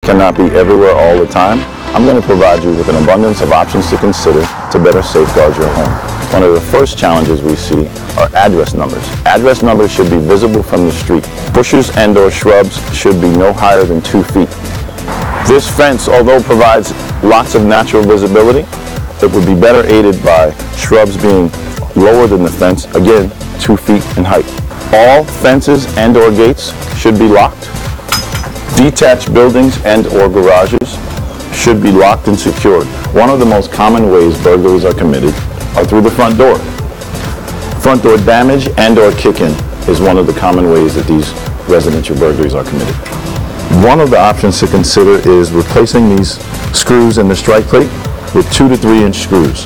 cannot be everywhere all the time, I'm going to provide you with an abundance of options to consider to better safeguard your home. One of the first challenges we see are address numbers. Address numbers should be visible from the street. Bushes and/or shrubs should be no higher than 2 feet. This fence, although provides lots of natural visibility, it would be better aided by shrubs being lower than the fence, again, 2 feet in height. All fences and/or gates should be locked. Detached buildings and/or garages should be locked and secured. One of the most common ways burglaries are committed are through the front door. Front door damage and/or kick-in is one of the common ways that these residential burglaries are committed. One of the options to consider is replacing these screws in the strike plate with 2 to 3 inch screws.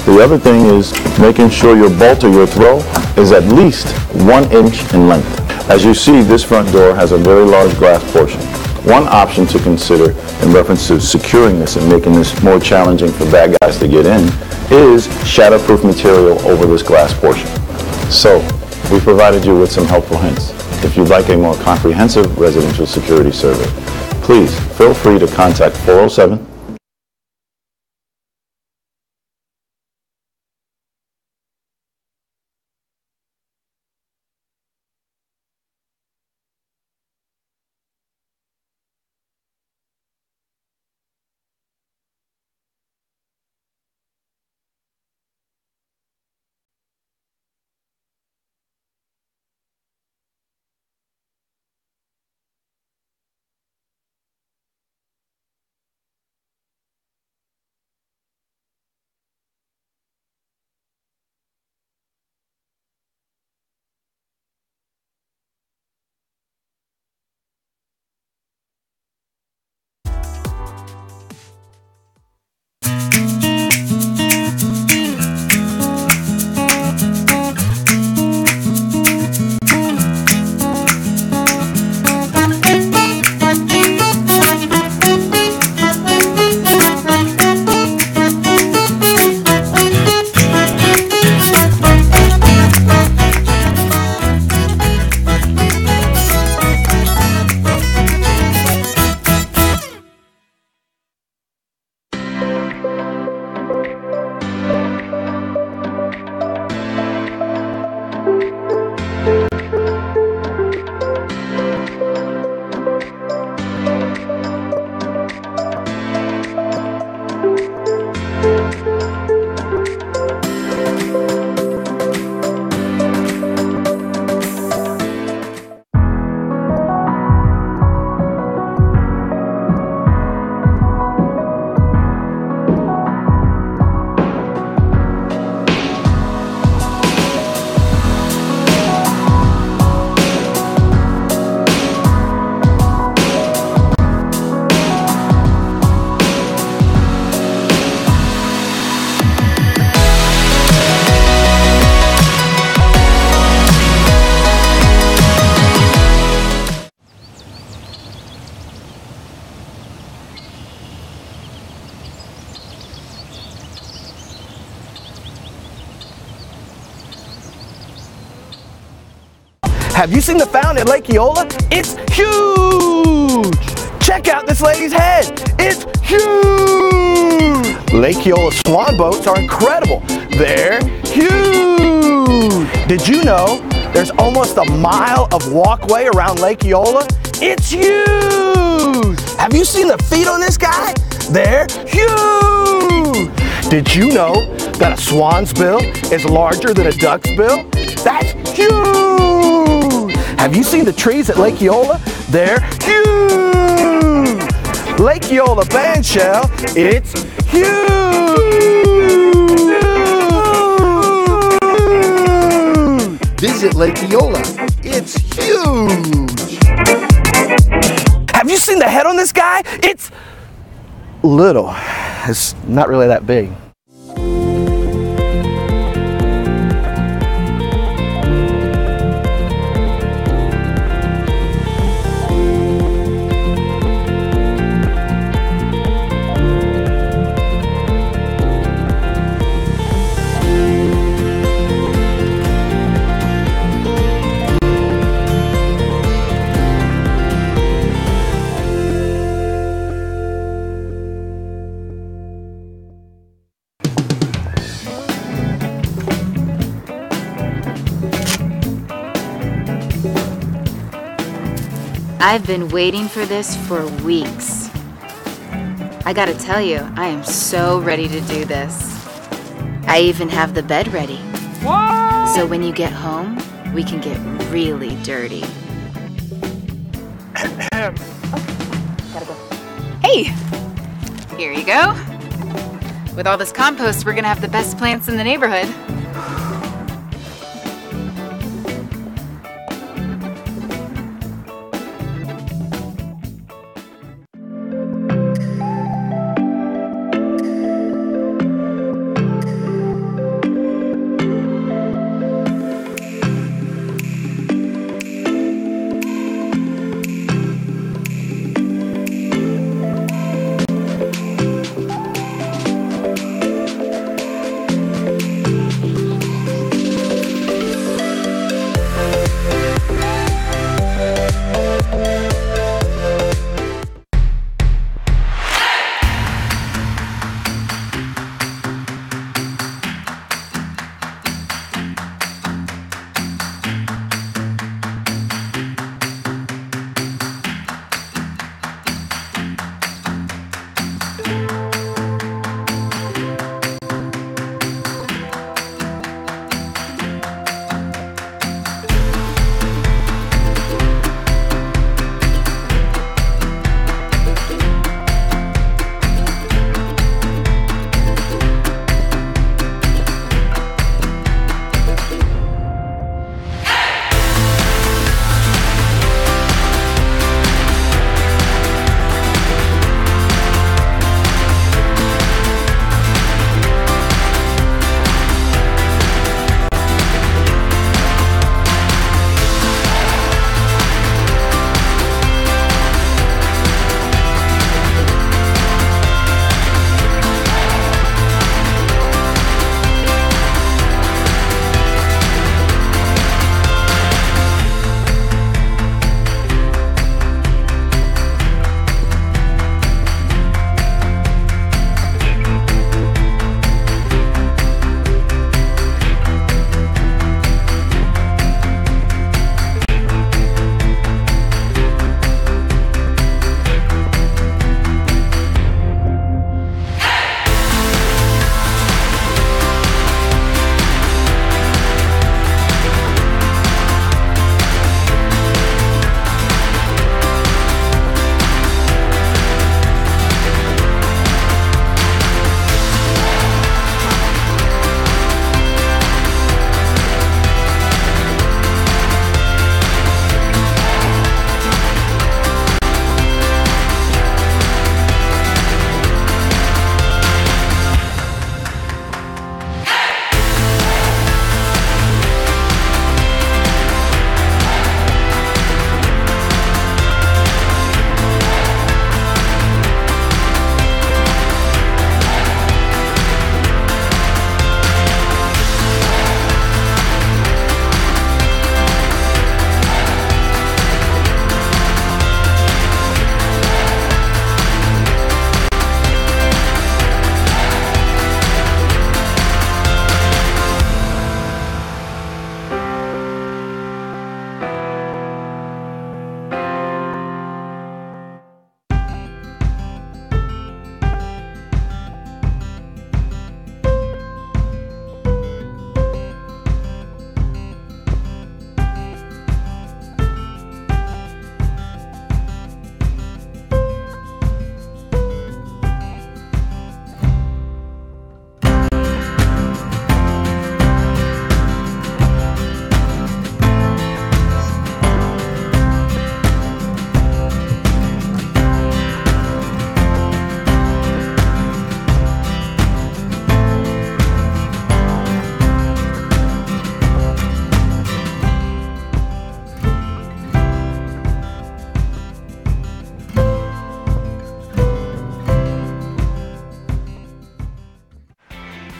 The other thing is making sure your bolt or your throw is at least 1 inch in length. As you see, this front door has a very large glass portion. One option to consider in reference to securing this and making this more challenging for bad guys to get in is shatterproof material over this glass portion. So, we provided you with some helpful hints. If you'd like a more comprehensive residential security survey, please feel free to contact 407Have you seen the fountain at Lake Eola? It's huge! Check out this lady's head. It's huge! Lake Eola swan boats are incredible. They're huge! Did you know there's almost a mile of walkway around Lake Eola? It's huge! Have you seen the feet on this guy? They're huge! Did you know that a swan's bill is larger than a duck's bill? That's huge! Have you seen the trees at Lake Eola? They're huge! Lake Eola bandshell, it's huge! Visit Lake Eola. It's huge! Have you seen the head on this guy? It's little. It's not really that big. I've been waiting for this for weeks. I gotta tell you, I am so ready to do this. I even have the bed ready. What? So when you get home, we can get really dirty. Gotta go. Hey! Here you go. With all this compost, we're gonna have the best plants in the neighborhood.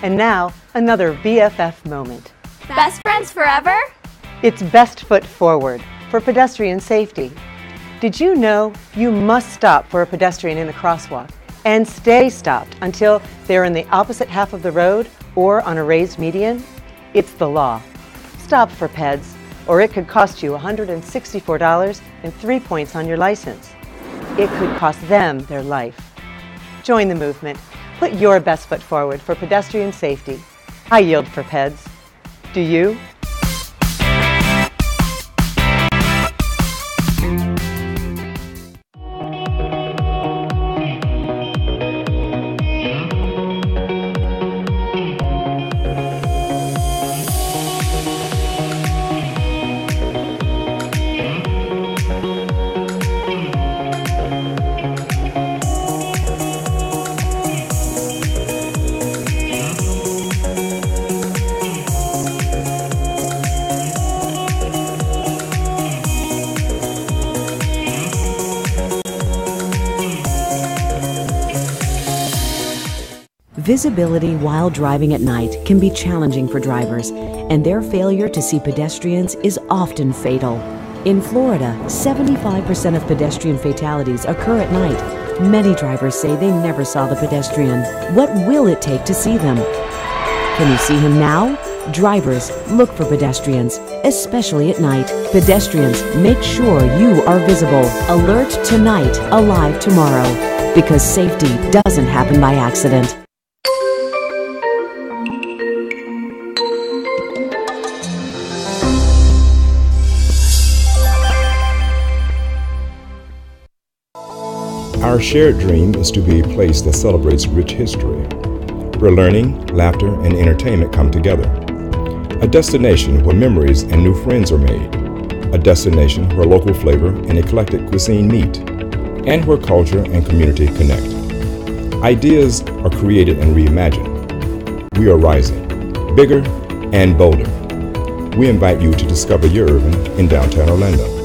And now, another BFF moment. Best friends forever? It's best foot forward for pedestrian safety. Did you know you must stop for a pedestrian in a crosswalk and stay stopped until they're in the opposite half of the road or on a raised median? It's the law. Stop for peds or it could cost you $164 and 3 points on your license. It could cost them their life. Join the movement. Put your best foot forward for pedestrian safety. I yield for PEDS. Do you? Visibility while driving at night can be challenging for drivers, and their failure to see pedestrians is often fatal. In Florida, 75% of pedestrian fatalities occur at night. Many drivers say they never saw the pedestrian. What will it take to see them? Can you see him now? Drivers, look for pedestrians, especially at night. Pedestrians, make sure you are visible. Alert tonight, alive tomorrow. Because safety doesn't happen by accident. Our shared dream is to be a place that celebrates rich history, where learning, laughter, and entertainment come together. A destination where memories and new friends are made. A destination where local flavor and eclectic cuisine meet, and where culture and community connect. Ideas are created and reimagined. We are rising, bigger and bolder. We invite you to discover your urban in downtown Orlando.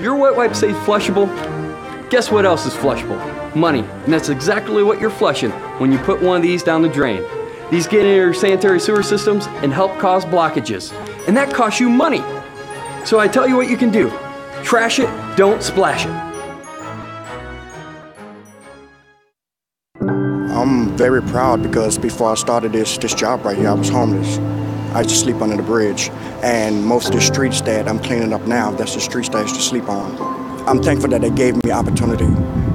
Your wet wipes say flushable? Guess what else is flushable? Money. And that's exactly what you're flushing when you put one of these down the drain. These get into your sanitary sewer systems and help cause blockages. And that costs you money. So I tell you what you can do. Trash it, don't splash it. I'm very proud because before I started this job right here, I was homeless. I used to sleep under the bridge, and most of the streets that I'm cleaning up now, that's the streets that I used to sleep on. I'm thankful that they gave me opportunity.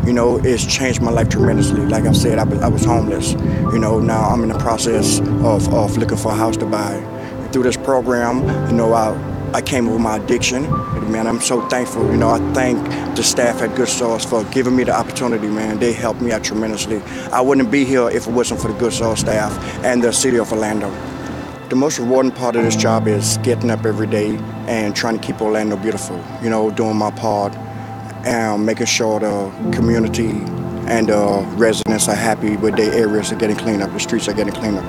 You know, it's changed my life tremendously. Like I said, I was homeless. You know, now I'm in the process of looking for a house to buy. Through this program, you know, I came with my addiction. Man, I'm so thankful. You know, I thank the staff at Good Sauce for giving me the opportunity, man. They helped me out tremendously. I wouldn't be here if it wasn't for the Good Sauce staff and the city of Orlando. The most rewarding part of this job is getting up every day and trying to keep Orlando beautiful. You know, doing my part and making sure the community and the residents are happy with their areas are getting cleaned up, the streets are getting cleaned up.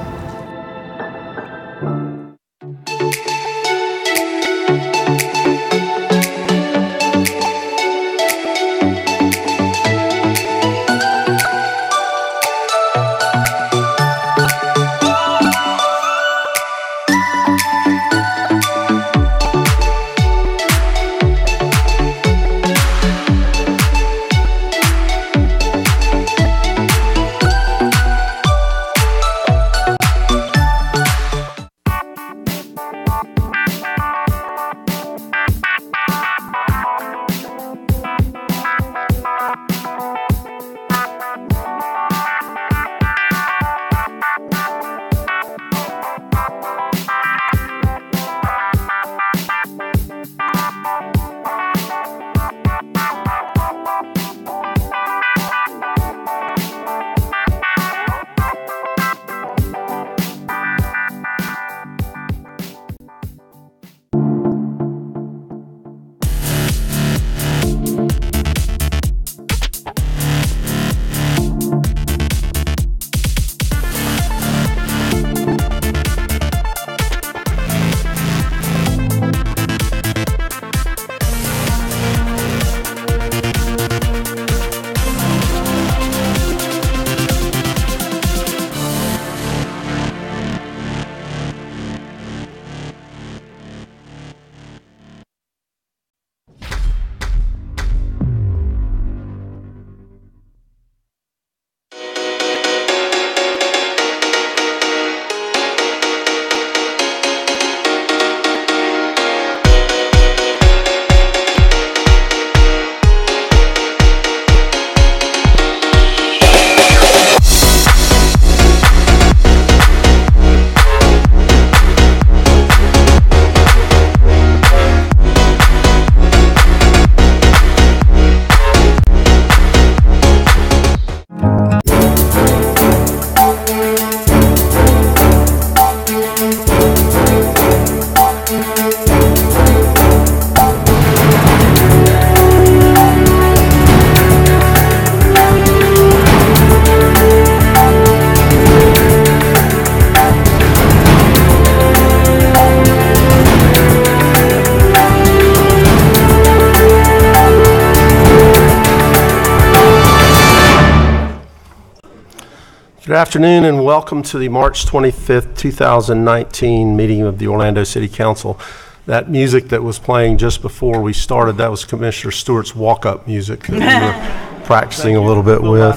Good afternoon and welcome to the March 25th, 2019 meeting of the Orlando City Council. That music that was playing just before we started, that was Commissioner Stewart's walk-up music that we were practicing a little bit with.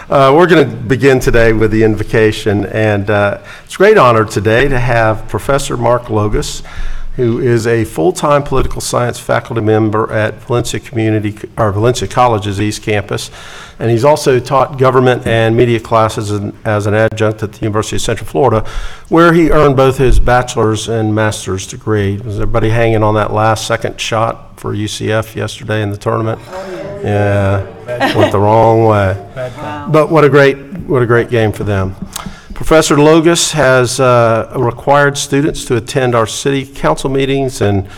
We're going to begin today with the invocation, and it's a great honor today to have Professor Mark Logus, who is a full-time political science faculty member at Valencia College's East Campus, and he's also taught government and media classes as an adjunct at the University of Central Florida, where he earned both his bachelor's and master's degree. Was everybody hanging on that last second shot for UCF yesterday in the tournament? Yeah, went the wrong way. But what a great game for them. Professor Logus has required students to attend our city council meetings, and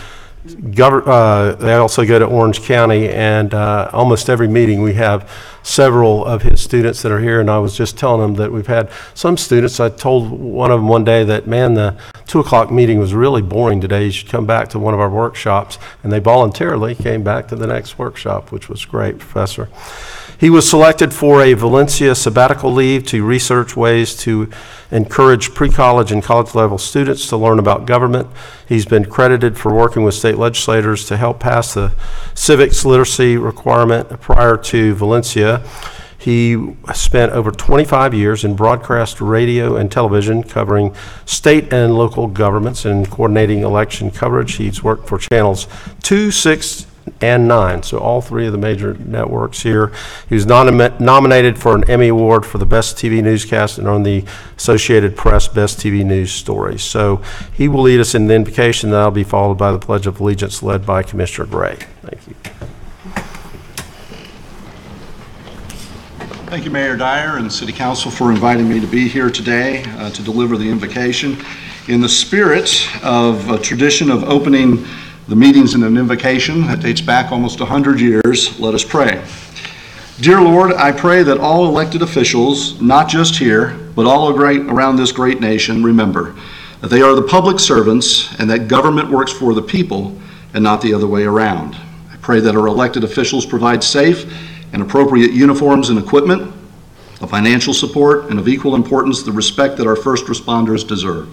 they also go to Orange County, and almost every meeting we have several of his students that are here, and I was just telling them that we've had some students. I told one of them one day that, man, the 2 o'clock meeting was really boring today. You should come back to one of our workshops, and they voluntarily came back to the next workshop, which was great, Professor. He was selected for a Valencia sabbatical leave to research ways to encourage pre-college and college-level students to learn about government. He's been credited for working with state legislators to help pass the civics literacy requirement prior to Valencia. He spent over 25 years in broadcast radio and television covering state and local governments and coordinating election coverage. He's worked for channels 2, 6, and 9, so all three of the major networks here. He was nominated for an Emmy Award for the Best TV Newscast and on the Associated Press Best TV News Stories. So he will lead us in the invocation, that'll be followed by the Pledge of Allegiance led by Commissioner Gray. Thank you. Thank you, Mayor Dyer and City Council, for inviting me to be here today to deliver the invocation. In the spirit of a tradition of opening the meetings in an invocation that dates back almost 100 years, let us pray. Dear Lord, I pray that all elected officials, not just here, but all around this great nation, remember that they are the public servants and that government works for the people and not the other way around. I pray that our elected officials provide safe and appropriate uniforms and equipment, the financial support, and of equal importance, the respect that our first responders deserve.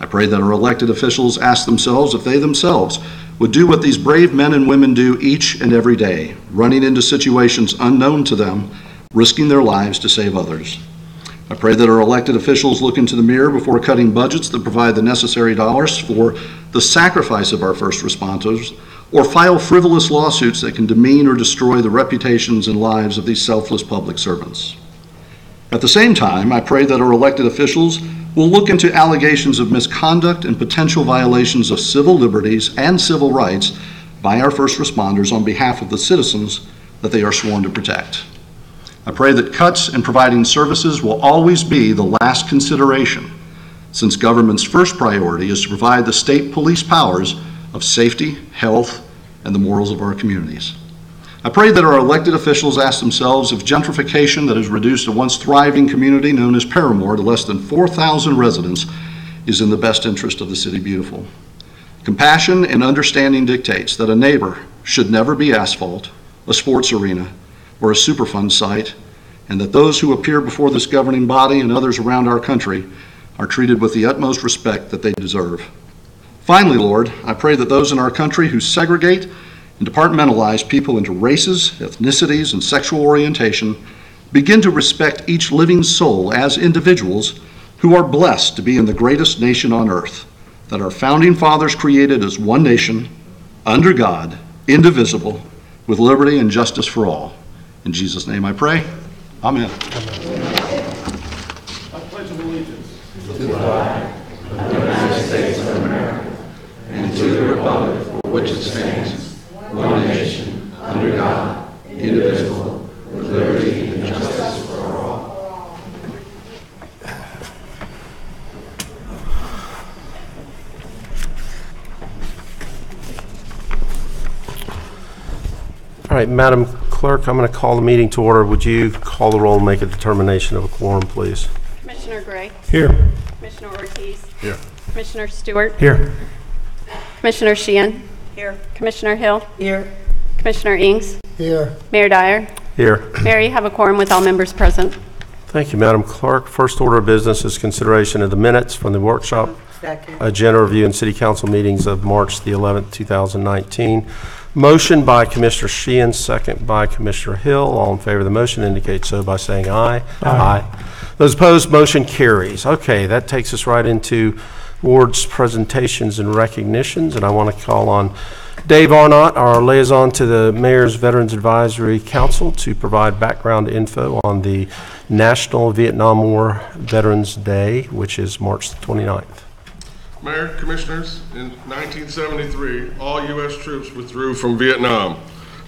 I pray that our elected officials ask themselves if they themselves would do what these brave men and women do each and every day, running into situations unknown to them, risking their lives to save others. I pray that our elected officials look into the mirror before cutting budgets that provide the necessary dollars for the sacrifice of our first responders, or file frivolous lawsuits that can demean or destroy the reputations and lives of these selfless public servants. At the same time, I pray that our elected officials will look into allegations of misconduct and potential violations of civil liberties and civil rights by our first responders on behalf of the citizens that they are sworn to protect. I pray that cuts in providing services will always be the last consideration, since government's first priority is to provide the state police powers of safety, health, and the morals of our communities. I pray that our elected officials ask themselves if gentrification that has reduced a once thriving community known as Paramore to less than 4,000 residents is in the best interest of the City Beautiful. Compassion and understanding dictates that a neighbor should never be asphalt, a sports arena, or a Superfund site, and that those who appear before this governing body and others around our country are treated with the utmost respect that they deserve. Finally, Lord, I pray that those in our country who segregate and departmentalize people into races, ethnicities, and sexual orientation begin to respect each living soul as individuals who are blessed to be in the greatest nation on earth, that our founding fathers created as one nation, under God, indivisible, with liberty and justice for all. In Jesus' name I pray. Amen. I pledge allegiance to the flag of the United States of America and to the republic for which it stands, one nation, under God, indivisible, with liberty and justice for all. All right, Madam Clerk, I'm going to call the meeting to order. Would you call the roll and make a determination of a quorum, please? Commissioner Gray. Here. Commissioner Ortiz. Here. Commissioner Stewart. Here. Commissioner Sheehan. Here. Commissioner Hill. Here. Commissioner Ings. Here. Mayor Dyer. Here. Mayor, you have a quorum with all members present. Thank you, Madam Clerk. First order of business is consideration of the minutes from the workshop agenda review and city council meetings of March the 11th, 2019. Motion by Commissioner Sheehan, second by Commissioner Hill. All in favor of the motion indicate so by saying aye. Aye. Those opposed, motion carries. Okay, that takes us right into awards, presentations, and recognitions, and I want to call on Dave Arnott, our liaison to the Mayor's Veterans Advisory Council, to provide background info on the National Vietnam War Veterans Day, which is March the 29th. Mayor, Commissioners, in 1973, all U.S. troops withdrew from Vietnam.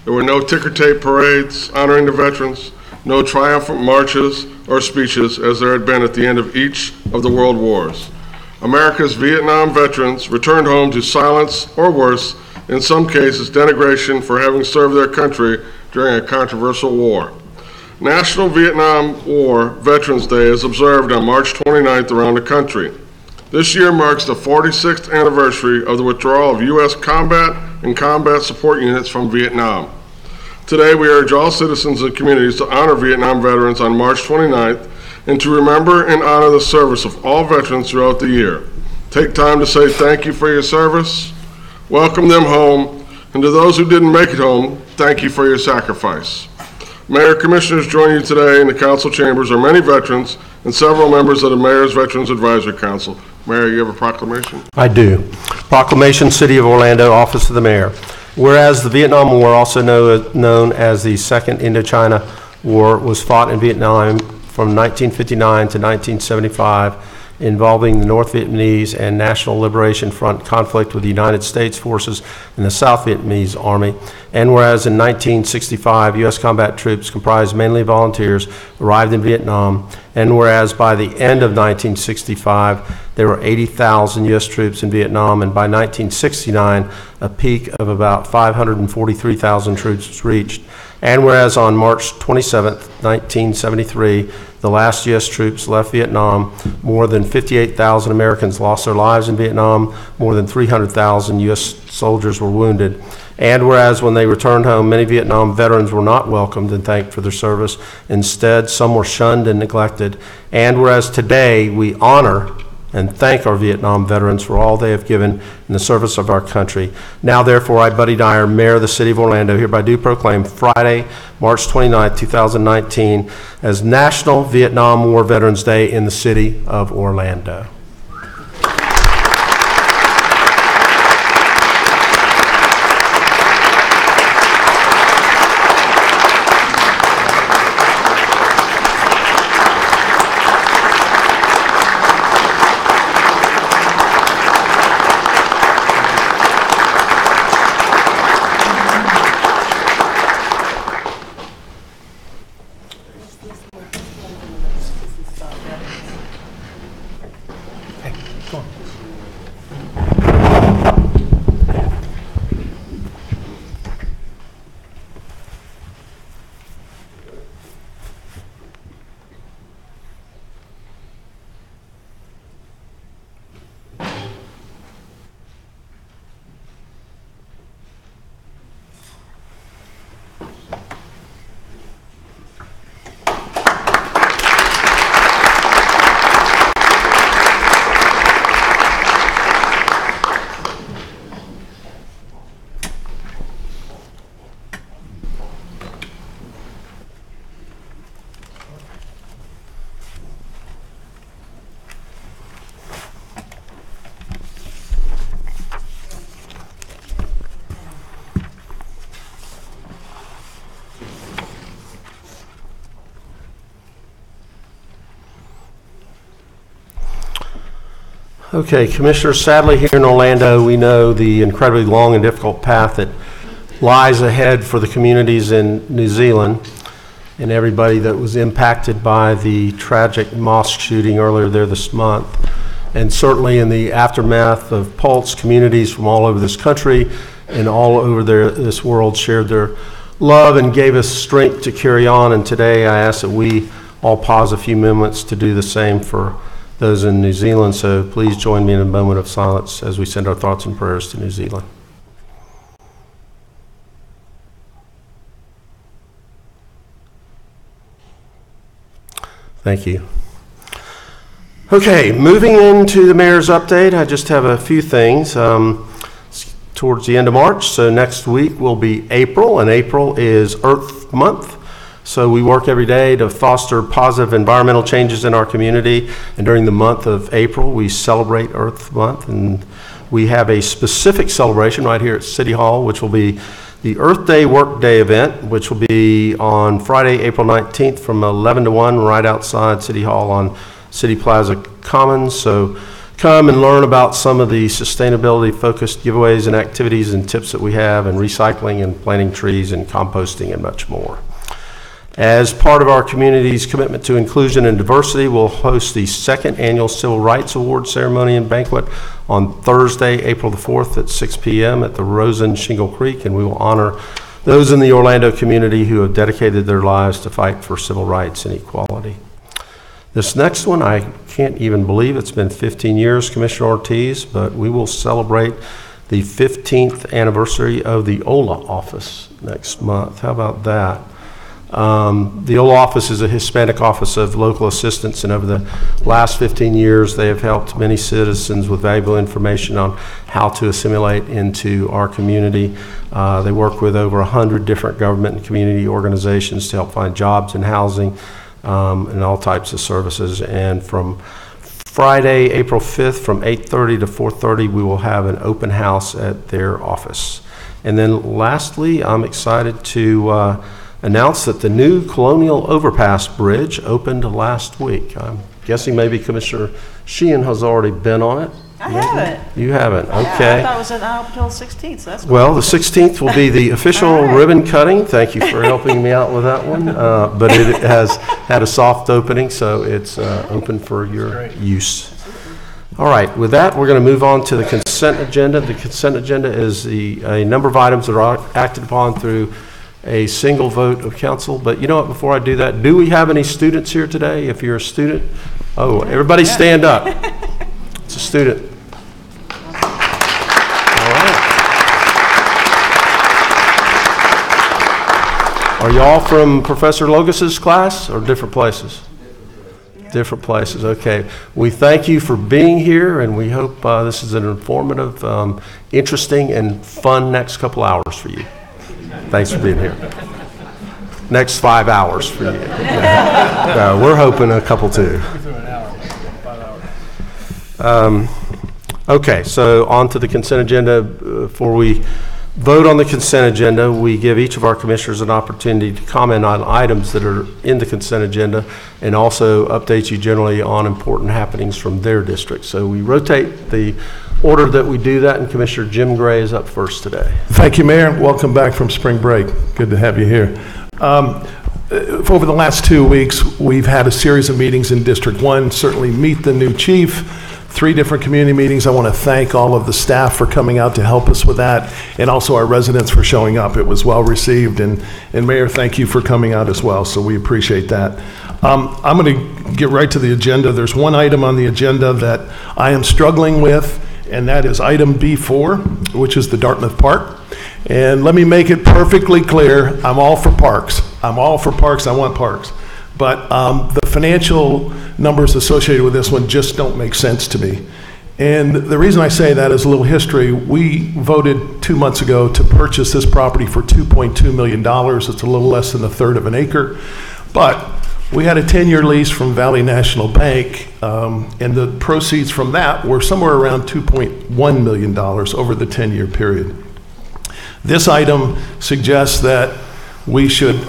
There were no ticker tape parades honoring the veterans, no triumphant marches or speeches as there had been at the end of each of the world wars. America's Vietnam veterans returned home to silence or worse, in some cases denigration for having served their country during a controversial war. National Vietnam War Veterans Day is observed on March 29th around the country. This year marks the 46th anniversary of the withdrawal of U.S. combat and combat support units from Vietnam. Today, we urge all citizens and communities to honor Vietnam veterans on March 29th and to remember and honor the service of all veterans throughout the year. Take time to say thank you for your service, welcome them home, and to those who didn't make it home, thank you for your sacrifice. Mayor, Commissioners, joining you today in the council chambers are many veterans and several members of the Mayor's Veterans Advisory Council. Mayor, you have a proclamation? I do. Proclamation, City of Orlando, Office of the Mayor. Whereas the Vietnam War, also known as the Second Indochina War, was fought in Vietnam from 1959 to 1975, involving the North Vietnamese and National Liberation Front conflict with the United States forces and the South Vietnamese Army. And whereas in 1965, U.S. combat troops comprised mainly volunteers arrived in Vietnam, and whereas by the end of 1965, there were 80,000 U.S. troops in Vietnam, and by 1969, a peak of about 543,000 troops was reached. And whereas on March 27, 1973, the last U.S. troops left Vietnam, more than 58,000 Americans lost their lives in Vietnam, more than 300,000 U.S. soldiers were wounded. And whereas when they returned home, many Vietnam veterans were not welcomed and thanked for their service. Instead, some were shunned and neglected. And whereas today we honor and thank our Vietnam veterans for all they have given in the service of our country. Now, therefore, I, Buddy Dyer, Mayor of the City of Orlando, hereby do proclaim Friday, March 29, 2019, as National Vietnam War Veterans Day in the City of Orlando. Okay, Commissioners, sadly here in Orlando, we know the incredibly long and difficult path that lies ahead for the communities in New Zealand and everybody that was impacted by the tragic mosque shooting earlier there this month. And certainly in the aftermath of Pulse, communities from all over this country and all over this world shared their love and gave us strength to carry on. And today I ask that we all pause a few moments to do the same for those in New Zealand. So please join me in a moment of silence as we send our thoughts and prayers to New Zealand. Thank you. Okay, moving into the mayor's update, I just have a few things. Towards the end of March, so next week will be April, and April is Earth Month. So we work every day to foster positive environmental changes in our community, and during the month of April, we celebrate Earth Month, and we have a specific celebration right here at City Hall, which will be the Earth Day Work Day event, which will be on Friday, April 19th from 11 to 1 right outside City Hall on City Plaza Commons. So come and learn about some of the sustainability-focused giveaways and activities and tips that we have, and recycling and planting trees and composting and much more. As part of our community's commitment to inclusion and diversity, we'll host the second annual Civil Rights Award ceremony and banquet on Thursday, April the 4th at 6 p.m. at the Rosen Shingle Creek, and we will honor those in the Orlando community who have dedicated their lives to fight for civil rights and equality. This next one, I can't even believe it's been 15 years, Commissioner Ortiz, but we will celebrate the 15th anniversary of the OLA office next month. How about that? The OLA office is a Hispanic office of local assistance, and over the last 15 years, they have helped many citizens with valuable information on how to assimilate into our community. They work with over 100 different government and community organizations to help find jobs and housing, and all types of services. And from Friday, April 5th, from 8:30 to 4:30, we will have an open house at their office. And then lastly, I'm excited to announce that the new Colonial Overpass Bridge opened last week. I'm guessing maybe Commissioner Sheehan has already been on it. I haven't. You haven't, okay. Yeah, I thought it was until the 16th, so that's well, the 16th will be the official ribbon cutting. Thank you for helping me out with that one. But it has had a soft opening, so it's open for your use. All right, with that, we're going to move on to the consent agenda. The consent agenda is a number of items that are acted upon through a single vote of council. But you know what, before I do that, do we have any students here today? If you're a student, oh, everybody stand up. It's a student. Are y'all from Professor Logos's class or different places? Different places, okay. We thank you for being here, and we hope this is an informative, interesting, and fun next couple hours for you. Thanks for being here. Next 5 hours for you. Yeah. We're hoping a couple too. Okay, so on to the consent agenda. Before we vote on the consent agenda, we give each of our commissioners an opportunity to comment on items that are in the consent agenda, and also update you generally on important happenings from their district. So we rotate the order that we do that, and Commissioner Jim Gray is up first today. Thank you, Mayor. Welcome back from spring break. Good to have you here. Over the last 2 weeks, we've had a series of meetings in District 1, certainly meet the new chief, 3 different community meetings. I want to thank all of the staff for coming out to help us with that, and also our residents for showing up. It was well received, and Mayor, thank you for coming out as well, so we appreciate that. I'm going to get right to the agenda. There's one item on the agenda that I am struggling with, and that is item B4, which is the Dartmouth Park. And let me make it perfectly clear, I'm all for parks. I'm all for parks, I want parks. But the financial numbers associated with this one just don't make sense to me. And the reason I say that is a little history. We voted 2 months ago to purchase this property for $2.2 million. It's a little less than 1/3 of an acre. But we had a 10-year lease from Valley National Bank, and the proceeds from that were somewhere around $2.1 million over the 10-year period. This item suggests that we should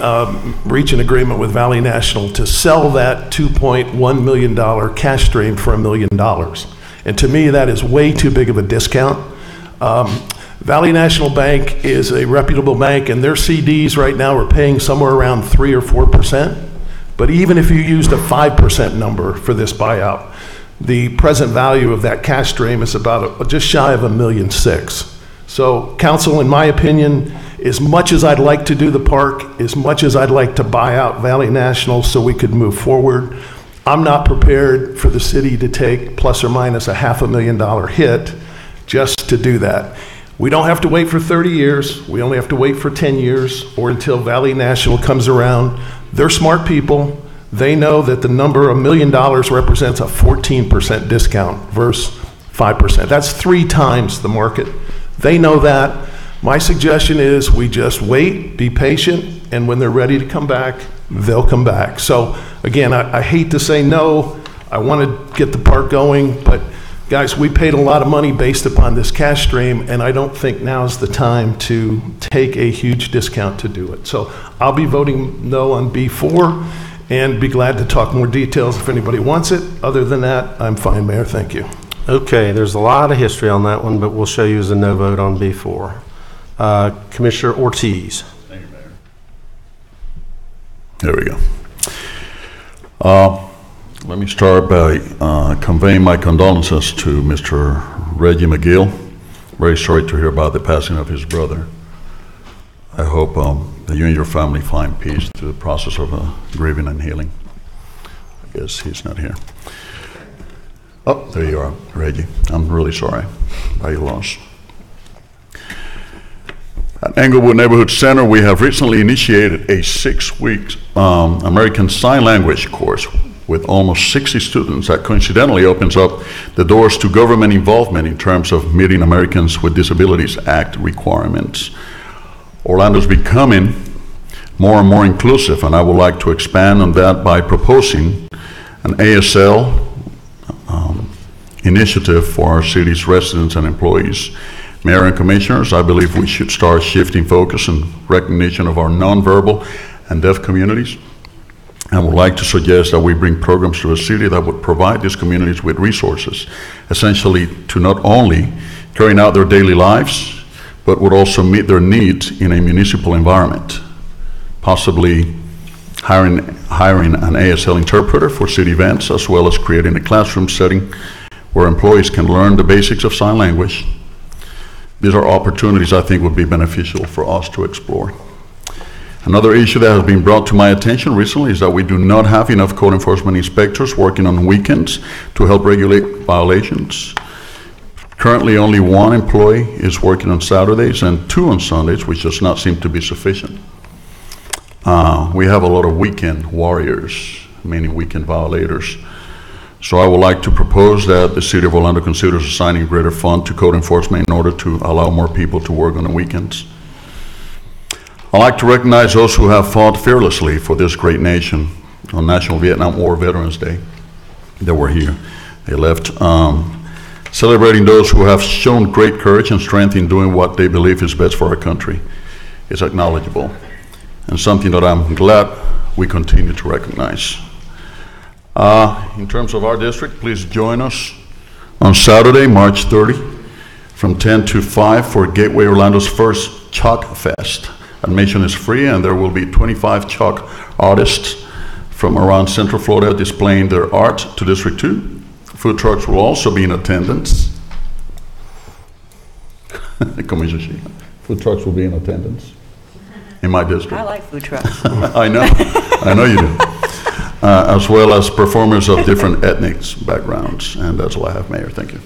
reach an agreement with Valley National to sell that $2.1 million cash stream for $1 million. And to me, that is way too big of a discount. Valley National Bank is a reputable bank, and their CDs right now are paying somewhere around 3 or 4%. But even if you used a 5% number for this buyout, the present value of that cash stream is about just shy of $1.6 million. So, council, in my opinion, as much as I'd like to do the park, as much as I'd like to buy out Valley National so we could move forward, I'm not prepared for the city to take plus or minus a $500,000 hit just to do that. We don't have to wait for 30 years. We only have to wait for 10 years or until Valley National comes around. They're smart people. They know that the number $1 million represents a 14% discount versus 5%. That's 3 times the market. They know that. My suggestion is we just wait, be patient, and when they're ready to come back, they'll come back. So again, I hate to say no. I want to get the park going, but guys, we paid a lot of money based upon this cash stream, and I don't think now's the time to take a huge discount to do it. So I'll be voting no on B4 and be glad to talk more details if anybody wants it. Other than that, I'm fine, Mayor. Thank you. Okay, there's a lot of history on that one, but we'll show you as a no vote on B4. Commissioner Ortiz. Thank you, Mayor. There we go. Let me start by conveying my condolences to Mr. Reggie McGill. Very sorry to hear about the passing of his brother. I hope that you and your family find peace through the process of grieving and healing. I guess he's not here. Oh, there you are, Reggie. I'm really sorry about your loss. At Englewood Neighborhood Center, we have recently initiated a 6-week American Sign Language course with almost 60 students that coincidentally opens up the doors to government involvement in terms of meeting Americans with Disabilities Act requirements. Orlando's becoming more and more inclusive, and I would like to expand on that by proposing an ASL initiative for our city's residents and employees. Mayor and Commissioners, I believe we should start shifting focus and recognition of our nonverbal and deaf communities. I would like to suggest that we bring programs to the city that would provide these communities with resources, essentially to not only carrying out their daily lives, but would also meet their needs in a municipal environment, possibly hiring an ASL interpreter for city events, as well as creating a classroom setting where employees can learn the basics of sign language. These are opportunities I think would be beneficial for us to explore. Another issue that has been brought to my attention recently is that we do not have enough code enforcement inspectors working on weekends to help regulate violations. Currently, only 1 employee is working on Saturdays and 2 on Sundays, which does not seem to be sufficient. We have a lot of weekend warriors, meaning weekend violators. So I would like to propose that the City of Orlando considers assigning greater fund to code enforcement in order to allow more people to work on the weekends. I'd like to recognize those who have fought fearlessly for this great nation on National Vietnam War Veterans Day. They were here. They left. Celebrating those who have shown great courage and strength in doing what they believe is best for our country is acknowledgeable and something that I'm glad we continue to recognize. In terms of our district, please join us on Saturday, March 30, from 10 to 5 for Gateway Orlando's first Chalk Fest. Admission is free, and there will be 25 chalk artists from around Central Florida displaying their art to District 2. Food trucks will also be in attendance. Food trucks will be in attendance in my district. I like food trucks. I know you do. As well as performers of different ethnic backgrounds. And that's all I have, Mayor. Thank you.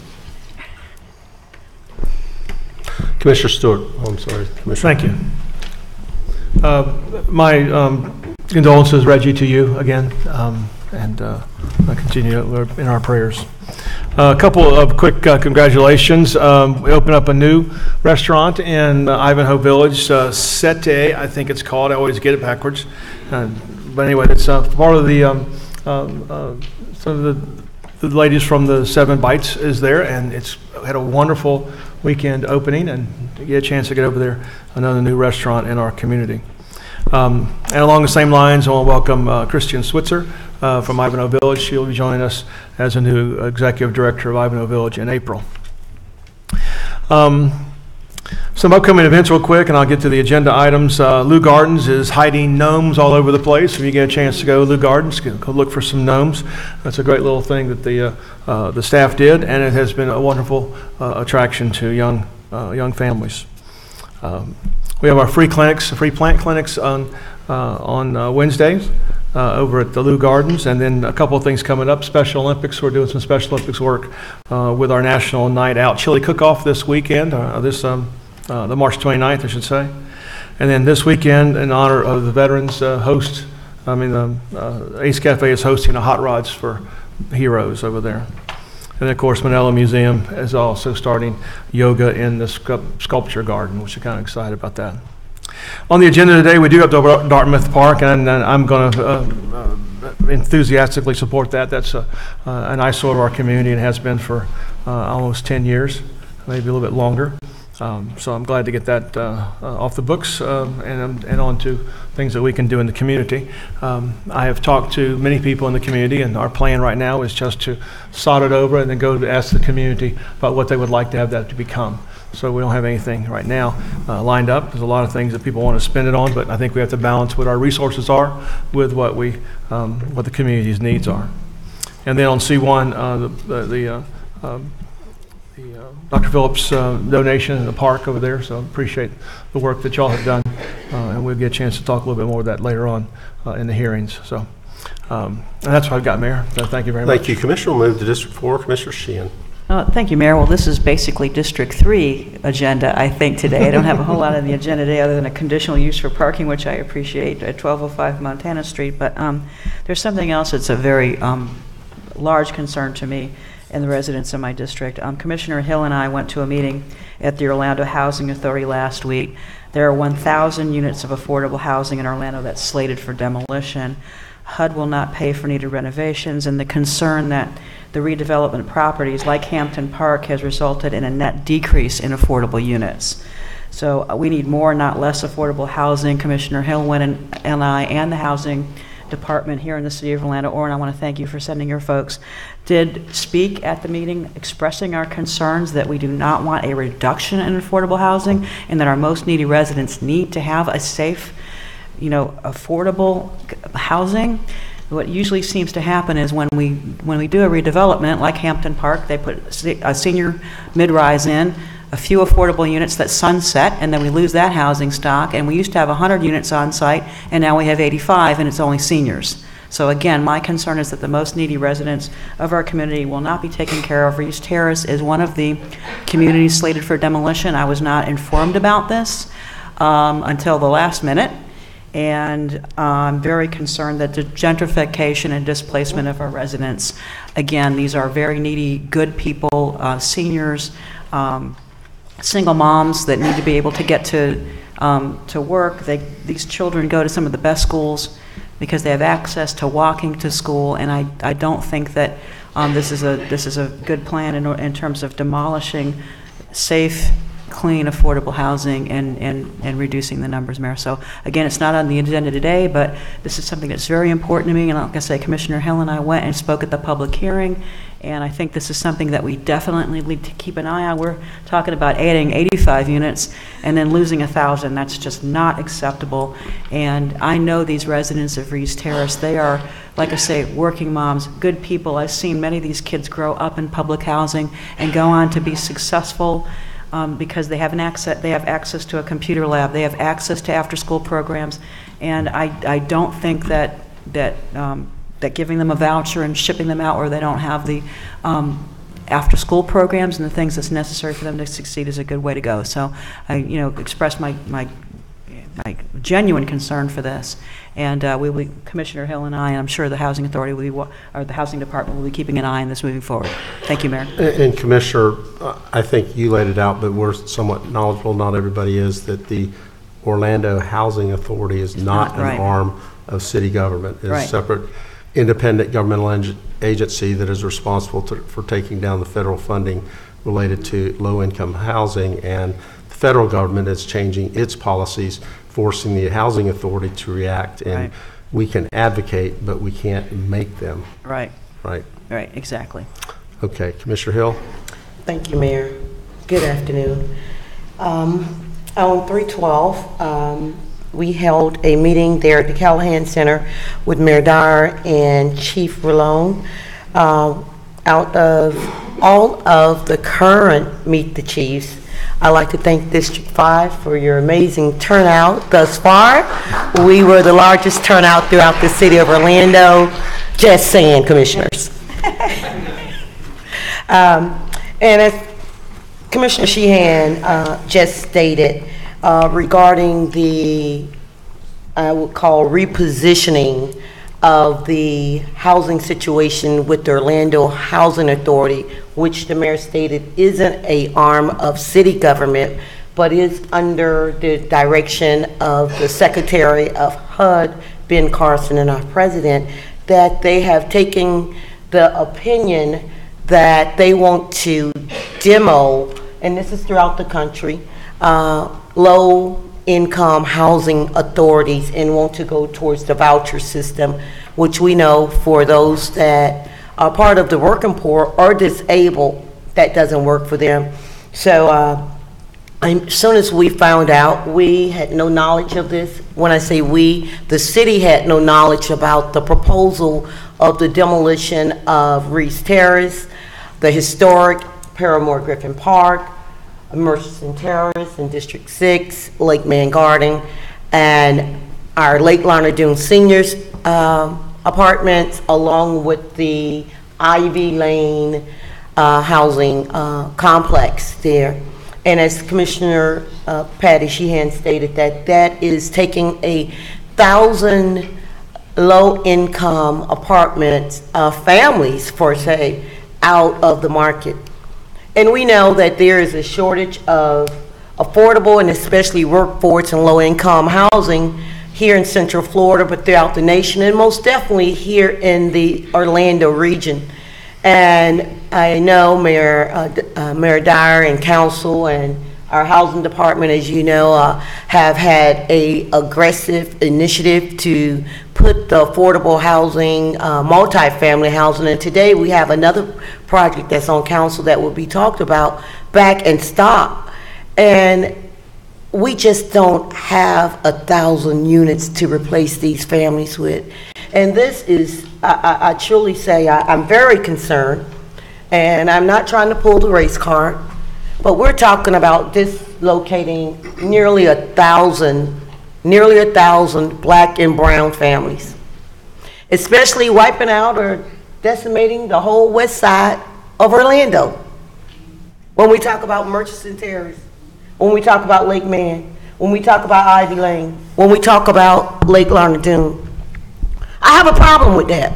Commissioner Stewart. Oh, I'm sorry. Commissioner. Thank you. My condolences, Reggie, to you again, and I continue in our prayers. A couple of quick congratulations. We opened up a new restaurant in Ivanhoe Village, Sete, I think it's called. I always get it backwards. But anyway, it's part of the, some of the ladies from the 7 Bites is there, and it's had a wonderful weekend opening, and to get a chance to get over there, another new restaurant in our community. And along the same lines, I want to welcome Christian Switzer from Ivanhoe Village. She'll be joining us as a new executive director of Ivanhoe Village in April. Some upcoming events real quick, and I'll get to the agenda items. Lou Gardens is hiding gnomes all over the place. If you get a chance to go to Lou Gardens, go look for some gnomes. That's a great little thing that the staff did, and it has been a wonderful attraction to young families. We have our free plant clinics on Wednesdays over at the Lou Gardens, and then a couple of things coming up. Special Olympics, we're doing some Special Olympics work with our National Night Out Chili Cook-Off this weekend, the March 29th, I should say. And then this weekend, in honor of the veterans, host Ace Cafe is hosting a Hot Rods for Heroes over there. And of course, Manila Museum is also starting yoga in the sculpture garden, which I'm kind of excited about that. On the agenda today, we do have the Dartmouth Park, and I'm going to enthusiastically support that. That's an eyesore of our community and has been for almost 10 years, maybe a little bit longer. So I'm glad to get that off the books and on to things that we can do in the community. I have talked to many people in the community, and our plan right now is just to sod it over and then go to ask the community about what they would like to have that to become. So we don't have anything right now lined up. There's a lot of things that people want to spend it on, but I think we have to balance what our resources are with what the community's needs are. And then on C1, Dr. Phillips' donation in the park over there, so appreciate the work that y'all have done, and we'll get a chance to talk a little bit more of that later on in the hearings. So, and that's what I've got, Mayor. So thank you very much. Thank you, Commissioner. We'll move to District 4, Commissioner Sheehan. Thank you, Mayor. Well, this is basically District 3 agenda, I think, today. I don't have a whole lot on the agenda today other than a conditional use for parking, which I appreciate, at 1205 Montana Street. But there's something else that's a very large concern to me and the residents of my district. Commissioner Hill and I went to a meeting at the Orlando Housing Authority last week. There are 1,000 units of affordable housing in Orlando that's slated for demolition. HUD will not pay for needed renovations, and the concern that the redevelopment properties like Hampton Park has resulted in a net decrease in affordable units. So we need more, not less affordable housing. Commissioner Hill and I and the Housing Department here in the city of Orlando, and I want to thank you for sending your folks, did speak at the meeting expressing our concerns that we do not want a reduction in affordable housing and that our most needy residents need to have a safe, affordable housing. What usually seems to happen is when we do a redevelopment like Hampton Park, they put a senior mid-rise in, a few affordable units that sunset, and then we lose that housing stock, and we used to have 100 units on site, and now we have 85, and it's only seniors. So again, my concern is that the most needy residents of our community will not be taken care of. Reese Terrace is one of the communities slated for demolition. I was not informed about this until the last minute, and I'm very concerned that the gentrification and displacement of our residents, again, these are very needy, good people, seniors, single moms that need to be able to get to work. These children go to some of the best schools because they have access to walking to school, and I don't think that this is a good plan in terms of demolishing safe, clean, affordable housing and reducing the numbers, Mayor. So again, it's not on the agenda today, but this is something that's very important to me. And like I say, Commissioner Hill and I went and spoke at the public hearing, and I think this is something that we definitely need to keep an eye on. We're talking about adding 85 units and then losing 1,000. That's just not acceptable. And I know these residents of Reese Terrace, they are, like I say, working moms, good people. I've seen many of these kids grow up in public housing and go on to be successful because they have access to a computer lab, they have access to after-school programs, and I don't think that giving them a voucher and shipping them out where they don't have the after-school programs and the things that's necessary for them to succeed is a good way to go. So I, express my genuine concern for this, and Commissioner Hill and I, and I'm sure the Housing Authority or the Housing Department will be keeping an eye on this moving forward. Thank you, Mayor. And Commissioner, I think you laid it out, but we're somewhat knowledgeable, not everybody is, that the Orlando Housing Authority is not an arm of city government. It's a separate independent governmental agency that is responsible for taking down the federal funding related to low-income housing, and the federal government is changing its policies, forcing the Housing Authority to react, and we can advocate, but we can't make them. Right, exactly. Okay, Commissioner Hill. Thank you, Mayor. Good afternoon. On 3/12, we held a meeting there at the Callahan Center with Mayor Dyer and Chief Rallone. Out of all of the current Meet the Chiefs, I'd like to thank District 5 for your amazing turnout thus far. We were the largest turnout throughout the city of Orlando. Just saying, commissioners. And as Commissioner Sheehan just stated, regarding the I would call repositioning of the housing situation with the Orlando Housing Authority, which the mayor stated isn't an arm of city government, but is under the direction of the Secretary of HUD, Ben Carson, and our president, that they have taken the opinion that they want to demo, and this is throughout the country, low-income housing authorities and want to go towards the voucher system, which we know for those that are part of the working poor or disabled, that doesn't work for them. So as soon as we found out, we had no knowledge of this. When I say we, the city had no knowledge about the proposal of the demolition of Reese Terrace, the historic Paramore Griffin Park, Murchison Terrace in District 6, Lake Man Garden, and our Lake Larned Dunes Seniors apartments, along with the Ivy Lane housing complex there. And as Commissioner Patty Sheehan stated, that is taking 1,000 low-income apartments, families per se, out of the market. And we know that there is a shortage of affordable and especially workforce and low-income housing here in Central Florida, but throughout the nation, and most definitely here in the Orlando region. And I know Mayor Dyer and council and our housing department, as you know, have had a aggressive initiative to put the affordable housing, multifamily housing, and today we have another project that's on council that will be talked about, back and stop. And we just don't have 1,000 units to replace these families with. And this is, I truly say, I'm very concerned, and I'm not trying to pull the race card, but we're talking about dislocating nearly 1,000 black and brown families, especially wiping out or decimating the whole west side of Orlando. When we talk about Murchison Terrace, when we talk about Lake Man, when we talk about Ivy Lane, when we talk about Lake Larned Dunes, I have a problem with that.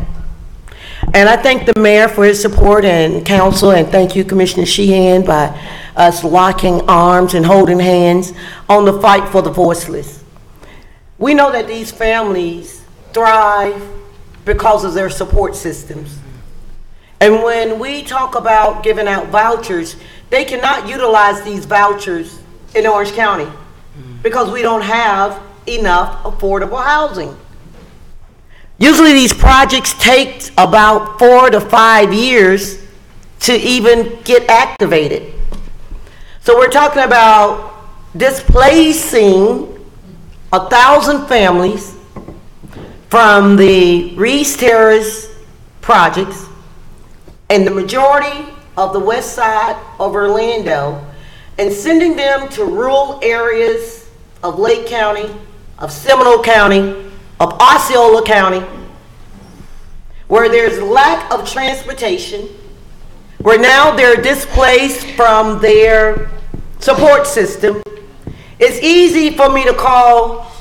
And I thank the mayor for his support and council, and thank you, Commissioner Sheehan, by us locking arms and holding hands on the fight for the voiceless. We know that these families thrive because of their support systems. And when we talk about giving out vouchers, they cannot utilize these vouchers in Orange County because we don't have enough affordable housing. Usually these projects take about 4 to 5 years to even get activated. So we're talking about displacing 1,000 families from the Reese Terrace projects and the majority of the west side of Orlando, and sending them to rural areas of Lake County, of Seminole County, of Osceola County, where there's lack of transportation, where now they're displaced from their support system. It's easy for me to call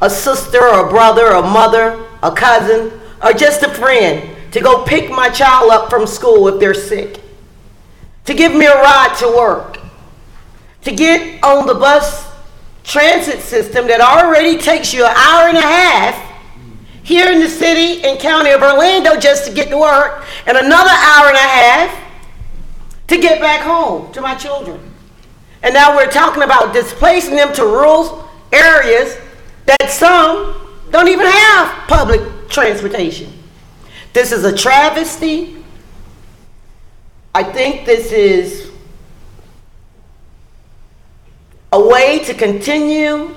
a sister or a brother or a mother, a cousin, or just a friend to go pick my child up from school if they're sick, to give me a ride to work, to get on the bus transit system that already takes you an hour and a half here in the city and county of Orlando just to get to work, and another hour and a half to get back home to my children. And now we're talking about displacing them to rural areas that some don't even have public transportation. This is a travesty. I think this is a way to continue,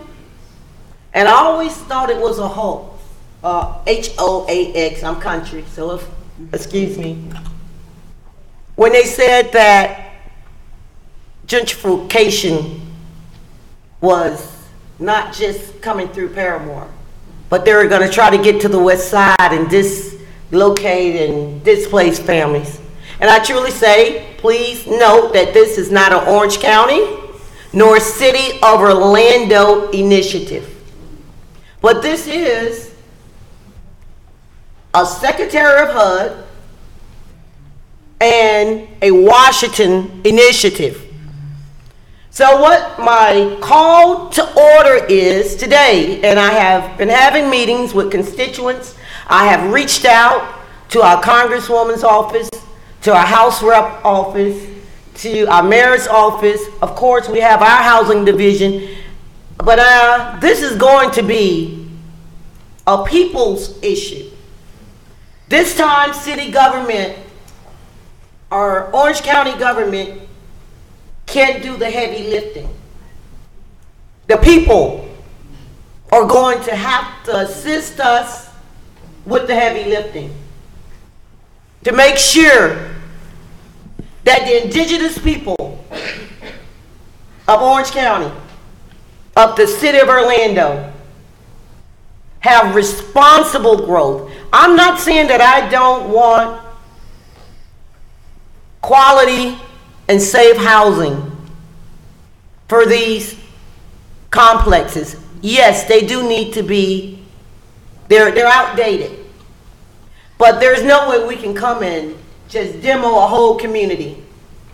and I always thought it was a hoax. H-O-A-X, I'm country, so excuse me. When they said that gentrification was not just coming through Paramore, but they were going to try to get to the west side and dislocate and displace families. And I truly say, please note that this is not an Orange County nor City of Orlando initiative. But this is a Secretary of HUD and a Washington initiative. So what my call to order is today, and I have been having meetings with constituents, I have reached out to our Congresswoman's office, to our House Rep office, to our Mayor's office. Of course, we have our housing division, but this is going to be a people's issue. This time, city government or Orange County government can't do the heavy lifting. The people are going to have to assist us with the heavy lifting to make sure that the indigenous people of Orange County, of the city of Orlando, have responsible growth. I'm not saying that I don't want quality and safe housing for these complexes. Yes, they do need to be, they're outdated. But there's no way we can come in, just demo a whole community.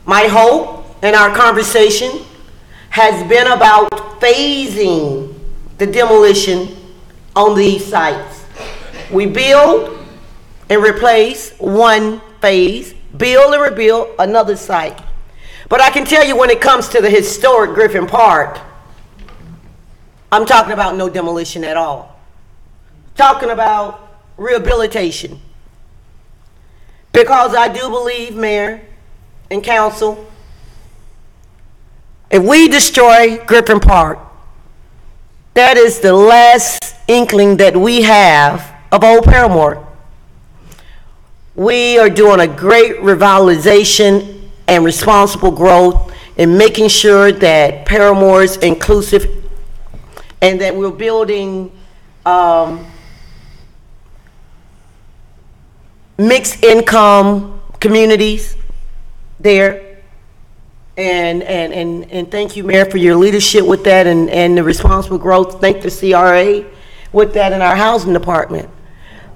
My hope in our conversation has been about phasing the demolition on these sites. We build and replace one phase, build and rebuild another site. But I can tell you when it comes to the historic Griffin Park, I'm talking about no demolition at all. Talking about rehabilitation. Because I do believe, Mayor and Council, if we destroy Griffin Park, that is the last inkling that we have of Old Paramore. We are doing a great revitalization and responsible growth in making sure that Paramore is inclusive and that we're building mixed income communities there. And thank you, Mayor, for your leadership with that and the responsible growth. Thank the CRA with that in our housing department.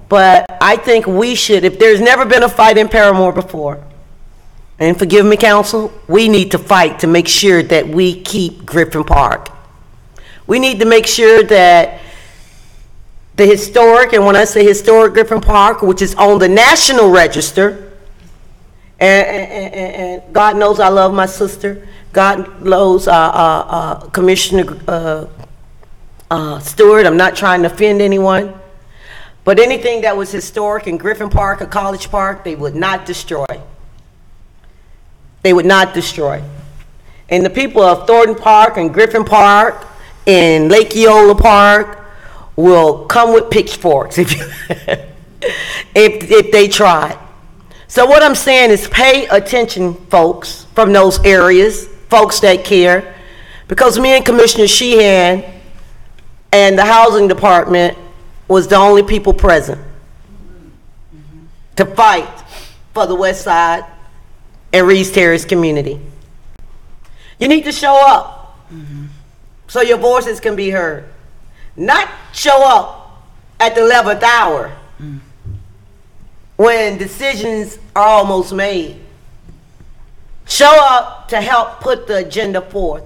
But I think we should, if there's never been a fight in Paramore before, and forgive me, Council, we need to fight to make sure that we keep Griffin Park. We need to make sure that the historic, and when I say historic Griffin Park, which is on the National Register, and God knows I love my sister. God knows Commissioner Stewart. I'm not trying to offend anyone. But anything that was historic in Griffin Park or College Park, they would not destroy. They would not destroy. And the people of Thornton Park and Griffin Park and Lake Eola Park will come with pitchforks if they try. So what I'm saying is pay attention, folks, from those areas, folks that care, because me and Commissioner Sheehan and the Housing Department was the only people present to fight for the West Side and Reeves Terrace community. You need to show up so your voices can be heard. Not show up at the 11th hour when decisions are almost made. Show up to help put the agenda forth.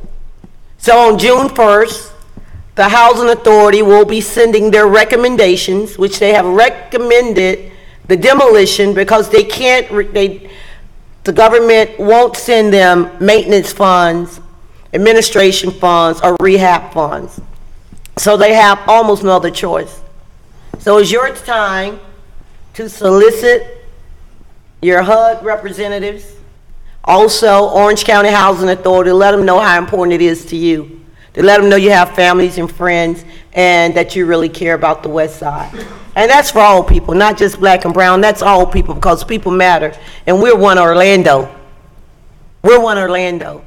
So on June 1st, the Housing Authority will be sending their recommendations, which they have recommended the demolition because they can't, the government won't send them maintenance funds, administration funds, or rehab funds. So they have almost no other choice. So it's your time to solicit your HUD representatives, also Orange County Housing Authority, let them know how important it is to you. To let them know you have families and friends and that you really care about the West Side. And that's for all people, not just black and brown. That's all people because people matter. And we're one Orlando. We're one Orlando.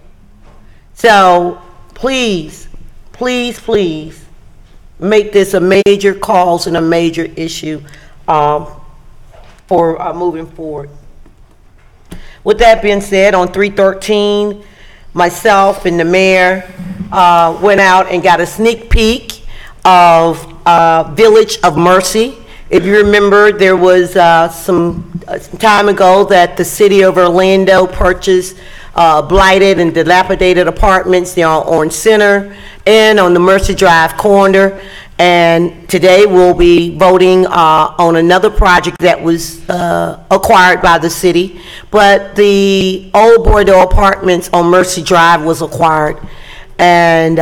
So please, please, please make this a major cause and a major issue for moving forward. With that being said, on 3/13, myself and the mayor went out and got a sneak peek of Village of Mercy. If you remember, there was some time ago that the city of Orlando purchased blighted and dilapidated apartments there on Orange Center and on the Mercy Drive corner. And today we'll be voting on another project that was acquired by the city. But the old Bordeaux Apartments on Mercy Drive was acquired. And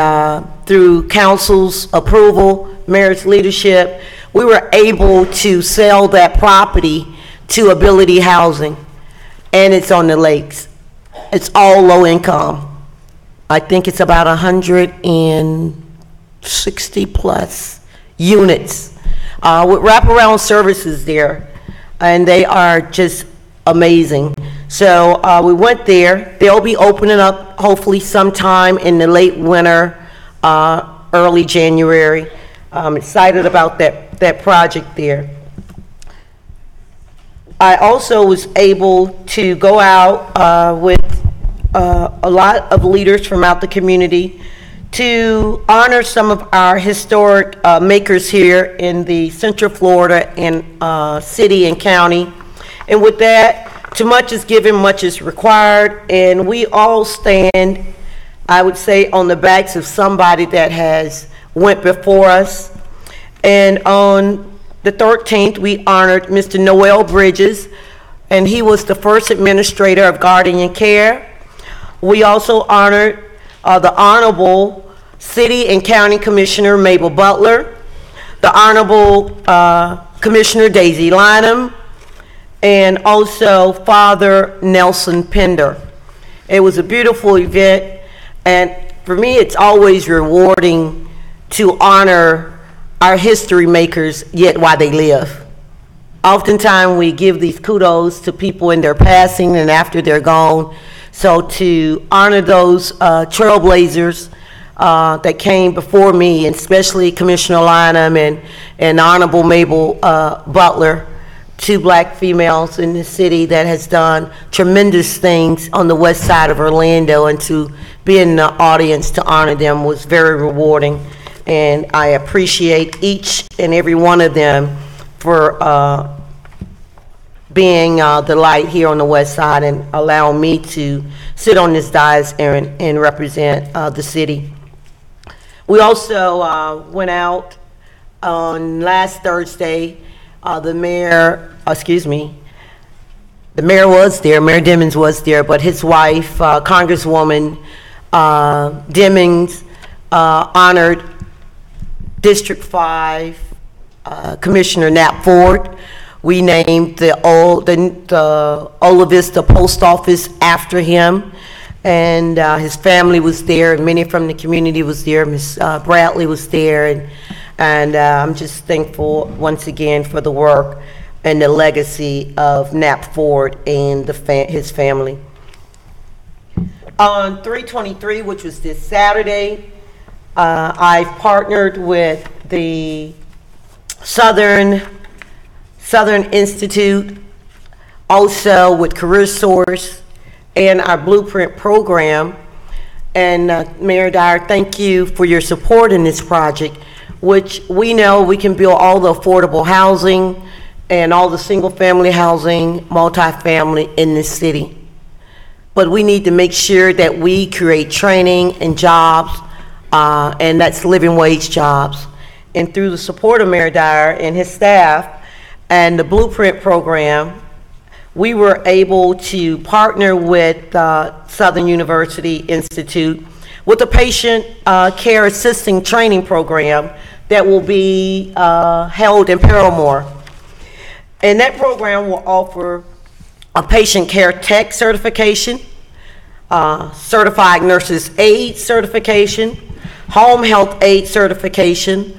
through council's approval, mayor's leadership, we were able to sell that property to Ability Housing. And it's on the lakes. It's all low income. I think it's about 160 plus units with wraparound services there, and they are just amazing. So we went there. They'll be opening up hopefully sometime in the late winter, early January. I'm excited about that project there. I also was able to go out with a lot of leaders from out the community to honor some of our historic makers here in the Central Florida and city and county. And with that, too much is given, much is required, and we all stand, I would say, on the backs of somebody that has went before us. And on the 13th, we honored Mr. Noel Bridges, and he was the first administrator of Guardian Care. We also honored the Honorable City and County Commissioner Mabel Butler, the Honorable Commissioner Daisy Lynham, and also Father Nelson Pender. It was a beautiful event, and for me, it's always rewarding to honor our history makers yet while they live. Oftentimes, we give these kudos to people in their passing and after they're gone. So to honor those trailblazers that came before me, and especially Commissioner Lynham and Honorable Mabel Butler, two black females in the city that has done tremendous things on the west side of Orlando, and to be in the audience to honor them was very rewarding. And I appreciate each and every one of them for being the light here on the west side and allowing me to sit on this dais and represent the city. We also went out on last Thursday. The mayor was there, Mayor Dimmons was there, but his wife, Congresswoman Dimmons, honored District 5 Commissioner Nat Ford. We named the Ola Vista Post Office after him, and his family was there, and many from the community was there. Ms. Bradley was there, and I'm just thankful once again for the work and the legacy of Nat Ford and his family. On 3/23, which was this Saturday, I've partnered with the Southern Institute, also with CareerSource and our Blueprint program. And Mayor Dyer, thank you for your support in this project, which we know we can build all the affordable housing and all the single-family housing, multifamily in this city. But we need to make sure that we create training and jobs, and that's living wage jobs. And through the support of Mayor Dyer and his staff and the Blueprint program, we were able to partner with Southern University Institute with a patient care assisting training program that will be held in Paramore. And that program will offer a patient care tech certification, certified nurses aid certification, home health aid certification,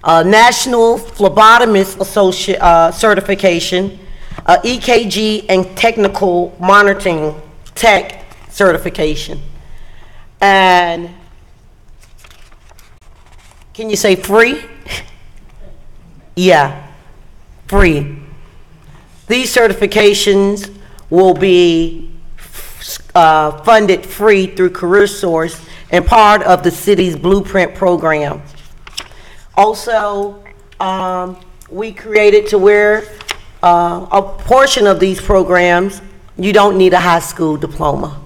national phlebotomist associate certification, EKG and technical monitoring tech certification. And can you say free? Yeah, free. These certifications will be funded free through CareerSource and part of the city's Blueprint program. Also, we created to where a portion of these programs, you don't need a high school diploma.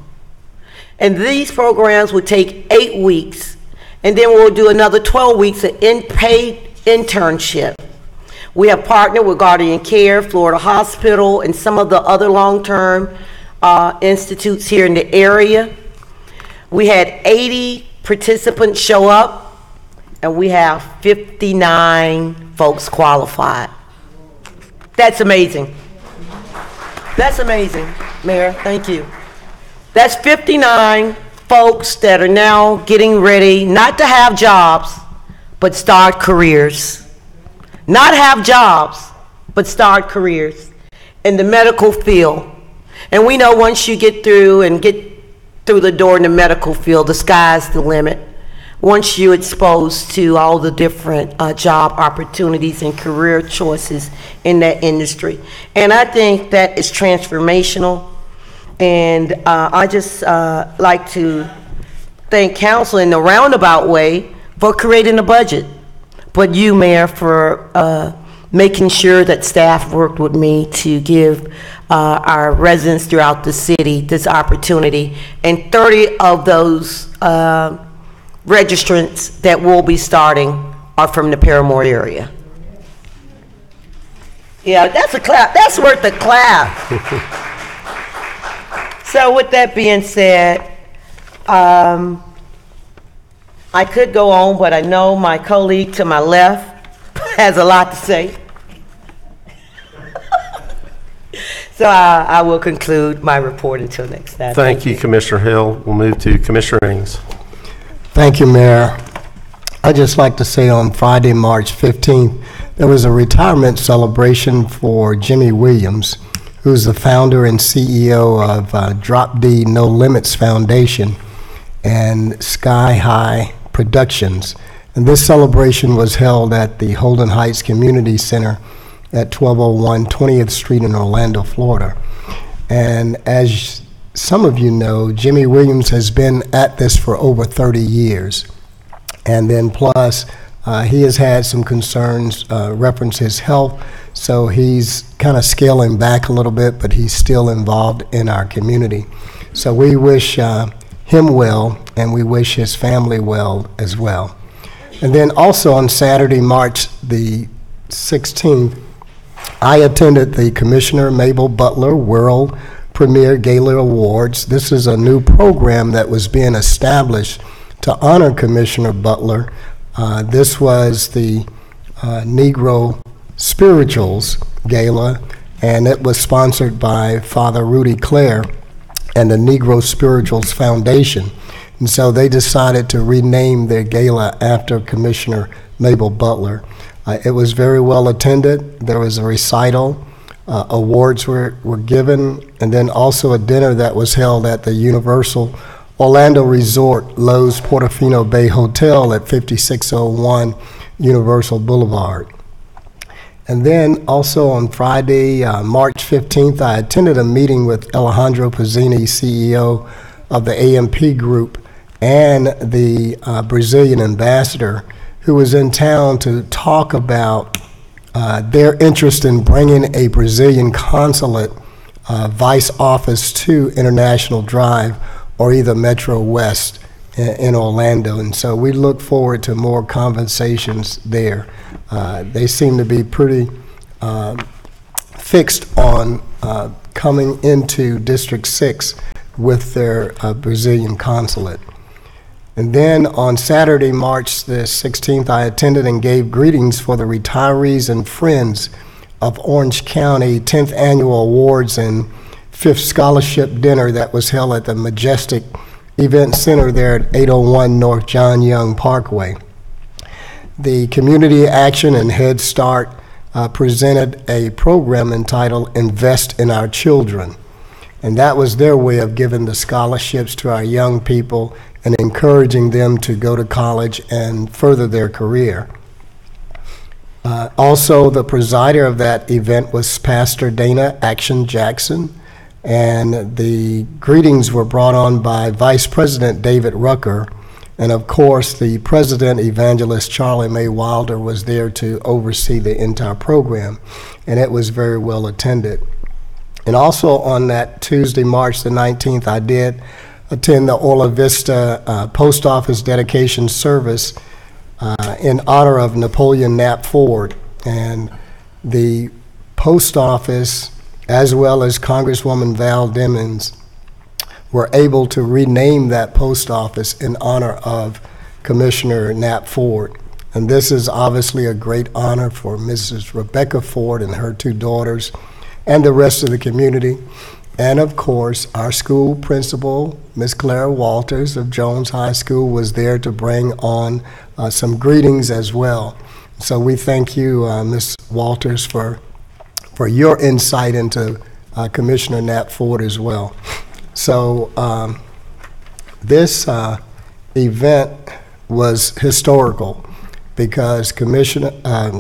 And these programs would take 8 weeks, and then we'll do another 12 weeks of paid internship. We have partnered with Guardian Care, Florida Hospital, and some of the other long-term institutes here in the area. We had 80 participants show up, and we have 59 folks qualified. That's amazing. That's amazing, Mayor. Thank you. That's 59 folks that are now getting ready not to have jobs, but start careers. Not have jobs, but start careers in the medical field. And we know once you get through the door in the medical field, the sky's the limit. Once you're exposed to all the different job opportunities and career choices in that industry. And I think that is transformational. And I just like to thank council in a roundabout way for creating a budget. But you, Mayor, for making sure that staff worked with me to give our residents throughout the city this opportunity. And 30 of those registrants that will be starting are from the Paramore area. Yeah, that's a clap. That's worth a clap. So with that being said, I could go on, but I know my colleague to my left has a lot to say. So I will conclude my report until next time. Thank you, Commissioner Hill. We'll move to Commissioner Ings. Thank you, Mayor. I'd just like to say on Friday, March 15th, there was a retirement celebration for Jimmy Williams, who's the founder and CEO of Drop D No Limits Foundation and Sky High Productions. And this celebration was held at the Holden Heights Community Center at 1201 20th Street in Orlando, Florida. And as some of you know, Jimmy Williams has been at this for over 30 years. And then plus, he has had some concerns reference his health, so he's kind of scaling back a little bit, but he's still involved in our community. So we wish him well, and we wish his family well as well. And then also on Saturday, March the 16th, I attended the Commissioner Mabel Butler World Premier Gala Awards. This is a new program that was being established to honor Commissioner Butler. This was the Negro Spirituals Gala, and it was sponsored by Father Rudy Clare and the Negro Spirituals Foundation. And so they decided to rename their gala after Commissioner Mabel Butler. It was very well attended. There was a recital, awards were given, and then also a dinner that was held at the Universal Orlando Resort Lowe's Portofino Bay Hotel at 5601 Universal Boulevard. And then also on Friday, March 15th, I attended a meeting with Alejandro Pizzini, CEO of the AMP Group, and the Brazilian ambassador, who was in town to talk about their interest in bringing a Brazilian consulate vice office to International Drive or either Metro West in Orlando. And so we look forward to more conversations there. They seem to be pretty fixed on coming into District 6 with their Brazilian consulate. And then on Saturday, March the 16th, I attended and gave greetings for the retirees and friends of Orange County 10th Annual Awards and 5th Scholarship Dinner that was held at the Majestic Event Center there at 801 North John Young Parkway. The Community Action and Head Start presented a program entitled Invest in Our Children. And that was their way of giving the scholarships to our young people and encouraging them to go to college and further their career. Also, the presider of that event was Pastor Dana Action Jackson, and the greetings were brought on by Vice President David Rucker, And of course, the president, Evangelist Charlie May Wilder, was there to oversee the entire program, and it was very well attended. And also on that Tuesday, March the 19th, I did attend the Ola Vista Post Office dedication service in honor of Napoleon Knapp Ford. And the post office, as well as Congresswoman Val Demings, were able to rename that post office in honor of Commissioner Knapp Ford. And this is obviously a great honor for Mrs. Rebecca Ford and her two daughters and the rest of the community. And of course, our school principal, Ms. Clara Walters of Jones High School, was there to bring on some greetings as well. So we thank you, Ms. Walters, for your insight into Commissioner Knapp Ford as well. So this event was historical because Congresswoman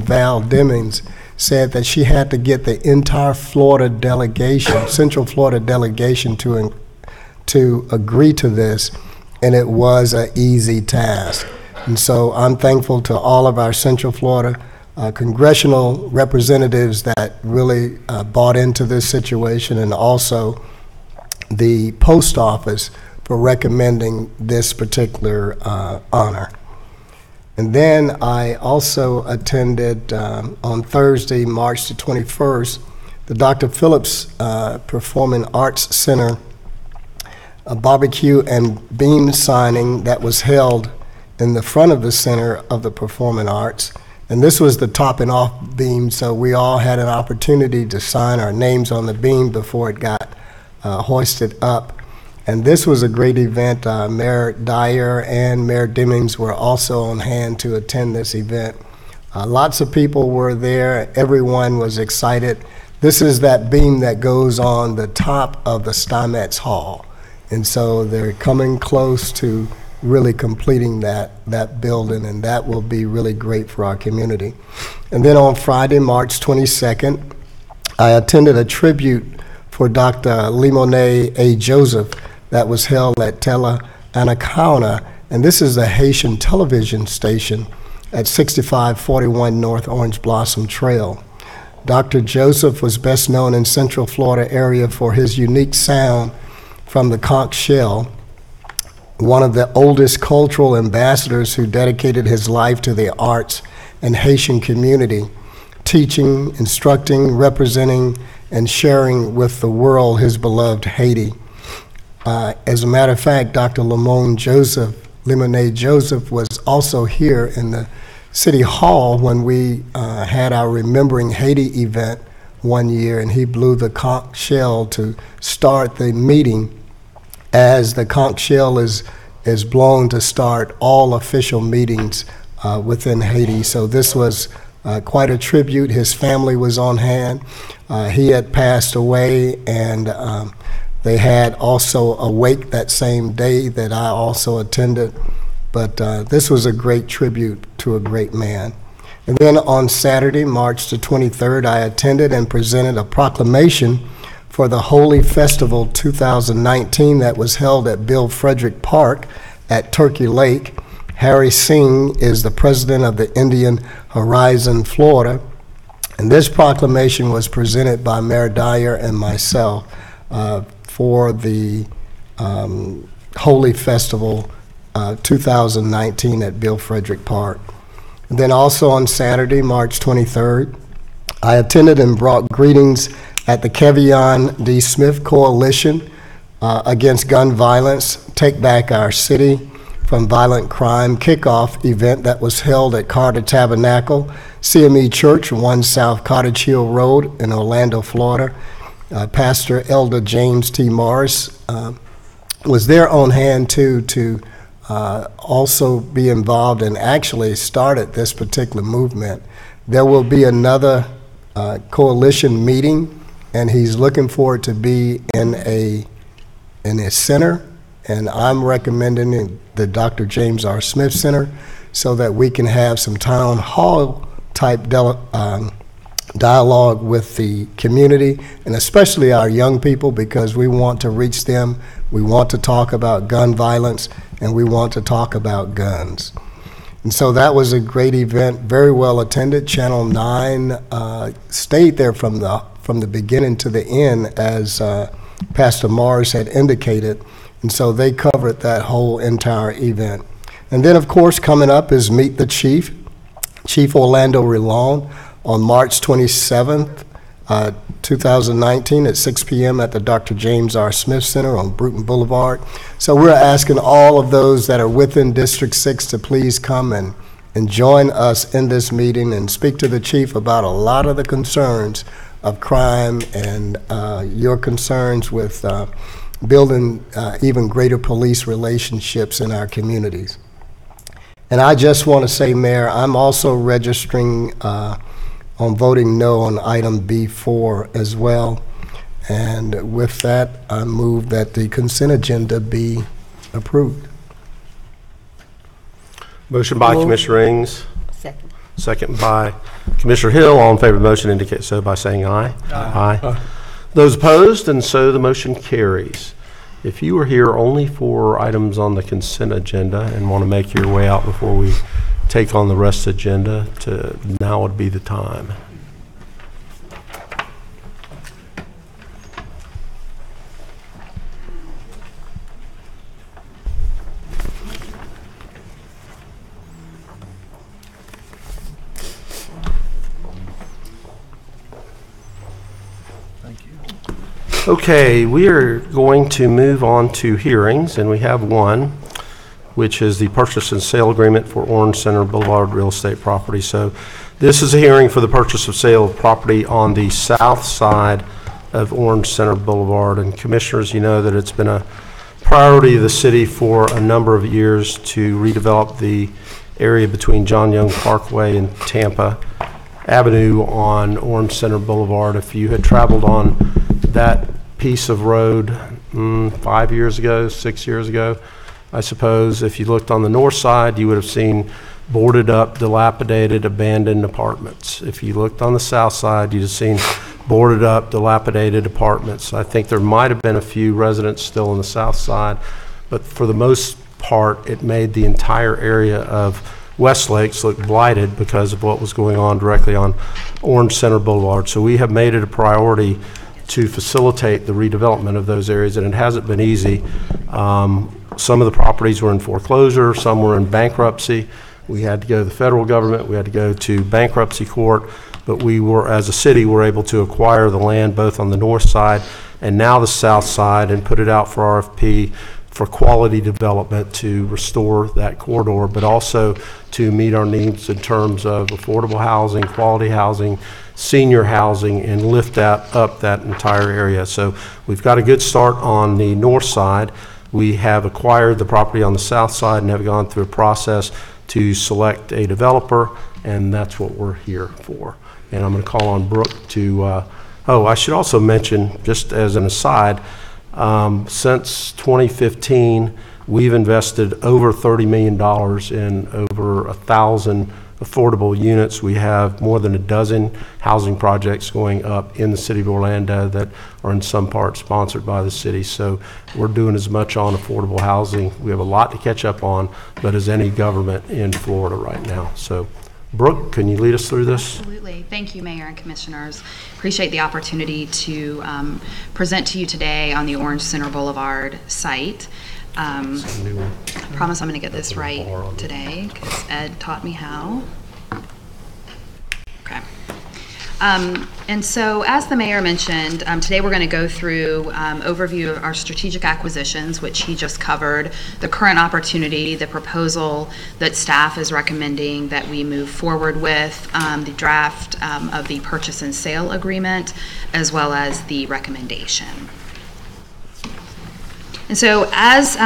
Val Demings said that she had to get the entire Florida delegation, Central Florida delegation, to agree to this, and it was an easy task. And so I'm thankful to all of our Central Florida congressional representatives that really bought into this situation, and also the post office for recommending this particular honor. And then I also attended on Thursday, March the 21st, the Dr. Phillips Performing Arts Center a barbecue and beam signing that was held in the front of the Center of the Performing Arts. And this was the topping off beam, so we all had an opportunity to sign our names on the beam before it got hoisted up. And this was a great event. Mayor Dyer and Mayor Demings were also on hand to attend this event. Lots of people were there. Everyone was excited. This is that beam that goes on the top of the Steinmetz Hall. And so they're coming close to really completing that building, and that will be really great for our community. And then on Friday, March 22nd, I attended a tribute for Dr. Limone A. Joseph that was held at Tela Anacauna, and this is a Haitian television station at 6541 North Orange Blossom Trail. Dr. Joseph was best known in Central Florida area for his unique sound from the conch shell, one of the oldest cultural ambassadors who dedicated his life to the arts and Haitian community, teaching, instructing, representing, and sharing with the world his beloved Haiti. As a matter of fact, Dr. Limone Joseph was also here in the City Hall when we had our Remembering Haiti event one year, and he blew the conch shell to start the meeting, as the conch shell is blown to start all official meetings within Haiti. So this was quite a tribute. His family was on hand. He had passed away, and they had also a wake that same day that I also attended. But this was a great tribute to a great man. And then on Saturday, March the 23rd, I attended and presented a proclamation for the Holy Festival 2019 that was held at Bill Frederick Park at Turkey Lake. Harry Singh is the president of the Indian Horizon, Florida. And this proclamation was presented by Mayor Dyer and myself for the Holy Festival 2019 at Bill Frederick Park. And then also on Saturday, March 23rd, I attended and brought greetings at the Kevion D. Smith Coalition Against Gun Violence, Take Back Our City from Violent Crime kickoff event that was held at Carter Tabernacle, CME Church, 1 South Cottage Hill Road in Orlando, Florida. Pastor Elder James T. Morris was there on hand too to also be involved and actually started this particular movement. There will be another coalition meeting, and he's looking forward to be in a center, and I'm recommending the Dr. James R. Smith Center so that we can have some town hall type dialogue with the community, and especially our young people, because we want to reach them We want to talk about gun violence, and we want to talk about guns. And so that was a great event, very well attended. Channel 9 stayed there from the beginning to the end, as Pastor Mars had indicated, and so they covered that whole entire event. And then, of course, coming up is Meet the Chief, Chief Orlando Relone, on March 27th, 2019 at 6 p.m. at the Dr. James R. Smith Center on Bruton Boulevard. So we're asking all of those that are within District 6 to please come and join us in this meeting and speak to the chief about a lot of the concerns of crime and your concerns with building even greater police relationships in our communities. And I just want to say, Mayor, I'm also registering on voting no on item B4 as well. And with that, I move that the consent agenda be approved. Motion by Commissioner Ings. Second. Second by Commissioner Hill. All in favor of the motion indicate so by saying aye. Aye. Those opposed, and so the motion carries. If you are here only for items on the consent agenda and want to make your way out before we take on the rest of the agenda, now would be the time. Okay, we are going to move on to hearings, and we have one, which is the purchase and sale agreement for Orange Center Boulevard real estate property. So this is a hearing for the purchase of sale of property on the south side of Orange Center Boulevard. And commissioners, you know that it's been a priority of the city for a number of years to redevelop the area between John Young Parkway and Tampa Avenue on Orange Center Boulevard. If you had traveled on that piece of road 5 years ago, 6 years ago, I suppose, if you looked on the north side, you would have seen boarded up, dilapidated, abandoned apartments. If you looked on the south side, you'd have seen boarded up, dilapidated apartments. I think there might have been a few residents still on the south side, but for the most part, it made the entire area of West Lakes look blighted because of what was going on directly on Orange Center Boulevard. So we have made it a priority to facilitate the redevelopment of those areas, and it hasn't been easy. Some of the properties were in foreclosure, some were in bankruptcy. We had to go to the federal government, we had to go to bankruptcy court, but we were, as a city, were able to acquire the land both on the north side and now the south side and put it out for RFP for quality development to restore that corridor, but also to meet our needs in terms of affordable housing, quality housing, senior housing, and lift that up that entire area. So we've got a good start on the north side. We have acquired the property on the south side and have gone through a process to select a developer, and that's what we're here for. And I'm going to call on Brooke to, I should also mention, just as an aside, since 2015, we've invested over $30 million in over 1,000 affordable units. We have more than a dozen housing projects going up in the city of Orlando that are in some part sponsored by the city. So we're doing as much on affordable housing. We have a lot to catch up on, but as any government in Florida right now. So Brooke, can you lead us through this? Absolutely. Thank you, Mayor and Commissioners. Appreciate the opportunity to present to you today on the Orange Center Boulevard site. I promise I'm going to get this right today because Ed taught me how. Okay. And so, as the mayor mentioned, today we're going to go through overview of our strategic acquisitions, which he just covered, the current opportunity, the proposal that staff is recommending that we move forward with, the draft of the purchase and sale agreement, as well as the recommendation. And so, as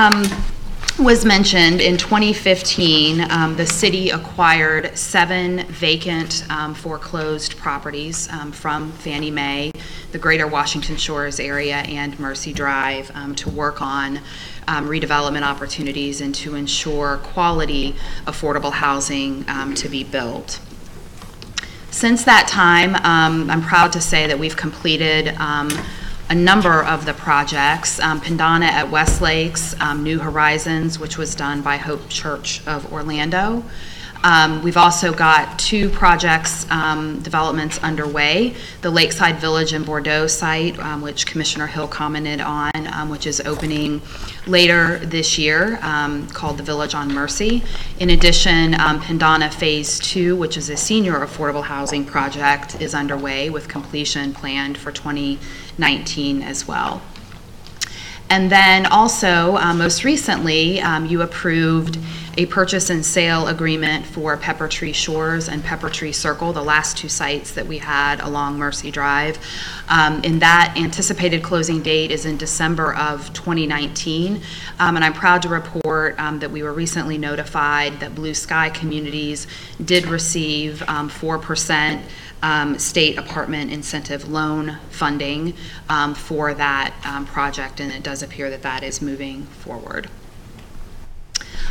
was mentioned, in 2015, the city acquired 7 vacant foreclosed properties from Fannie Mae, the Greater Washington Shores area, and Mercy Drive to work on redevelopment opportunities and to ensure quality, affordable housing to be built. Since that time, I'm proud to say that we've completed a number of the projects, Pendana at West Lakes, New Horizons, which was done by Hope Church of Orlando. We've also got 2 projects, developments underway. The Lakeside Village in Bordeaux site, which Commissioner Hill commented on, which is opening later this year, called the Village on Mercy. In addition, Pendana Phase 2, which is a senior affordable housing project, is underway with completion planned for 2019 as well. And then also, most recently, you approved a purchase and sale agreement for Pepper Tree Shores and Pepper Tree Circle, the last 2 sites that we had along Mercy Drive. And that anticipated closing date is in December of 2019. And I'm proud to report that we were recently notified that Blue Sky Communities did receive 4% state apartment incentive loan funding for that project, and it does appear that that is moving forward.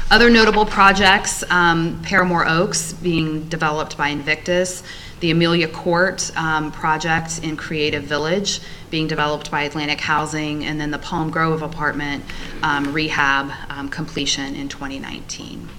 Other notable projects, Paramore Oaks being developed by Invictus, the Amelia Court project in Creative Village being developed by Atlantic Housing, and then the Palm Grove apartment rehab completion in 2019.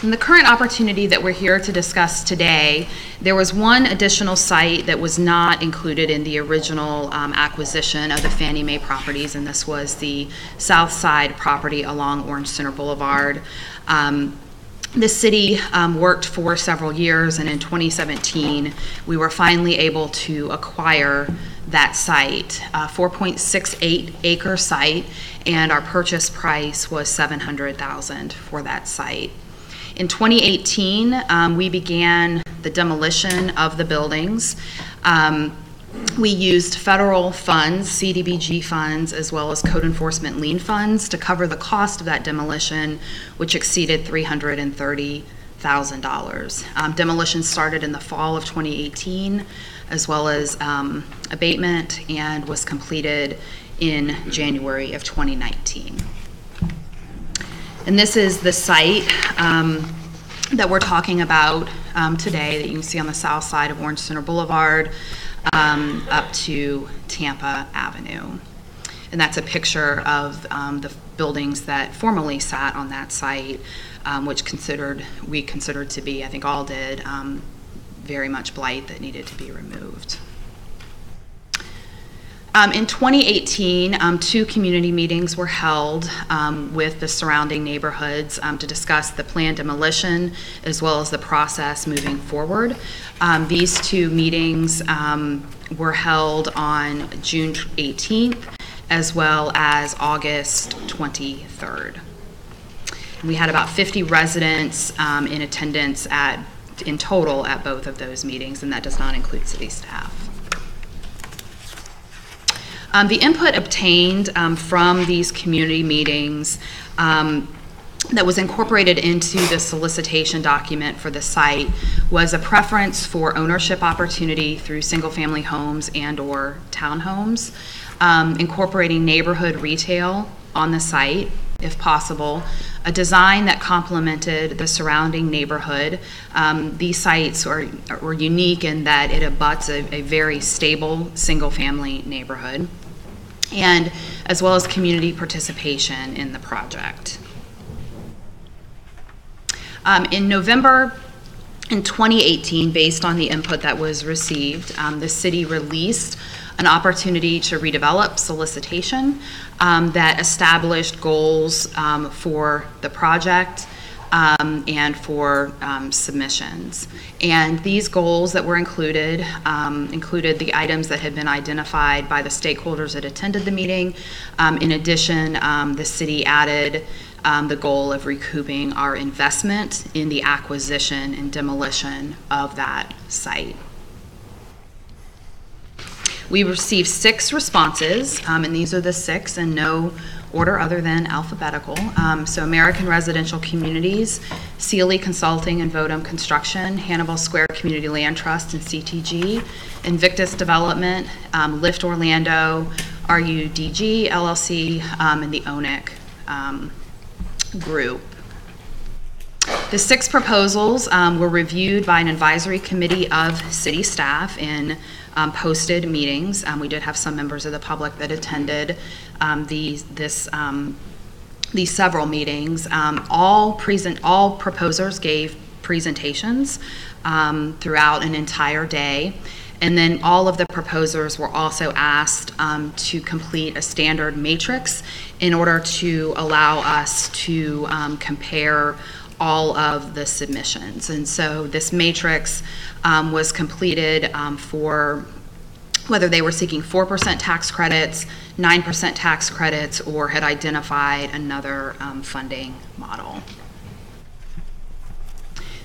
In the current opportunity that we're here to discuss today, there was one additional site that was not included in the original acquisition of the Fannie Mae properties, and this was the South Side property along Orange Center Boulevard. The city worked for several years, and in 2017, we were finally able to acquire that site, a 4.68 acre site, and our purchase price was $700,000 for that site. In 2018, we began the demolition of the buildings. We used federal funds, CDBG funds, as well as code enforcement lien funds to cover the cost of that demolition, which exceeded $330,000. Demolition started in the fall of 2018, as well as abatement, and was completed in January of 2019. And this is the site that we're talking about today, that you can see on the south side of Orange Center Boulevard up to Tampa Avenue. And that's a picture of the buildings that formerly sat on that site, which we considered to be, I think all did, very much blight that needed to be removed. In 2018, 2 community meetings were held with the surrounding neighborhoods to discuss the planned demolition as well as the process moving forward. These 2 meetings were held on June 18th as well as August 23rd. We had about 50 residents in attendance in total at both of those meetings, and that does not include city staff. The input obtained from these community meetings that was incorporated into the solicitation document for the site was a preference for ownership opportunity through single-family homes and/or townhomes, incorporating neighborhood retail on the site, if possible, a design that complemented the surrounding neighborhood. These sites were unique in that it abuts a very stable single-family neighborhood, and as well as community participation in the project. In November in 2018, based on the input that was received, the city released an opportunity to redevelop solicitation that established goals for the project and for submissions. And these goals that were included included the items that had been identified by the stakeholders that attended the meeting. In addition, the city added the goal of recouping our investment in the acquisition and demolition of that site. We received 6 responses, and these are the 6 in no order other than alphabetical. So American Residential Communities, Sealy Consulting and Vodum Construction, Hannibal Square Community Land Trust and CTG, Invictus Development, Lift Orlando, RUDG LLC, and the ONIC group. The 6 proposals were reviewed by an advisory committee of city staff in posted meetings. We did have some members of the public that attended these several meetings. All proposers gave presentations throughout an entire day. And then all of the proposers were also asked to complete a standard matrix in order to allow us to compare all of the submissions. And so this matrix was completed for whether they were seeking 4% tax credits, 9% tax credits, or had identified another funding model.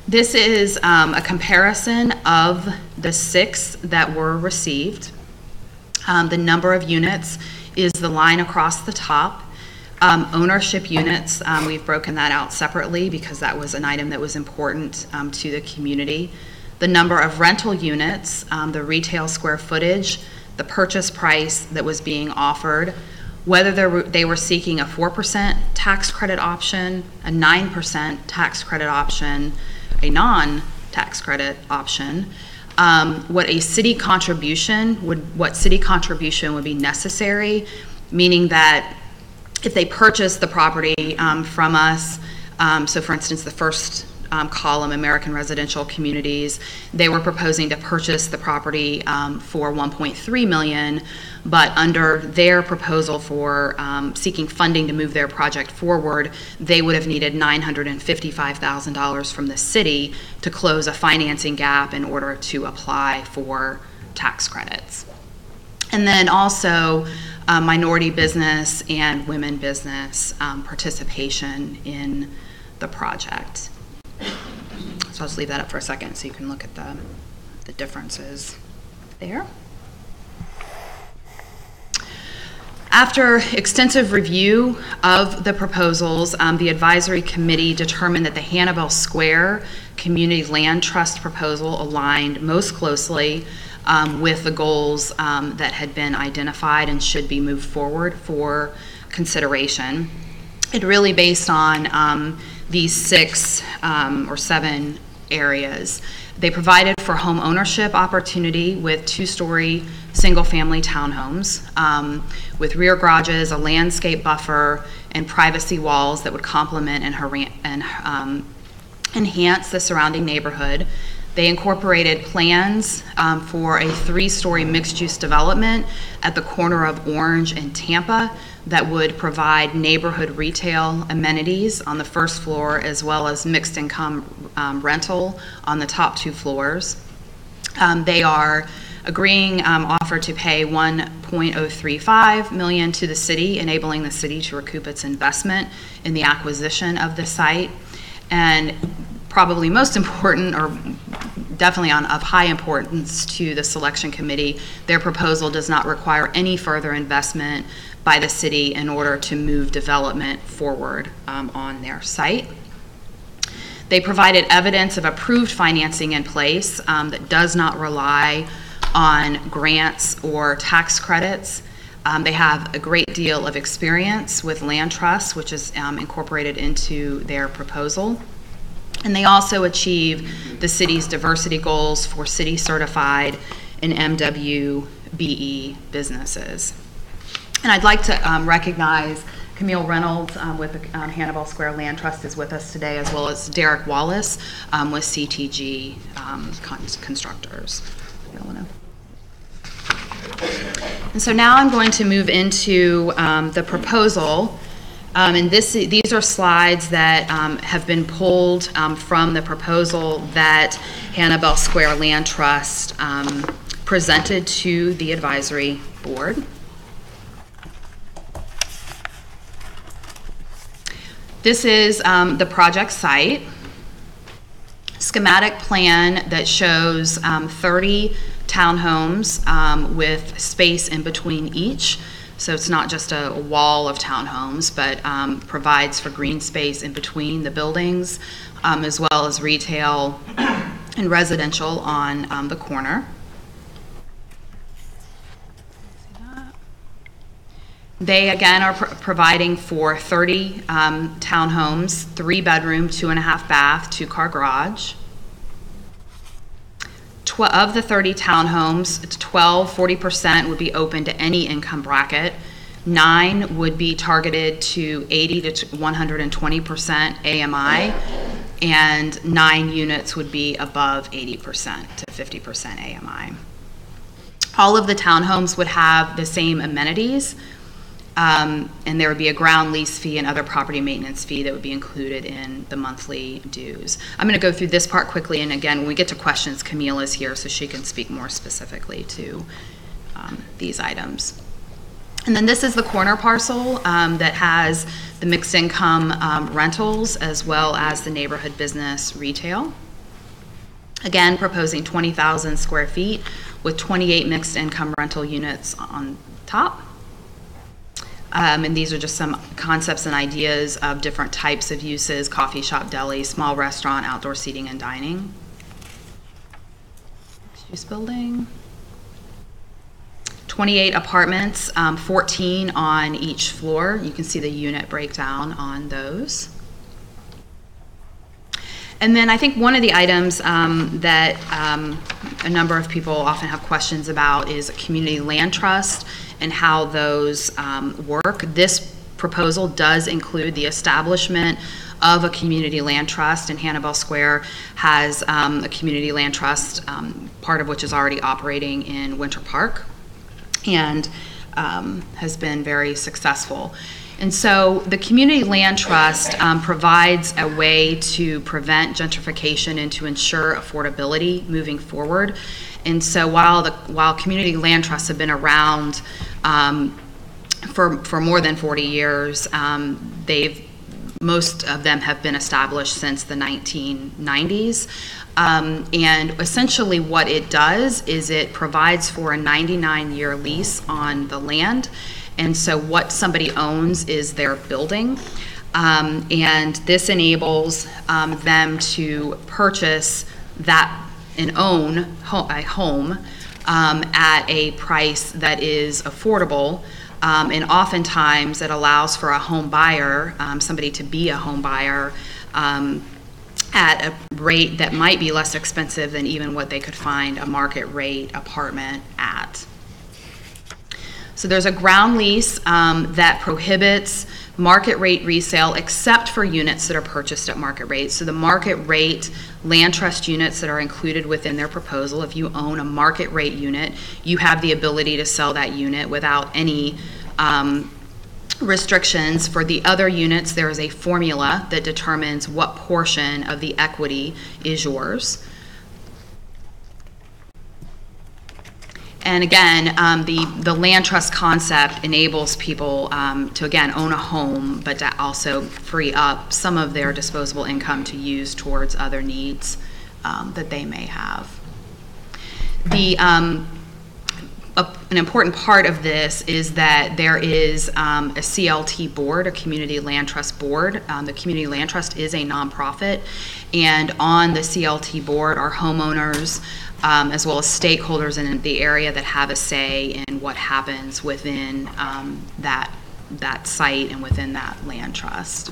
This is a comparison of the 6 that were received. The number of units is the line across the top. Ownership units, we've broken that out separately because that was an item that was important to the community. The number of rental units, the retail square footage, the purchase price that was being offered, whether they were seeking a 4% tax credit option, a 9% tax credit option, a non-tax credit option, what city contribution would be necessary, meaning that if they purchased the property from us, so for instance, the first column, American Residential Communities, they were proposing to purchase the property for $1.3 million, but under their proposal for seeking funding to move their project forward, they would have needed $955,000 from the city to close a financing gap in order to apply for tax credits. And then also minority business and women business participation in the project. So I'll just leave that up for a second so you can look at the differences there. After extensive review of the proposals, the advisory committee determined that the Hannibal Square Community Land Trust proposal aligned most closely with the goals that had been identified and should be moved forward for consideration. It really based on these 6 or 7 areas. They provided for home ownership opportunity with 2-story single-family townhomes with rear garages, a landscape buffer, and privacy walls that would complement and enhance the surrounding neighborhood. They incorporated plans for a 3-story mixed-use development at the corner of Orange and Tampa that would provide neighborhood retail amenities on the first floor as well as mixed income rental on the top 2 floors. They are agreeing offer to pay $1.035 million to the city, enabling the city to recoup its investment in the acquisition of the site. And probably most important, or definitely of high importance to the selection committee, their proposal does not require any further investment by the city in order to move development forward on their site. They provided evidence of approved financing in place that does not rely on grants or tax credits. They have a great deal of experience with land trusts, which is incorporated into their proposal. And they also achieve the city's diversity goals for city certified and MWBE businesses. And I'd like to recognize Camille Reynolds with the Hannibal Square Land Trust is with us today, as well as Derek Wallace with CTG Constructors. And so now I'm going to move into the proposal. And these are slides that have been pulled from the proposal that Hannibal Square Land Trust presented to the advisory board. This is the project site. Schematic plan that shows 30 townhomes with space in between each. So it's not just a wall of townhomes, but provides for green space in between the buildings, as well as retail and residential on the corner. They, again, are providing for 30 townhomes, 3-bedroom, 2.5 bath, 2-car garage. Of the 30 townhomes, 40% would be open to any income bracket. 9 would be targeted to 80 to 120% AMI, and 9 units would be above 80% to 50% AMI. All of the townhomes would have the same amenities, and there would be a ground lease fee and other property maintenance fee that would be included in the monthly dues. I'm going to go through this part quickly, and again, when we get to questions, Camille is here so she can speak more specifically to these items. And then this is the corner parcel that has the mixed income rentals as well as the neighborhood business retail. Again, proposing 20,000 square feet with 28 mixed income rental units on top. And these are just some concepts and ideas of different types of uses: coffee shop, deli, small restaurant, outdoor seating and dining. Mixed-use building. 28 apartments, 14 on each floor. You can see the unit breakdown on those. And then I think one of the items that a number of people often have questions about is a community land trust and how those work. This proposal does include the establishment of a community land trust, and Hannibal Square has a community land trust, part of which is already operating in Winter Park and has been very successful. And so the community land trust provides a way to prevent gentrification and to ensure affordability moving forward. And so while community land trusts have been around for more than 40 years, most of them have been established since the 1990s. And essentially what it does is it provides for a 99-year lease on the land. And so what somebody owns is their building. And this enables them to purchase that and own a home at a price that is affordable. And oftentimes it allows for a home buyer, somebody to be a home buyer at a rate that might be less expensive than even what they could find a market rate apartment at. So there's a ground lease that prohibits market rate resale except for units that are purchased at market rate. So the market rate land trust units that are included within their proposal, if you own a market rate unit, you have the ability to sell that unit without any restrictions. For the other units, there is a formula that determines what portion of the equity is yours. And again, the land trust concept enables people to, again, own a home, but to also free up some of their disposable income to use towards other needs that they may have. An important part of this is that there is a CLT board, a Community Land Trust board. The Community Land Trust is a nonprofit, and on the CLT board are homeowners, as well as stakeholders in the area that have a say in what happens within that site and within that land trust.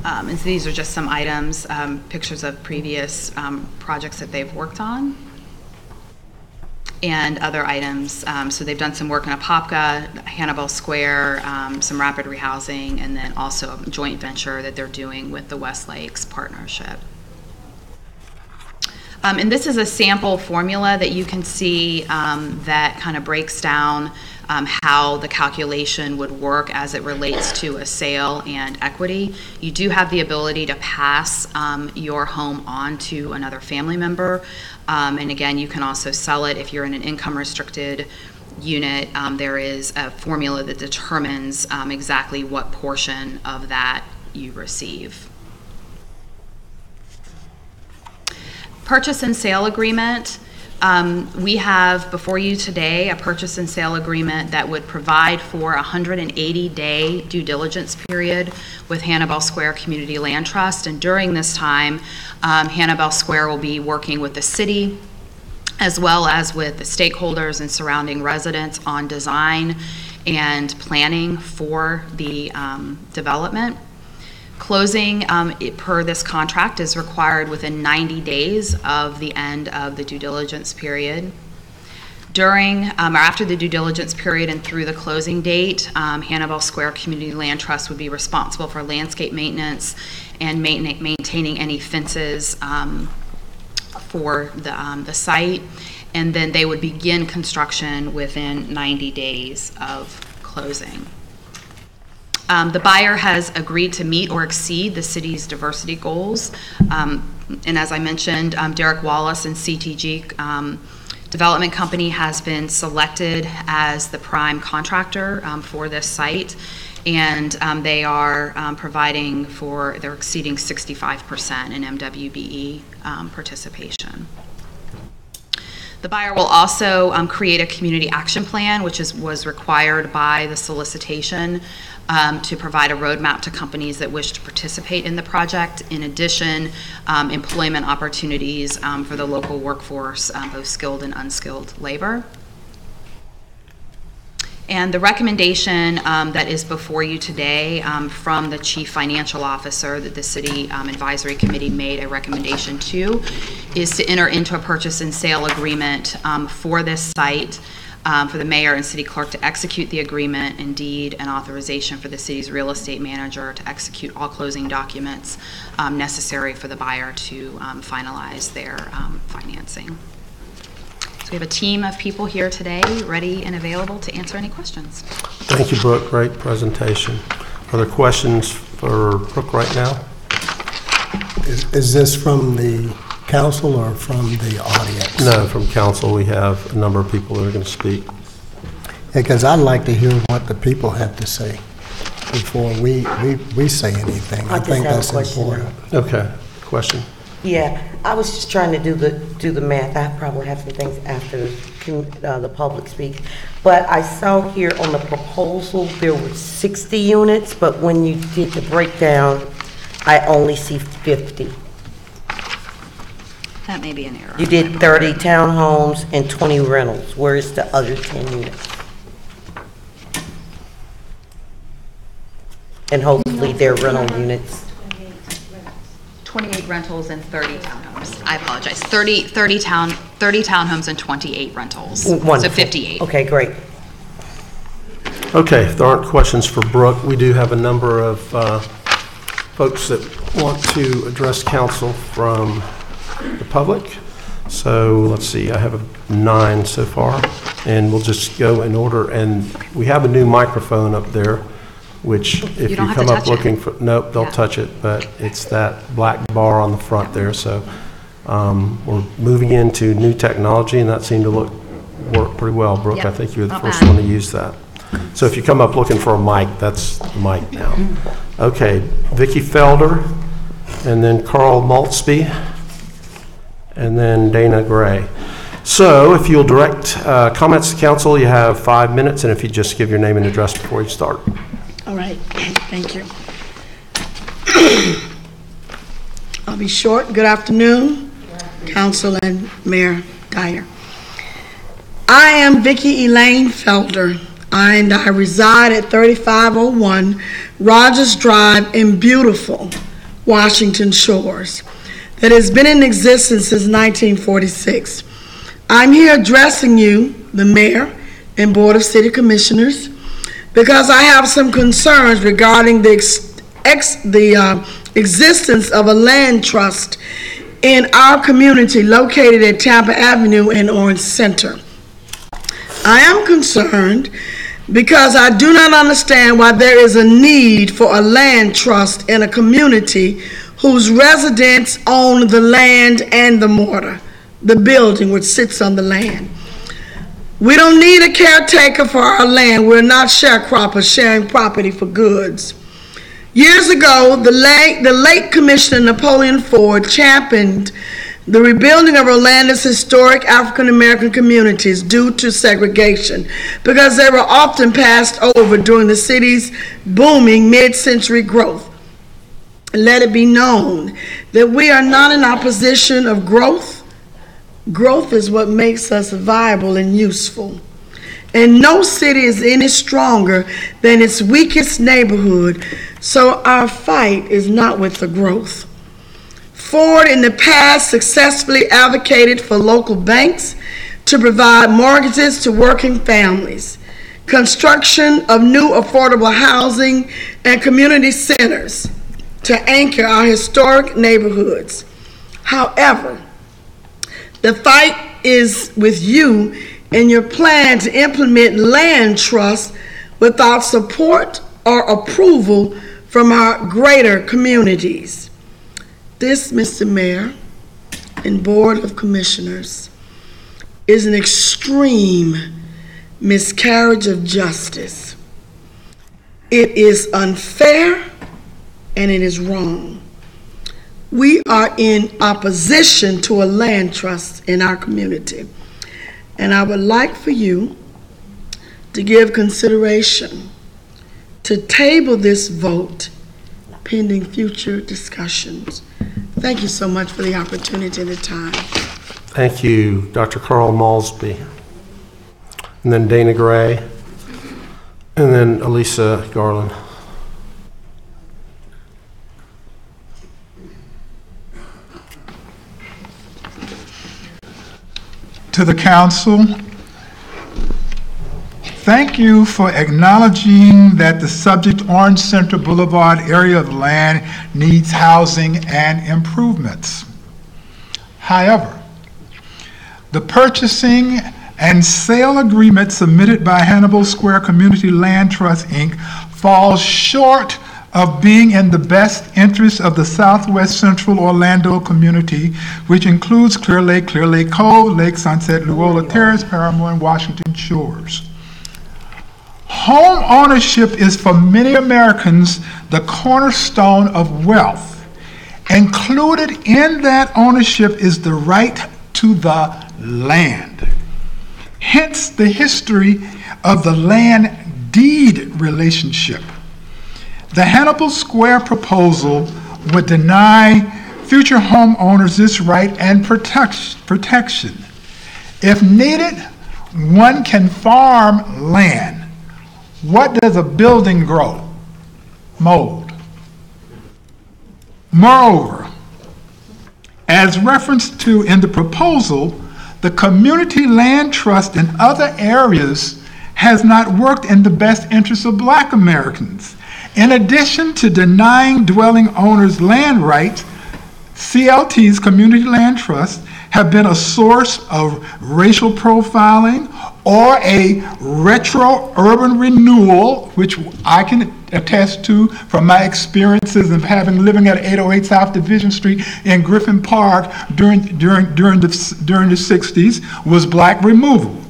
And so these are just some items, pictures of previous projects that they've worked on, and other items. So they've done some work in Apopka, Hannibal Square, some rapid rehousing, and then also a joint venture that they're doing with the West Lakes Partnership. And this is a sample formula that you can see that kind of breaks down how the calculation would work as it relates to a sale and equity. You do have the ability to pass your home on to another family member. And again, you can also sell it if you're in an income restricted unit. There is a formula that determines exactly what portion of that you receive. Purchase and sale agreement. We have before you today a purchase and sale agreement that would provide for a 180-day due diligence period with Hannibal Square Community Land Trust. And during this time, Hannibal Square will be working with the city as well as with the stakeholders and surrounding residents on design and planning for the development. Closing per this contract is required within 90 days of the end of the due diligence period. During or after the due diligence period and through the closing date, Hannibal Square Community Land Trust would be responsible for landscape maintenance and maintaining any fences for the site, and then they would begin construction within 90 days of closing. The buyer has agreed to meet or exceed the city's diversity goals, and as I mentioned, Derek Wallace and CTG Development Company has been selected as the prime contractor for this site, and they are they're exceeding 65% in MWBE participation. The buyer will also create a community action plan, which was required by the solicitation to provide a roadmap to companies that wish to participate in the project. In addition, employment opportunities for the local workforce, both skilled and unskilled labor. And the recommendation that is before you today from the Chief Financial Officer that the City Advisory Committee made a recommendation to is to enter into a purchase and sale agreement for this site for the mayor and city clerk to execute the agreement, and deed and authorization for the city's real estate manager to execute all closing documents necessary for the buyer to finalize their financing. So we have a team of people here today ready and available to answer any questions. Thank you, Brooke. Great presentation. Are there questions for Brooke right now? Is this from the council or from the audience? No, from council. We have a number of people that are going to speak. Because I'd like to hear what the people have to say before we say anything. I think that's important. Okay. Question? Yeah, I was just trying to do the math. I probably have some things after the public speaks. But I saw here on the proposal there were 60 units, but when you did the breakdown, I only see 50. That may be an error. You did 30 townhomes and 20 rentals. Where is the other 10 units? And hopefully they're rental units. 28 rentals and 30 townhomes. I apologize. 30 townhomes and 28 rentals. Wonderful. So 58. Okay, great. Okay, if there aren't questions for Brooke, we do have a number of folks that want to address council from the public. So let's see, I have 9 so far, and we'll just go in order. And we have a new microphone up there, which if you come up looking for, nope, they'll touch it, but it's that black bar on the front there. So we're moving into new technology, and that seemed to work pretty well. Brooke, I think you were the first one to use that. So if you come up looking for a mic, that's the mic now. Okay, Vicki Felder, and then Carl Maltzby, and then Dana Gray. So if you'll direct comments to council, you have 5 minutes, and if you just give your name and address before you start. All right, thank you. I'll be short. Good afternoon, Council and Mayor Dyer. I am Vicki Elaine Felder, and I reside at 3501 Rogers Drive in beautiful Washington Shores that has been in existence since 1946. I'm here addressing you, the Mayor and Board of City Commissioners, because I have some concerns regarding the existence of a land trust in our community located at Tampa Avenue and Orange Center. I am concerned because I do not understand why there is a need for a land trust in a community whose residents own the land and the mortar, the building which sits on the land. We don't need a caretaker for our land. We're not sharecroppers sharing property for goods. Years ago, the late Commissioner Napoleon Ford championed the rebuilding of Orlando's historic African American communities due to segregation because they were often passed over during the city's booming mid-century growth. Let it be known that we are not in opposition of growth Growth is what makes us viable and useful. And no city is any stronger than its weakest neighborhood, so our fight is not with the growth. Ford in the past successfully advocated for local banks to provide mortgages to working families, construction of new affordable housing, and community centers to anchor our historic neighborhoods. However, the fight is with you and your plan to implement land trust without support or approval from our greater communities. This, Mr. Mayor and Board of Commissioners, is an extreme miscarriage of justice. It is unfair and it is wrong. We are in opposition to a land trust in our community, and I would like for you to give consideration to table this vote pending future discussions. Thank you so much for the opportunity and the time. Thank you, Dr. Carl Malsby. And then Dana Gray, and then Elisa Garland. To the council, thank you for acknowledging that the subject Orange Center Boulevard area of land needs housing and improvements. However, the purchasing and sale agreement submitted by Hannibal Square Community Land Trust, Inc. falls short of being in the best interest of the Southwest Central Orlando community, which includes Clear Lake Cove, Lake Sunset, Luola Terrace, Paramore, and Washington Shores. Home ownership is for many Americans the cornerstone of wealth. Included in that ownership is the right to the land. Hence the history of the land deed relationship. The Hannibal Square proposal would deny future homeowners this right and protection. If needed, one can farm land. What does a building grow? Mold. Moreover, as referenced to in the proposal, the community land trust in other areas has not worked in the best interests of Black Americans. In addition to denying dwelling owners land rights, CLT's community land trusts have been a source of racial profiling or a retro-urban renewal, which I can attest to from my experiences of living at 808 South Division Street in Griffin Park during the 60s, was Black removal.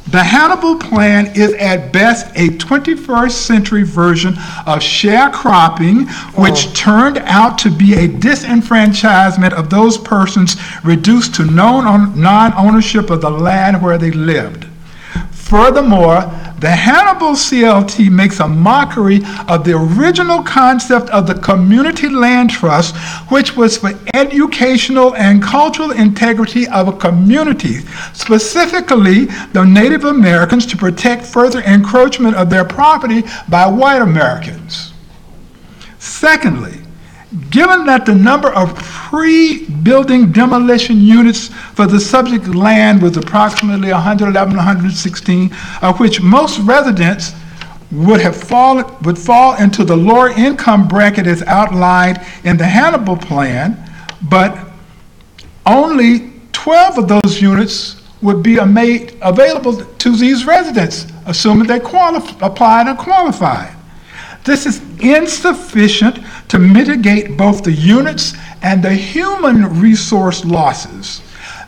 The Hannibal Plan is at best a 21st century version of sharecropping, which turned out to be a disenfranchisement of those persons reduced to non-ownership of the land where they lived. Furthermore, the Hannibal CLT makes a mockery of the original concept of the Community Land Trust, which was for educational and cultural integrity of a community, specifically the Native Americans, to protect further encroachment of their property by white Americans. Secondly, given that the number of pre-building demolition units for the subject land was approximately 111, 116, of which most residents would fall into the lower income bracket as outlined in the Hannibal Plan, but only 12 of those units would be made available to these residents, assuming they applied and qualified. This is insufficient to mitigate both the units and the human resource losses.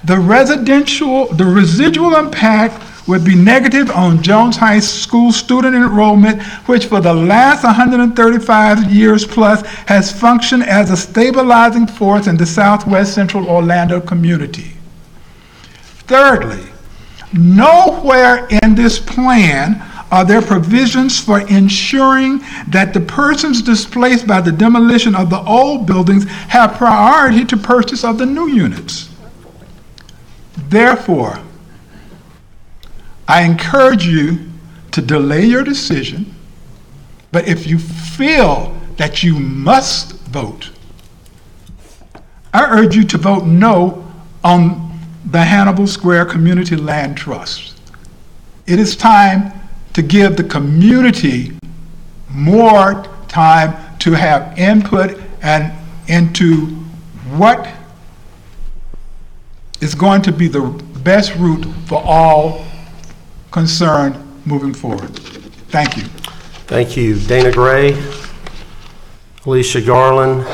The residual impact would be negative on Jones High School student enrollment, which for the last 135 years plus has functioned as a stabilizing force in the Southwest Central Orlando community. Thirdly, nowhere in this plan are there provisions for ensuring that the persons displaced by the demolition of the old buildings have priority to purchase of the new units. Therefore, I encourage you to delay your decision, but if you feel that you must vote, I urge you to vote no on the Hannibal Square Community Land Trust. It is time to give the community more time to have input and into what is going to be the best route for all concerned moving forward. Thank you. Thank you. Dana Gray, Alicia Garland,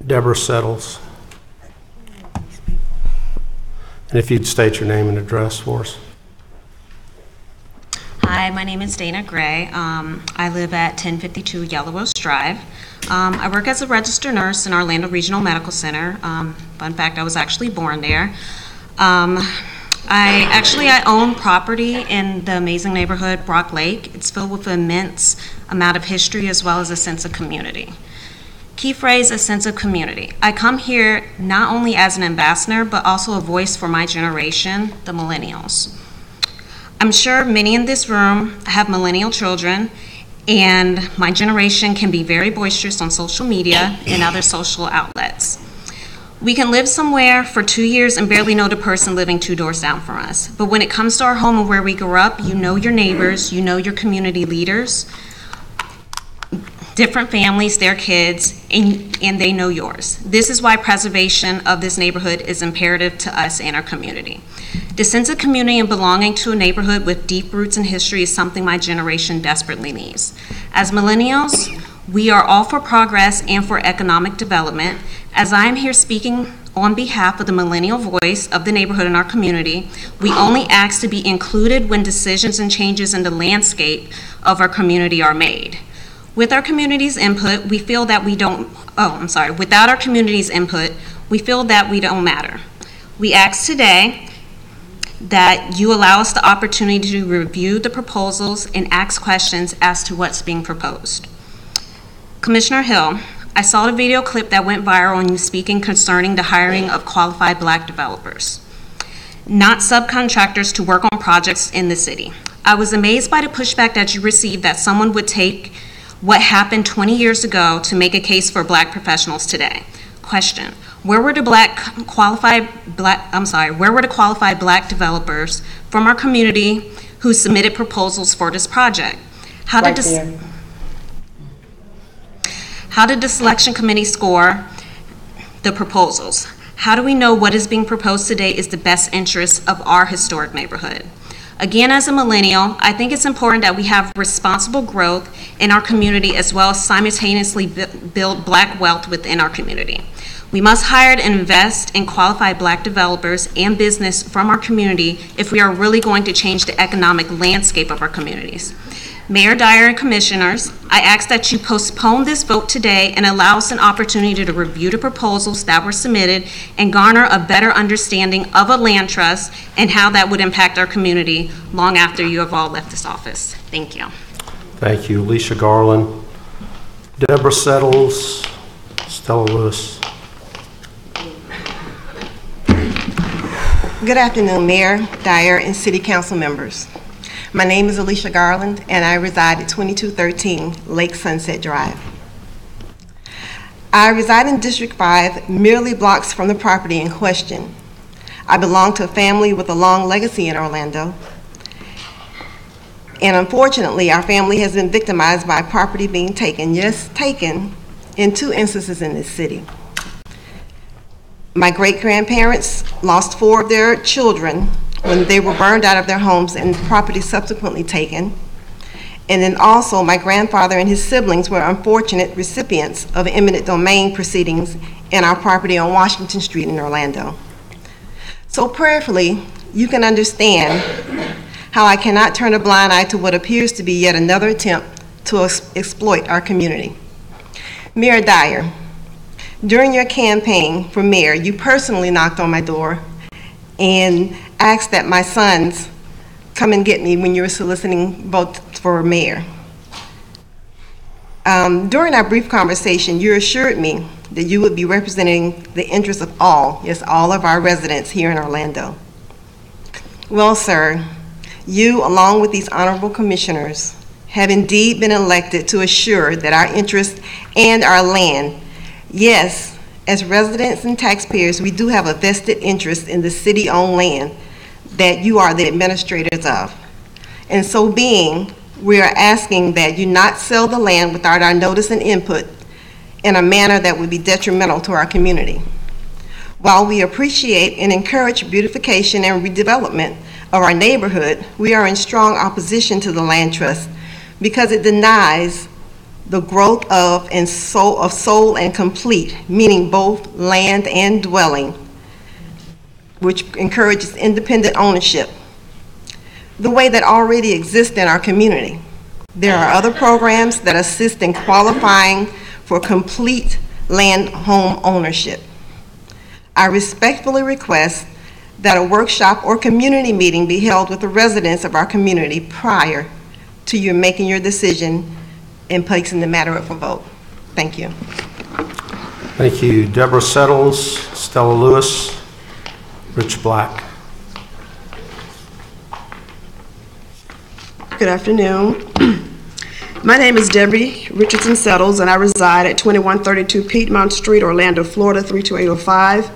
Deborah Settles. And if you'd state your name and address for us. Hi, my name is Dana Gray. I live at 1052 Yellow Rose Drive. I work as a registered nurse in Orlando Regional Medical Center. Fun fact, I was actually born there. I own property in the amazing neighborhood Brock Lake. It's filled with an immense amount of history as well as a sense of community. Key phrase, a sense of community. I come here not only as an ambassador, but also a voice for my generation, the millennials. I'm sure many in this room have millennial children, and my generation can be very boisterous on social media and other social outlets. We can live somewhere for 2 years and barely know the person living 2 doors down from us. But when it comes to our home and where we grew up, you know your neighbors, you know your community leaders, different families, their kids, and they know yours. This is why preservation of this neighborhood is imperative to us and our community. The sense of community and belonging to a neighborhood with deep roots and history is something my generation desperately needs. As millennials, we are all for progress and for economic development. As I am here speaking on behalf of the millennial voice of the neighborhood in our community, we only ask to be included when decisions and changes in the landscape of our community are made. With our community's input, we feel that without our community's input, we feel that we don't matter. We ask today that you allow us the opportunity to review the proposals and ask questions as to what's being proposed. Commissioner Hill, I saw the video clip that went viral on you speaking concerning the hiring of qualified Black developers, not subcontractors to work on projects in the city. I was amazed by the pushback that you received that someone would take what happened 20 years ago to make a case for Black professionals today. Question: where were the qualified Black developers from our community who submitted proposals for this project? How did the selection committee score the proposals? How do we know what is being proposed today is the best interest of our historic neighborhood? Again, as a millennial, I think it's important that we have responsible growth in our community as well as simultaneously build Black wealth within our community. We must hire and invest in qualified Black developers and business from our community if we are really going to change the economic landscape of our communities. Mayor Dyer and Commissioners, I ask that you postpone this vote today and allow us an opportunity to review the proposals that were submitted and garner a better understanding of a land trust and how that would impact our community long after you have all left this office. Thank you. Thank you. Alicia Garland, Deborah Settles, Stella Lewis. Good afternoon, Mayor Dyer and City Council members. My name is Alicia Garland, and I reside at 2213 Lake Sunset Drive. I reside in District 5, merely blocks from the property in question. I belong to a family with a long legacy in Orlando, and unfortunately, our family has been victimized by property being taken, yes, taken, in 2 instances in this city. My great-grandparents lost 4 of their children when they were burned out of their homes and property subsequently taken. And then also my grandfather and his siblings were unfortunate recipients of eminent domain proceedings in our property on Washington Street in Orlando. So prayerfully, you can understand how I cannot turn a blind eye to what appears to be yet another attempt to exploit our community. Mayor Dyer, during your campaign for mayor, you personally knocked on my door and asked that my sons come and get me when you were soliciting votes for mayor. During our brief conversation, you assured me that you would be representing the interests of all, yes, all of our residents here in Orlando. Well, sir, you, along with these honorable commissioners, have indeed been elected to assure that our interests and our land, yes, as residents and taxpayers, we do have a vested interest in the city-owned land that you are the administrators of. And so being, we are asking that you not sell the land without our notice and input in a manner that would be detrimental to our community. While we appreciate and encourage beautification and redevelopment of our neighborhood, we are in strong opposition to the land trust because it denies the growth of soul and complete, meaning both land and dwelling, which encourages independent ownership, the way that already exists in our community. There are other programs that assist in qualifying for complete land home ownership. I respectfully request that a workshop or community meeting be held with the residents of our community prior to you making your decision and placing the matter up for vote. Thank you. Thank you. Deborah Settles, Stella Lewis, Rich Black. Good afternoon. My name is Debbie Richardson Settles, and I reside at 2132 Piedmont Street, Orlando, Florida, 32805.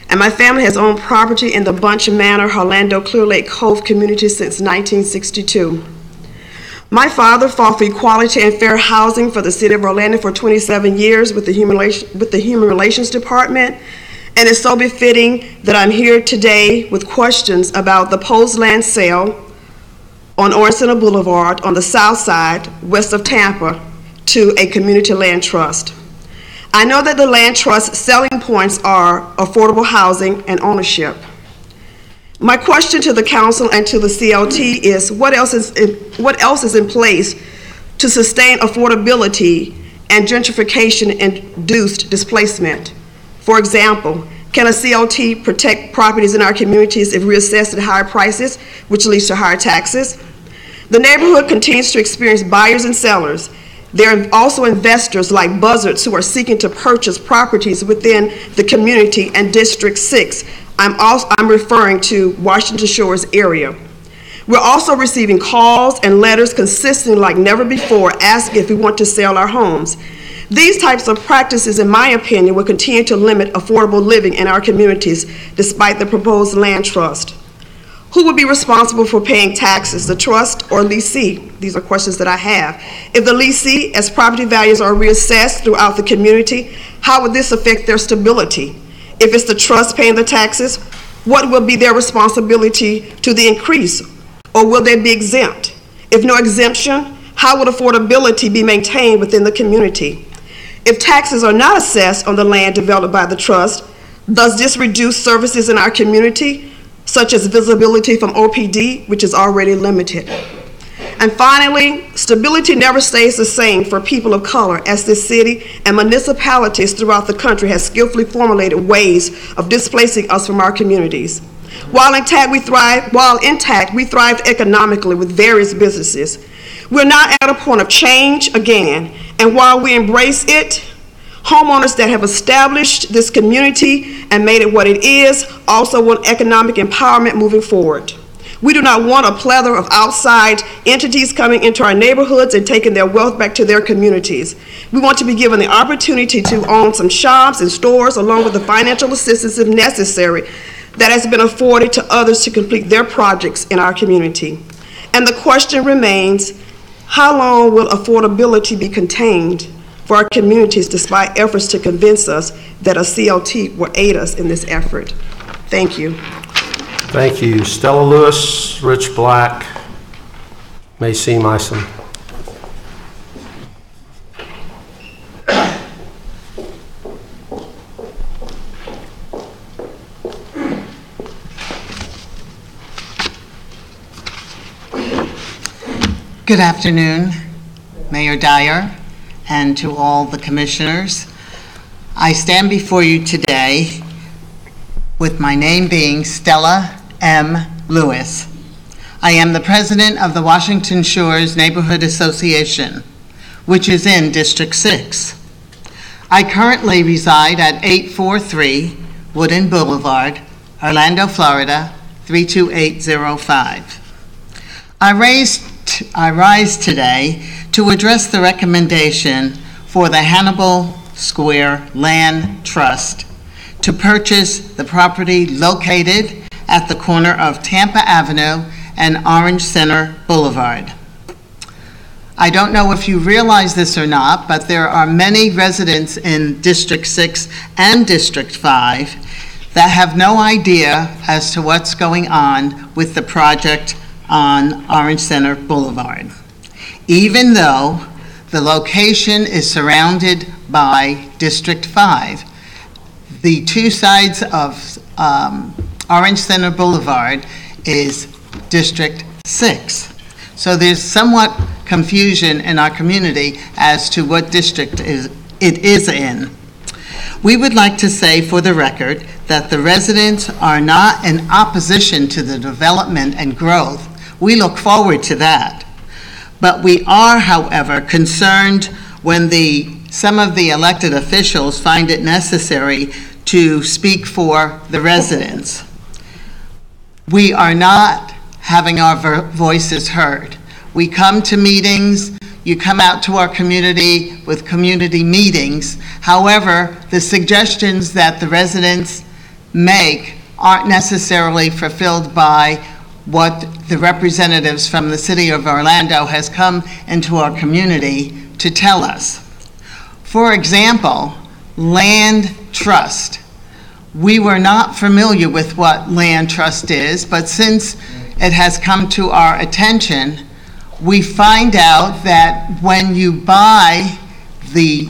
And my family has owned property in the Bunch Manor, Orlando, Clear Lake Cove community since 1962. My father fought for equality and fair housing for the city of Orlando for 27 years with the Human Relations Department, and it's so befitting that I'm here today with questions about the proposed land sale on Orange Center Boulevard on the south side, west of Tampa, to a community land trust. I know that the land trust selling points are affordable housing and ownership. My question to the council and to the CLT is what else is in place to sustain affordability and gentrification-induced displacement? For example, can a CLT protect properties in our communities if reassessed at higher prices, which leads to higher taxes? The neighborhood continues to experience buyers and sellers. There are also investors like buzzards who are seeking to purchase properties within the community and District 6. I'm referring to Washington Shores area. We're also receiving calls and letters consistently like never before asking if we want to sell our homes. These types of practices, in my opinion, will continue to limit affordable living in our communities despite the proposed land trust. Who would be responsible for paying taxes, the trust or leasee? These are questions that I have. If the leasee, as property values are reassessed throughout the community, how would this affect their stability? If it's the trust paying the taxes, what will be their responsibility to the increase, or will they be exempt? If no exemption, how would affordability be maintained within the community? If taxes are not assessed on the land developed by the trust, does this reduce services in our community, such as visibility from OPD, which is already limited? And finally, stability never stays the same for people of color, as this city and municipalities throughout the country has skillfully formulated ways of displacing us from our communities. While intact, we thrive economically with various businesses. We're now at a point of change again, and while we embrace it, homeowners that have established this community and made it what it is also want economic empowerment moving forward. We do not want a plethora of outside entities coming into our neighborhoods and taking their wealth back to their communities. We want to be given the opportunity to own some shops and stores along with the financial assistance if necessary that has been afforded to others to complete their projects in our community. And the question remains, how long will affordability be contained for our communities despite efforts to convince us that a CLT will aid us in this effort? Thank you. Thank you. Stella Lewis, Rich Black, Macy Meissen. Good afternoon, Mayor Dyer, and to all the commissioners. I stand before you today with my name being Stella M. Lewis. I am the president of the Washington Shores Neighborhood Association, which is in District 6. I currently reside at 843 Woodland Boulevard, Orlando, Florida, 32805. I rise today to address the recommendation for the Hannibal Square Land Trust to purchase the property located at the corner of Tampa Avenue and Orange Center Boulevard. I don't know if you realize this or not, but there are many residents in District 6 and District 5 that have no idea as to what's going on with the project on Orange Center Boulevard. Even though the location is surrounded by District 5, the two sides of Orange Center Boulevard is District 6. So there's somewhat confusion in our community as to what district it is in. We would like to say for the record that the residents are not in opposition to the development and growth. We look forward to that. But we are, however, concerned when some of the elected officials find it necessary to speak for the residents. We are not having our voices heard. We come to meetings, you come out to our community with community meetings. However, the suggestions that the residents make aren't necessarily fulfilled by what the representatives from the city of Orlando has come into our community to tell us. For example, land trust. We were not familiar with what land trust is, but since it has come to our attention, we find out that when you buy the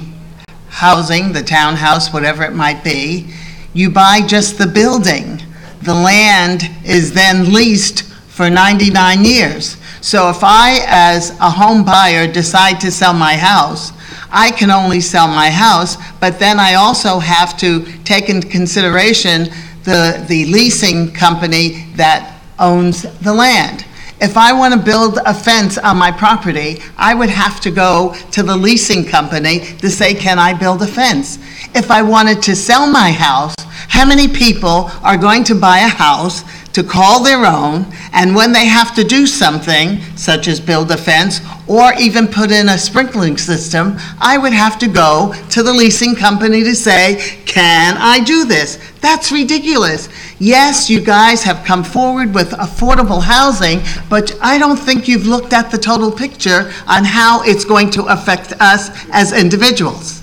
housing, the townhouse, whatever it might be, you buy just the building. The land is then leased for 99 years. So if I, as a home buyer, decide to sell my house, I can only sell my house, but then I also have to take into consideration the leasing company that owns the land. If I want to build a fence on my property, I would have to go to the leasing company to say, can I build a fence? If I wanted to sell my house, how many people are going to buy a house to call their own, and when they have to do something, such as build a fence or even put in a sprinkling system, I would have to go to the leasing company to say, can I do this? That's ridiculous. Yes, you guys have come forward with affordable housing, but I don't think you've looked at the total picture on how it's going to affect us as individuals.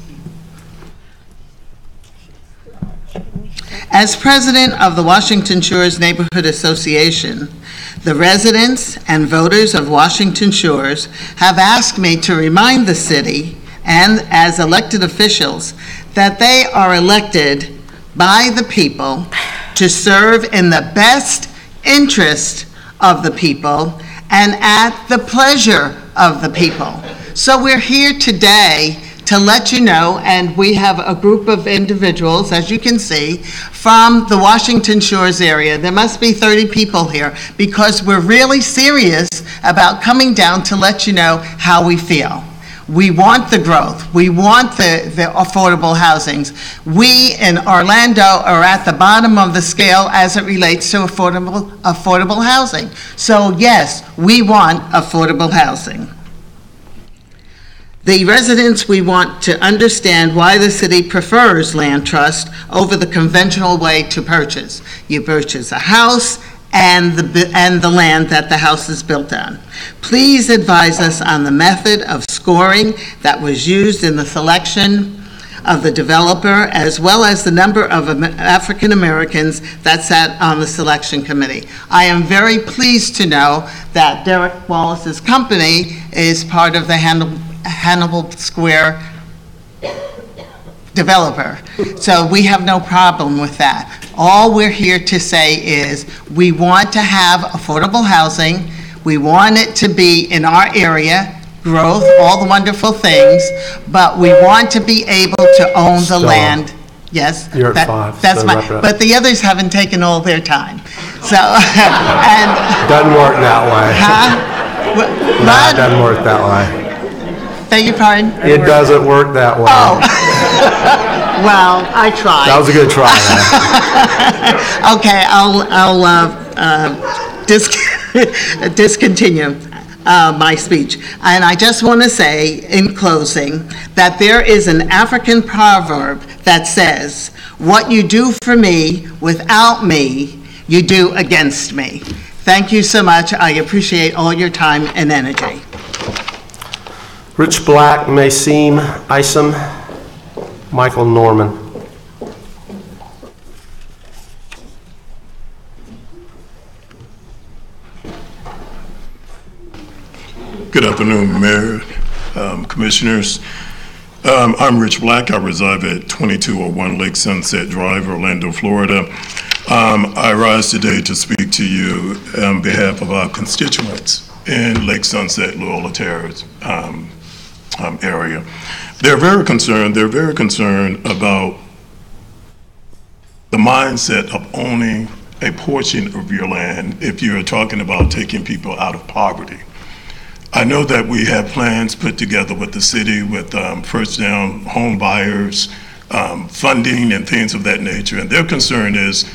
As president of the Washington Shores Neighborhood Association, the residents and voters of Washington Shores have asked me to remind the city and as elected officials that they are elected by the people to serve in the best interest of the people and at the pleasure of the people. So we're here today to let you know, and we have a group of individuals, as you can see, from the Washington Shores area. There must be 30 people here because we're really serious about coming down to let you know how we feel. We want the growth. We want the affordable housings. We in Orlando are at the bottom of the scale as it relates to affordable housing. So yes, we want affordable housing. The residents, we want to understand why the city prefers land trust over the conventional way to purchase. You purchase a house and the land that the house is built on. Please advise us on the method of scoring that was used in the selection of the developer, as well as the number of African Americans that sat on the selection committee. I am very pleased to know that Derek Wallace's company is part of the Hannibal Square developer. So we have no problem with that. All we're here to say is we want to have affordable housing. We want it to be in our area, growth, all the wonderful things, but we want to be able to own the land. Yes? You're at 5. That's so my, wrap it up. but the others haven't taken all their time. So, and. Doesn't work that way. Huh? No, it doesn't work that way. Beg your pardon? It doesn't work that way. Oh. Well, I tried. That was a good try. Okay, I'll discontinue my speech. And I just want to say, in closing, that there is an African proverb that says, "What you do for me without me, you do against me." Thank you so much. I appreciate all your time and energy. Rich Black, Mayseem Isom, Michael Norman. Good afternoon, Mayor, Commissioners. I'm Rich Black. I reside at 2201 Lake Sunset Drive, Orlando, Florida. I rise today to speak to you on behalf of our constituents in Lake Sunset, Loyola Terrace area. They're very concerned about the mindset of owning a portion of your land if you're talking about taking people out of poverty. I know that we have plans put together with the city with first down home buyers, funding and things of that nature. And their concern is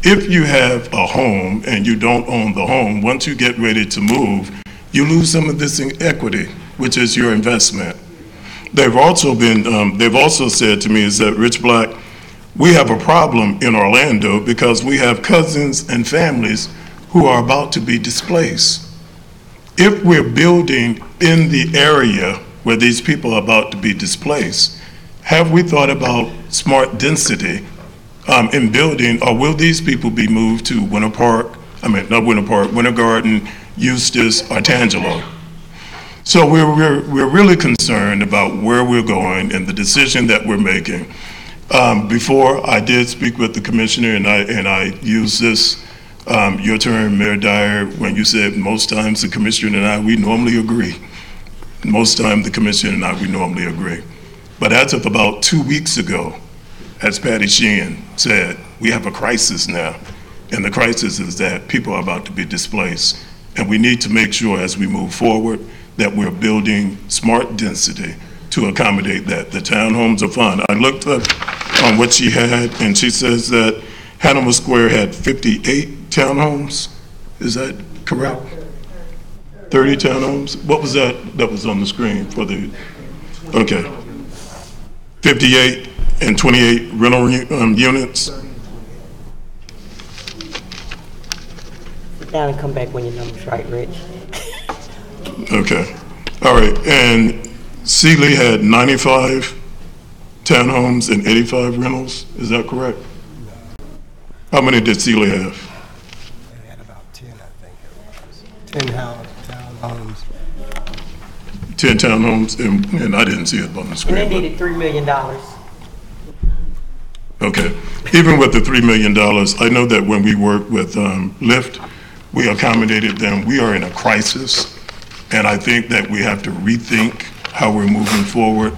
if you have a home and you don't own the home, once you get ready to move, you lose some of this equity, which is your investment. They've also said to me is that, Rich Black, we have a problem in Orlando because we have cousins and families who are about to be displaced. If we're building in the area where these people are about to be displaced, have we thought about smart density in building, or will these people be moved to Winter Garden, Eustis, or Tangelo? So we're really concerned about where we're going and the decision that we're making. Before I did speak with the commissioner, and I used this your term, Mayor Dyer, when you said most times the commissioner and I, we normally agree. Most times the commissioner and I, we normally agree. But as of about 2 weeks ago, as Patty Sheehan said, we have a crisis now. And the crisis is that people are about to be displaced. And we need to make sure as we move forward that we're building smart density to accommodate that. The townhomes are fun. I looked up on what she had, and she says that Hanover Square had 58 townhomes. Is that correct? 30 townhomes? What was that was on the screen for the, okay. 58 and 28 rental units? Sit down and come back when your number's right, Rich. Okay. All right. And Sealy had 95 townhomes and 85 rentals. Is that correct? How many did Sealy have? They had about 10, I think it was. 10 townhomes. 10 townhomes, and I didn't see it on the screen. And they needed $3 million. Okay. Even with the $3 million, I know that when we work with Lyft, we accommodated them. We are in a crisis, and I think that we have to rethink how we're moving forward.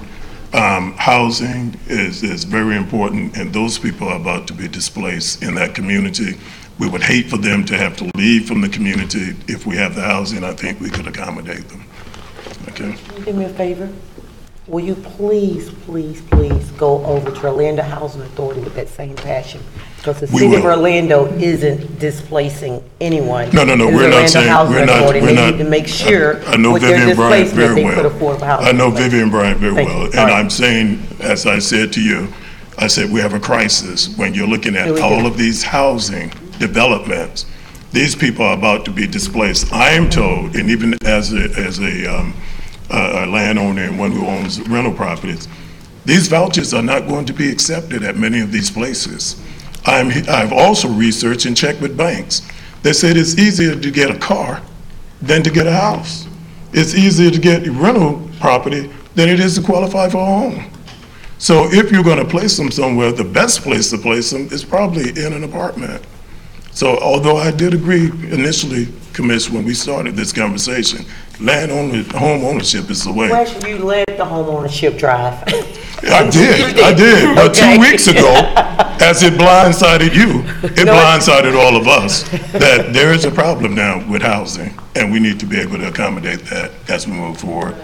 Housing is very important, and those people are about to be displaced in that community. We would hate for them to have to leave from the community. If we have the housing, I think we could accommodate them. Okay. Can you do me a favor? Will you please go over to Orlando Housing Authority with that same passion? Because the city of Orlando isn't displacing anyone. No, we're not saying, we're not. They need to make sure I know with their Vivian Bryant displacement, very they put well. affordable housing. I know in place. Vivian Bryant very Thank well. you. And All right. I'm saying, as I said to you, I said we have a crisis when you're looking at all of these housing developments. These people are about to be displaced. I am told, and even as a landowner and one who owns rental properties, these vouchers are not going to be accepted at many of these places. I've also researched and checked with banks. They said it's easier to get a car than to get a house. It's easier to get rental property than it is to qualify for a home. So if you're going to place them somewhere, the best place to place them is probably in an apartment. So although I did agree initially, Commissioner, when we started this conversation, home ownership is the way. Well, you led the home ownership drive. I did. But 2 weeks ago, as it blindsided you, it blindsided all of us, that there is a problem now with housing, and we need to be able to accommodate that as we move forward.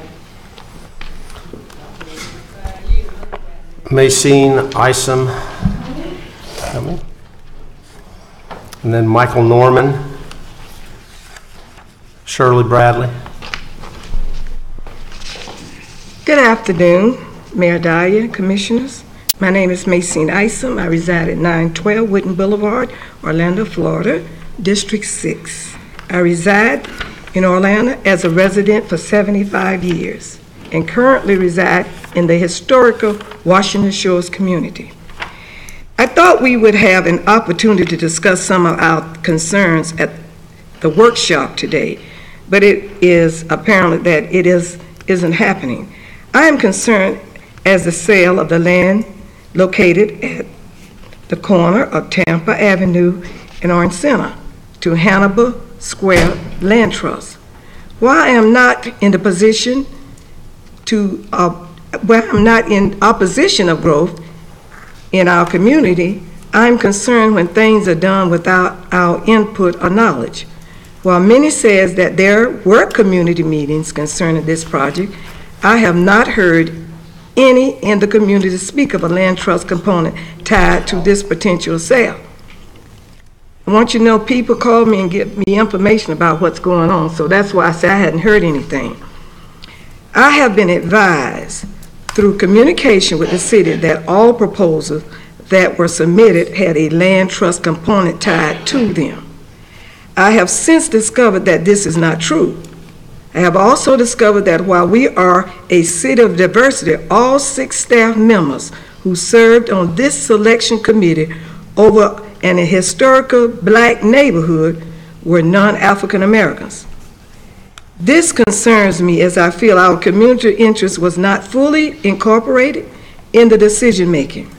Maycine Isom coming. And then Michael Norman, Shirley Bradley. Good afternoon, Mayor Dyer, Commissioners. My name is Maycine Isom. I reside at 912 Whitten Boulevard, Orlando, Florida, District 6. I reside in Orlando as a resident for 75 years and currently reside in the historical Washington Shores community. I thought we would have an opportunity to discuss some of our concerns at the workshop today, but it is apparent that it isn't happening. I am concerned as the sale of the land located at the corner of Tampa Avenue and Orange Center to Hannibal Square Land Trust. While I am not in the position to, I'm not in opposition of growth in our community, I'm concerned when things are done without our input or knowledge. While many says that there were community meetings concerning this project, I have not heard any in the community speak of a land trust component tied to this potential sale. I want you to know people call me and give me information about what's going on, so that's why I said I hadn't heard anything. I have been advised through communication with the city that all proposals that were submitted had a land trust component tied to them. I have since discovered that this is not true. I have also discovered that while we are a city of diversity, all 6 staff members who served on this selection committee over an historical black neighborhood were non-African Americans. This concerns me as I feel our community interest was not fully incorporated in the decision making.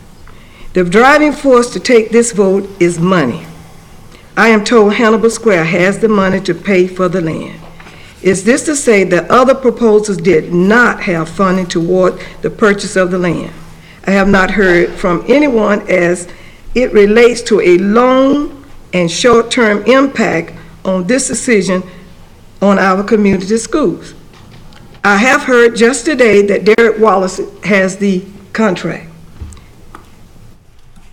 The driving force to take this vote is money. I am told Hannibal Square has the money to pay for the land. Is this to say that other proposals did not have funding toward the purchase of the land? I have not heard from anyone as it relates to a long and short-term impact on this decision on our community schools. I have heard just today that Derek Wallace has the contract.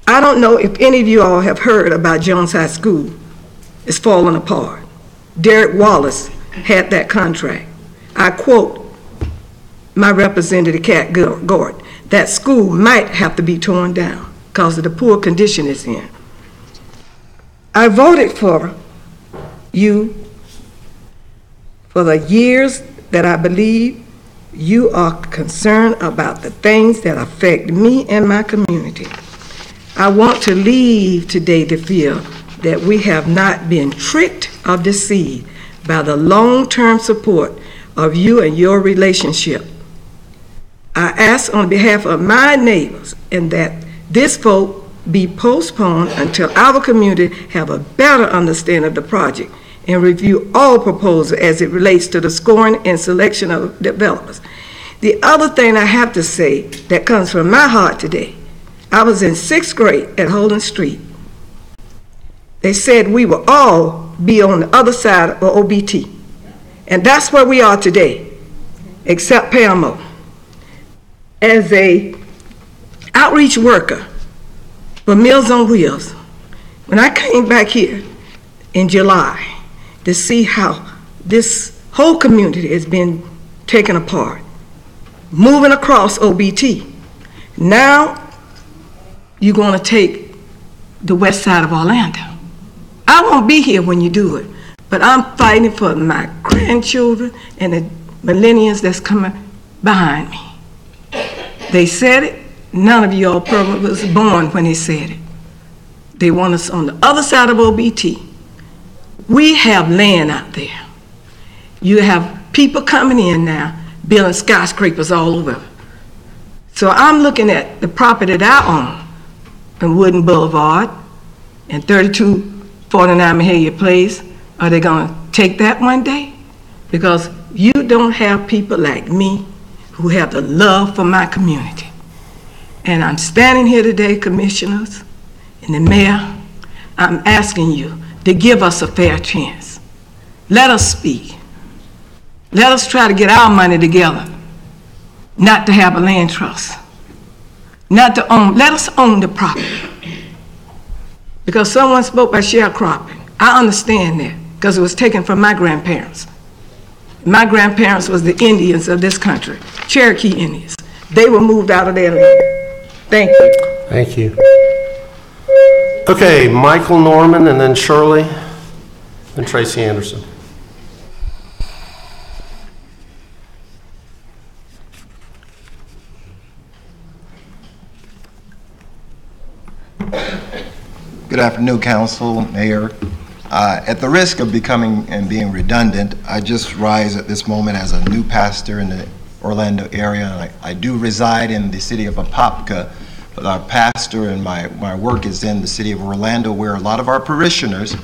I don't know if any of you all have heard about Jones High School. It's falling apart. Derek Wallace had that contract. I quote my representative, Cat Gort, that school might have to be torn down because of the poor condition it's in. I voted for you for the years that I believe you are concerned about the things that affect me and my community. I want to leave today to feel that we have not been tricked or deceived by the long-term support of you and your relationship. I ask on behalf of my neighbors and that this vote be postponed until our community have a better understanding of the project and review all proposals as it relates to the scoring and selection of developers. The other thing I have to say that comes from my heart today, I was in 6th grade at Holden Street. They said we will all be on the other side of OBT. And that's where we are today, except Pamo. As a outreach worker for Meals on Wheels, when I came back here in July to see how this whole community has been taken apart, moving across OBT, now you're going to take the west side of Orlando. I won't be here when you do it, but I'm fighting for my grandchildren and the millennials that's coming behind me. They said it. None of y'all probably was born when they said it. They want us on the other side of OBT. We have land out there. You have people coming in now, building skyscrapers all over. So I'm looking at the property that I own in Woodin Boulevard and 3249 Mahalia Place. Are they going to take that one day? Because you don't have people like me who have the love for my community. And I'm standing here today, commissioners and the mayor, I'm asking you to give us a fair chance. Let us speak. Let us try to get our money together, not to have a land trust. not to own. Let us own the property. Because someone spoke about sharecropping. I understand that, because it was taken from my grandparents. My grandparents was the Indians of this country, Cherokee Indians. They were moved out of their land. Thank you. Thank you. Okay, Michael Norman, and then Shirley, and Tracy Anderson. Good afternoon, Council, Mayor. At the risk of becoming and being redundant, I just rise at this moment as a new pastor in the Orlando area. I do reside in the city of Apopka, but our pastor and my work is in the city of Orlando, where a lot of our parishioners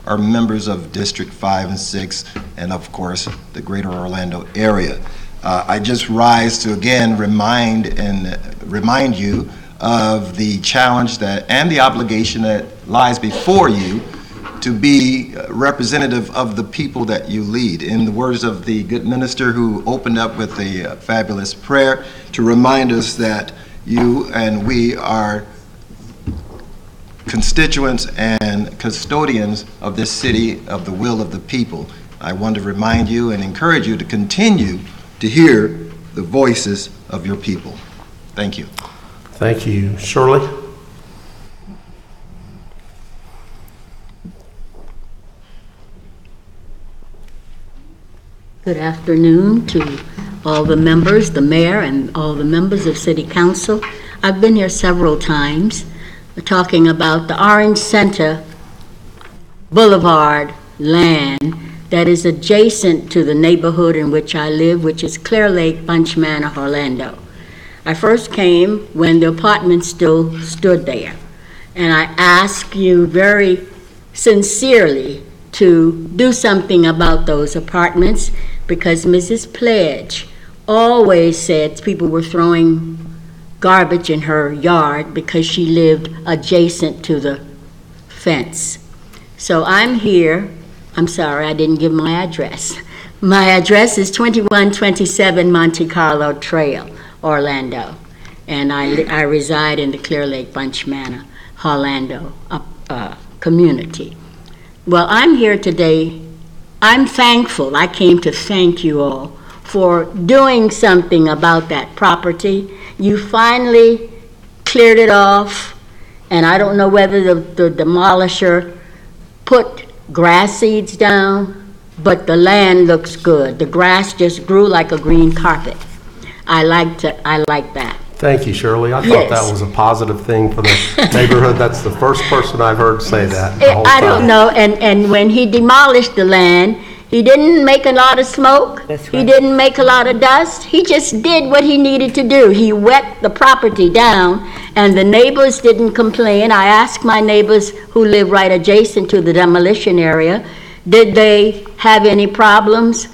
are members of District 5 and 6, and of course, the greater Orlando area. I just rise to again remind you of the challenge and the obligation that lies before you to be representative of the people that you lead. In the words of the good minister who opened up with a fabulous prayer, to remind us that you and we are constituents and custodians of this city, of the will of the people. I want to remind you and encourage you to continue to hear the voices of your people. Thank you. Thank you. Shirley? Good afternoon to all the members, the mayor, and all the members of City Council. I've been here several times talking about the Orange Center Boulevard land that is adjacent to the neighborhood in which I live, which is Clear Lake, Bunch Manor, Orlando. I first came when the apartment still stood there, and I ask you very sincerely to do something about those apartments, because Mrs. Pledge always said people were throwing garbage in her yard because she lived adjacent to the fence. So I'm here. I'm sorry, I didn't give my address. My address is 2127 Monte Carlo Trail, Orlando, and I reside in the Clear Lake Bunch Manor, Orlando community. Well, I'm here today. I'm thankful. I came to thank you all for doing something about that property. You finally cleared it off, and I don't know whether the demolisher put grass seeds down, but the land looks good. The grass just grew like a green carpet. I like that. Thank you, Shirley. I thought that was a positive thing for the neighborhood. That's the first person I've heard say that the whole time. I don't know, and when he demolished the land, he didn't make a lot of smoke. That's right. He didn't make a lot of dust. He just did what he needed to do. He wet the property down, and the neighbors didn't complain. I asked my neighbors who live right adjacent to the demolition area, did they have any problems?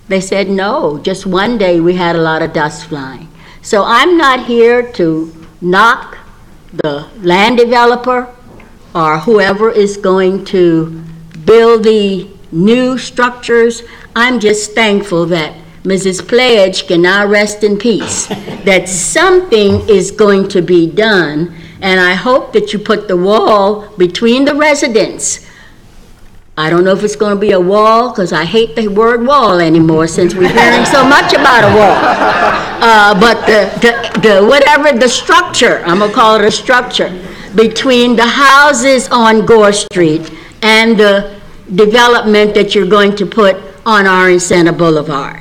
They said no. Just one day we had a lot of dust flying. So I'm not here to knock the land developer or whoever is going to build the new structures. I'm just thankful that Mrs. Pledge can now rest in peace, that something is going to be done, and I hope that you put the wall between the residents. I don't know if it's going to be a wall, because I hate the word wall anymore since we're hearing so much about a wall. But the whatever the structure, I'm going to call it a structure, between the houses on Gore Street and the development that you're going to put on Orange Center Boulevard.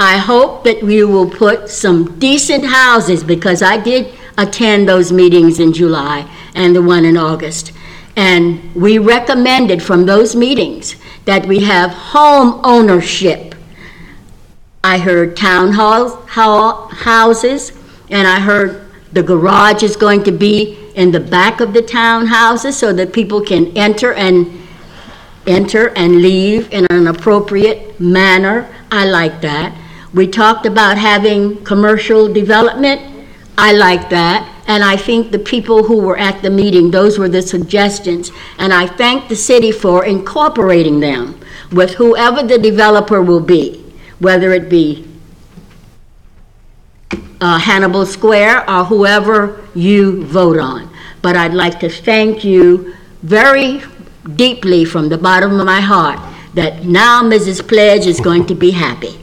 I hope that you will put some decent houses, because I did attend those meetings in July and the one in August. And we recommended from those meetings that we have home ownership. I heard houses, and I heard the garage is going to be in the back of the townhouses so that people can enter and leave in an appropriate manner. I like that. We talked about having commercial development. I like that. And I think the people who were at the meeting, those were the suggestions. And I thank the city for incorporating them with whoever the developer will be, whether it be Hannibal Square, or whoever you vote on. But I'd like to thank you very deeply from the bottom of my heart that now Mrs. Pledge is going to be happy.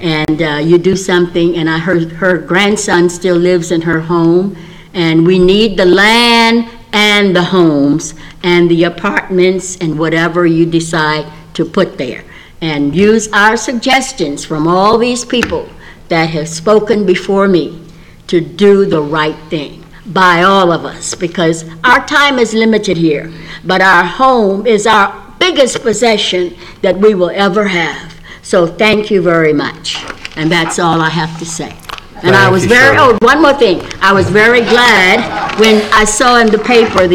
And you do something, and I heard her grandson still lives in her home, and we need the land and the homes and the apartments and whatever you decide to put there. And use our suggestions from all these people that have spoken before me to do the right thing by all of us, because our time is limited here, but our home is our biggest possession that we will ever have. So thank you very much. And that's all I have to say. And I was very, oh, one more thing. I was very glad when I saw in the paper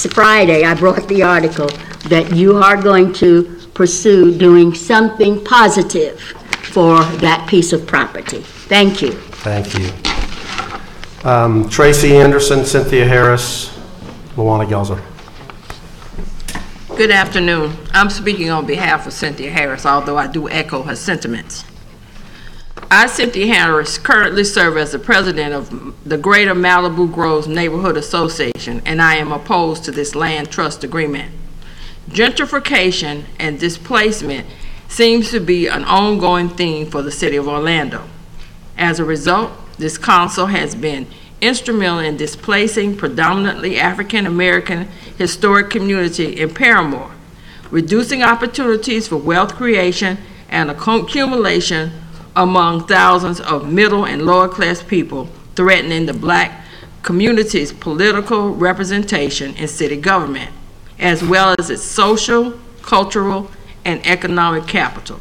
Friday, I brought the article, that you are going to pursue doing something positive for that piece of property. Thank you. Thank you. Tracy Anderson, Cynthia Harris, Luana Gelzer. Good afternoon. I'm speaking on behalf of Cynthia Harris, although I do echo her sentiments. I, Cynthia Harris, currently serve as the president of the Greater Malibu Groves Neighborhood Association, and I am opposed to this land trust agreement. Gentrification and displacement seems to be an ongoing theme for the city of Orlando. As a result, this council has been instrumental in displacing predominantly African American historic community in Paramore, reducing opportunities for wealth creation and accumulation among thousands of middle and lower class people, threatening the black community's political representation in city government, as well as its social, cultural, and economic capital.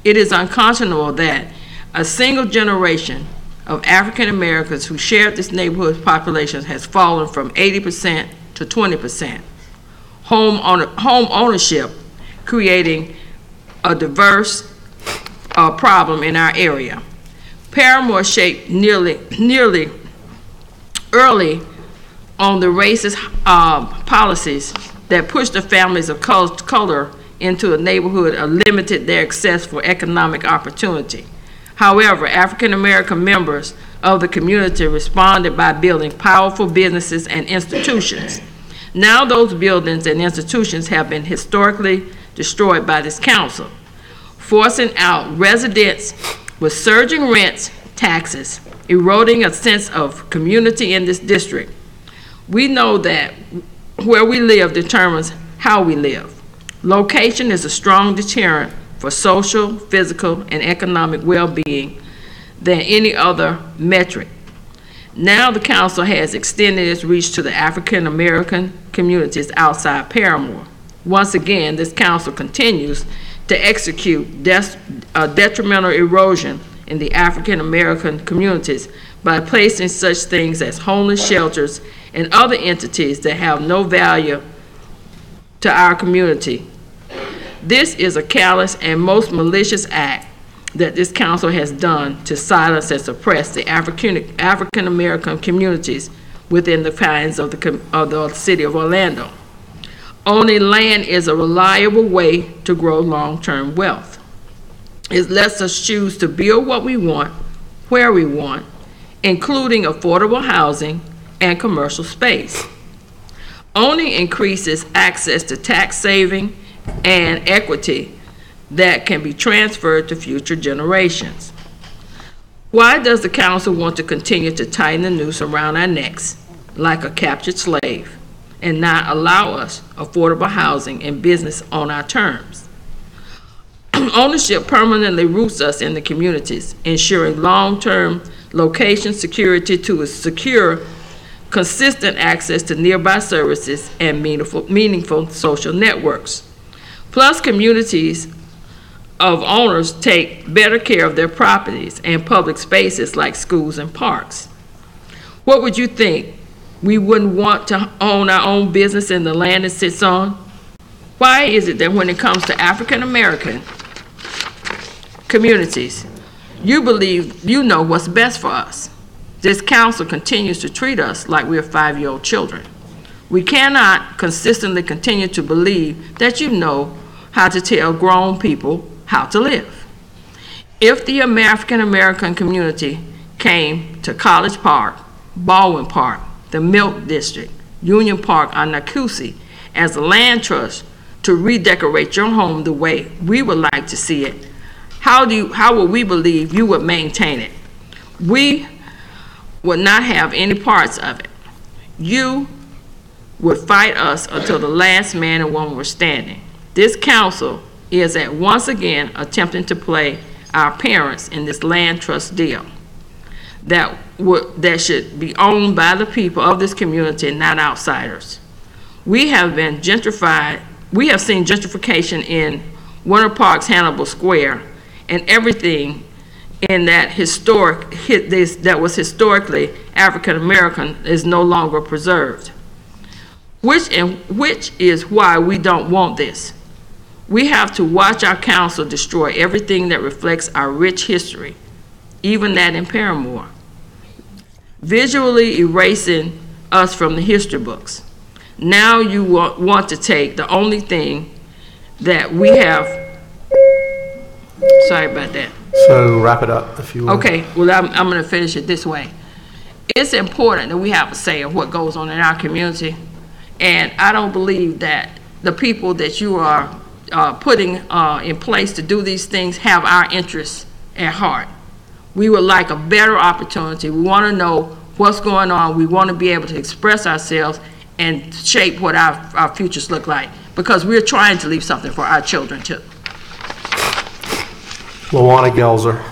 It is unconscionable that a single generation of African Americans who shared this neighborhood's population has fallen from 80% to 20%. Home ownership, creating a diverse problem in our area. Paramore shaped nearly early on the racist policies that pushed the families of color into a neighborhood or limited their access for economic opportunity. However, African American members of the community responded by building powerful businesses and institutions. Now those buildings and institutions have been historically destroyed by this council, forcing out residents with surging rents, taxes, eroding a sense of community in this district. We know that where we live determines how we live. Location is a strong deterrent for social, physical, and economic well-being than any other metric. Now the council has extended its reach to the African American communities outside Paramore. Once again, this council continues to execute detrimental erosion in the African American communities by placing such things as homeless shelters and other entities that have no value to our community. This is a callous and most malicious act that this council has done to silence and suppress the African American communities within the confines of the city of Orlando. Owning land is a reliable way to grow long-term wealth. It lets us choose to build what we want, where we want, including affordable housing and commercial space. Owning increases access to tax saving and equity that can be transferred to future generations. Why does the council want to continue to tighten the noose around our necks like a captured slave and not allow us affordable housing and business on our terms? Ownership permanently roots us in the communities, ensuring long-term location security to secure consistent access to nearby services and meaningful social networks. Plus, communities of owners take better care of their properties and public spaces like schools and parks. What would you think? We wouldn't want to own our own business in the land it sits on? Why is it that when it comes to African American communities, you believe you know what's best for us? This council continues to treat us like we're 5-year-old children. We cannot consistently continue to believe that you know how to tell grown people how to live. If the African American community came to College Park, Baldwin Park, the Milk District, Union Park on Nakusi as a land trust to redecorate your home the way we would like to see it, how would we believe you would maintain it? We would not have any parts of it. You would fight us until the last man and woman were standing. This council is at once again attempting to play our parents in this land trust deal that should be owned by the people of this community and not outsiders. We have seen gentrification in Winter Park's Hannibal Square, and everything in that that was historically African American is no longer preserved. Which is why we don't want this. We have to watch our council destroy everything that reflects our rich history, even that in Paramore, visually erasing us from the history books. Now you want to take the only thing that we have. Sorry about that. So wrap it up if you will. Okay, well, I'm going to finish it this way. It's important that we have a say of what goes on in our community, and I don't believe that the people that you are putting in place to do these things have our interests at heart. We would like a better opportunity. We want to know what's going on. We want to be able to express ourselves and shape what our futures look like, because we're trying to leave something for our children too. Lawana Gelzer.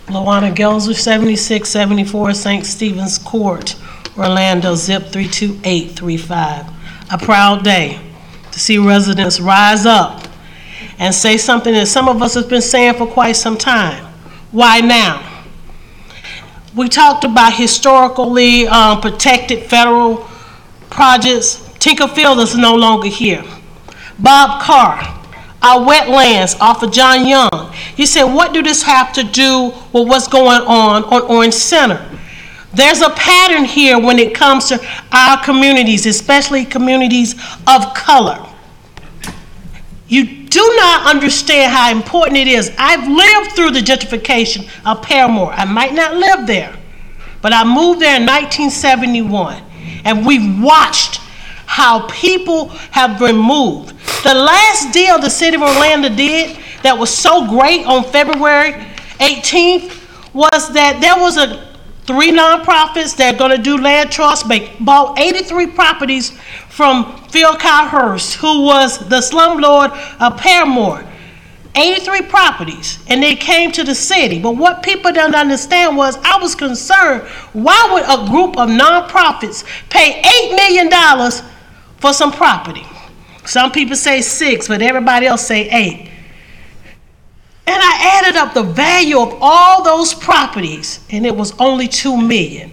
Lawana Gelzer, 7674 St. Stephen's Court, Orlando, zip 32835. A proud day to see residents rise up and say something that some of us have been saying for quite some time. Why now? We talked about historically protected federal projects. Tinkerfield is no longer here. Bob Carr, our wetlands off of John Young. You said, what do this have to do with what's going on Orange Center? There's a pattern here when it comes to our communities, especially communities of color. You do not understand how important it is. I've lived through the gentrification of Paramore. I might not live there, but I moved there in 1971, and we've watched how people have been moved. The last deal the city of Orlando did that was so great on February 18th was that there was 3 nonprofits that are going to do land trust, bought 83 properties from Phil Cowhurst, who was the slumlord of Paramore. 83 properties, and they came to the city. But what people don't understand was, I was concerned, why would a group of nonprofits pay $8 million for some property? Some people say 6, but everybody else say 8. And I added up the value of all those properties, and it was only $2 million.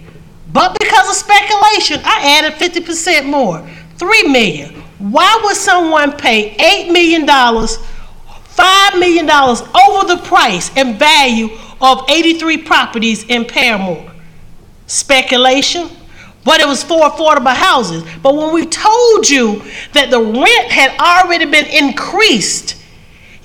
But because of speculation, I added 50% more, $3 million. Why would someone pay $8 million, $5 million over the price and value of 83 properties in Paramore? Speculation, but it was for affordable houses. But when we told you that the rent had already been increased,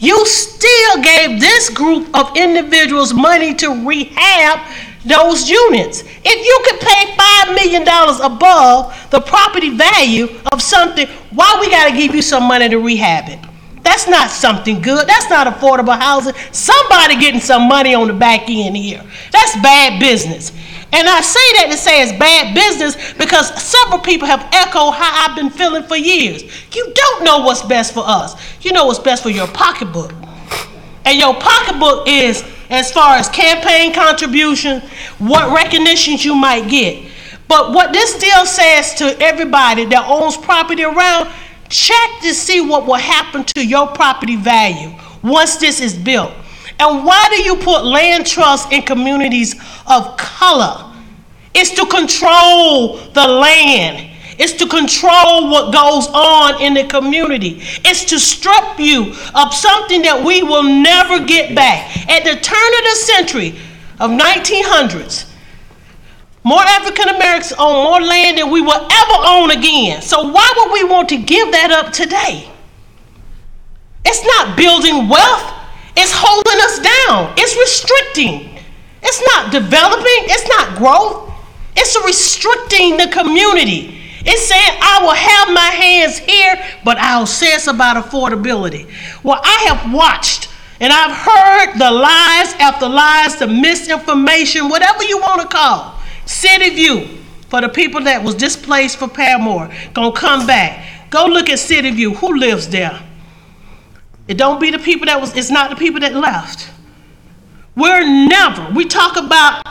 you still gave this group of individuals money to rehab those units. If you could pay $5 million above the property value of something, why we got to give you some money to rehab it? That's not something good. That's not affordable housing. Somebody getting some money on the back end here. That's bad business. And I say that to say it's bad business because several people have echoed how I've been feeling for years. You don't know what's best for us. You know what's best for your pocketbook. And your pocketbook is as far as campaign contribution, what recognitions you might get. But what this deal says to everybody that owns property around, check to see what will happen to your property value once this is built. And why do you put land trust in communities of color? It's to control the land. It's to control what goes on in the community. It's to strip you of something that we will never get back. At the turn of the century of 1900s, More African Americans own more land than we will ever own again. So why would we want to give that up today? It's not building wealth. It's holding us down. It's restricting. It's not developing. It's not growth. It's restricting the community. It's saying, I will have my hands here, but I'll say it's about affordability. Well, I have watched and I've heard the lies after lies, the misinformation, whatever you want to call. City View, for the people that was displaced for Paramore, gonna come back. Go look at City View. Who lives there? It don't be the people that was, it's not the people that left. We talk about,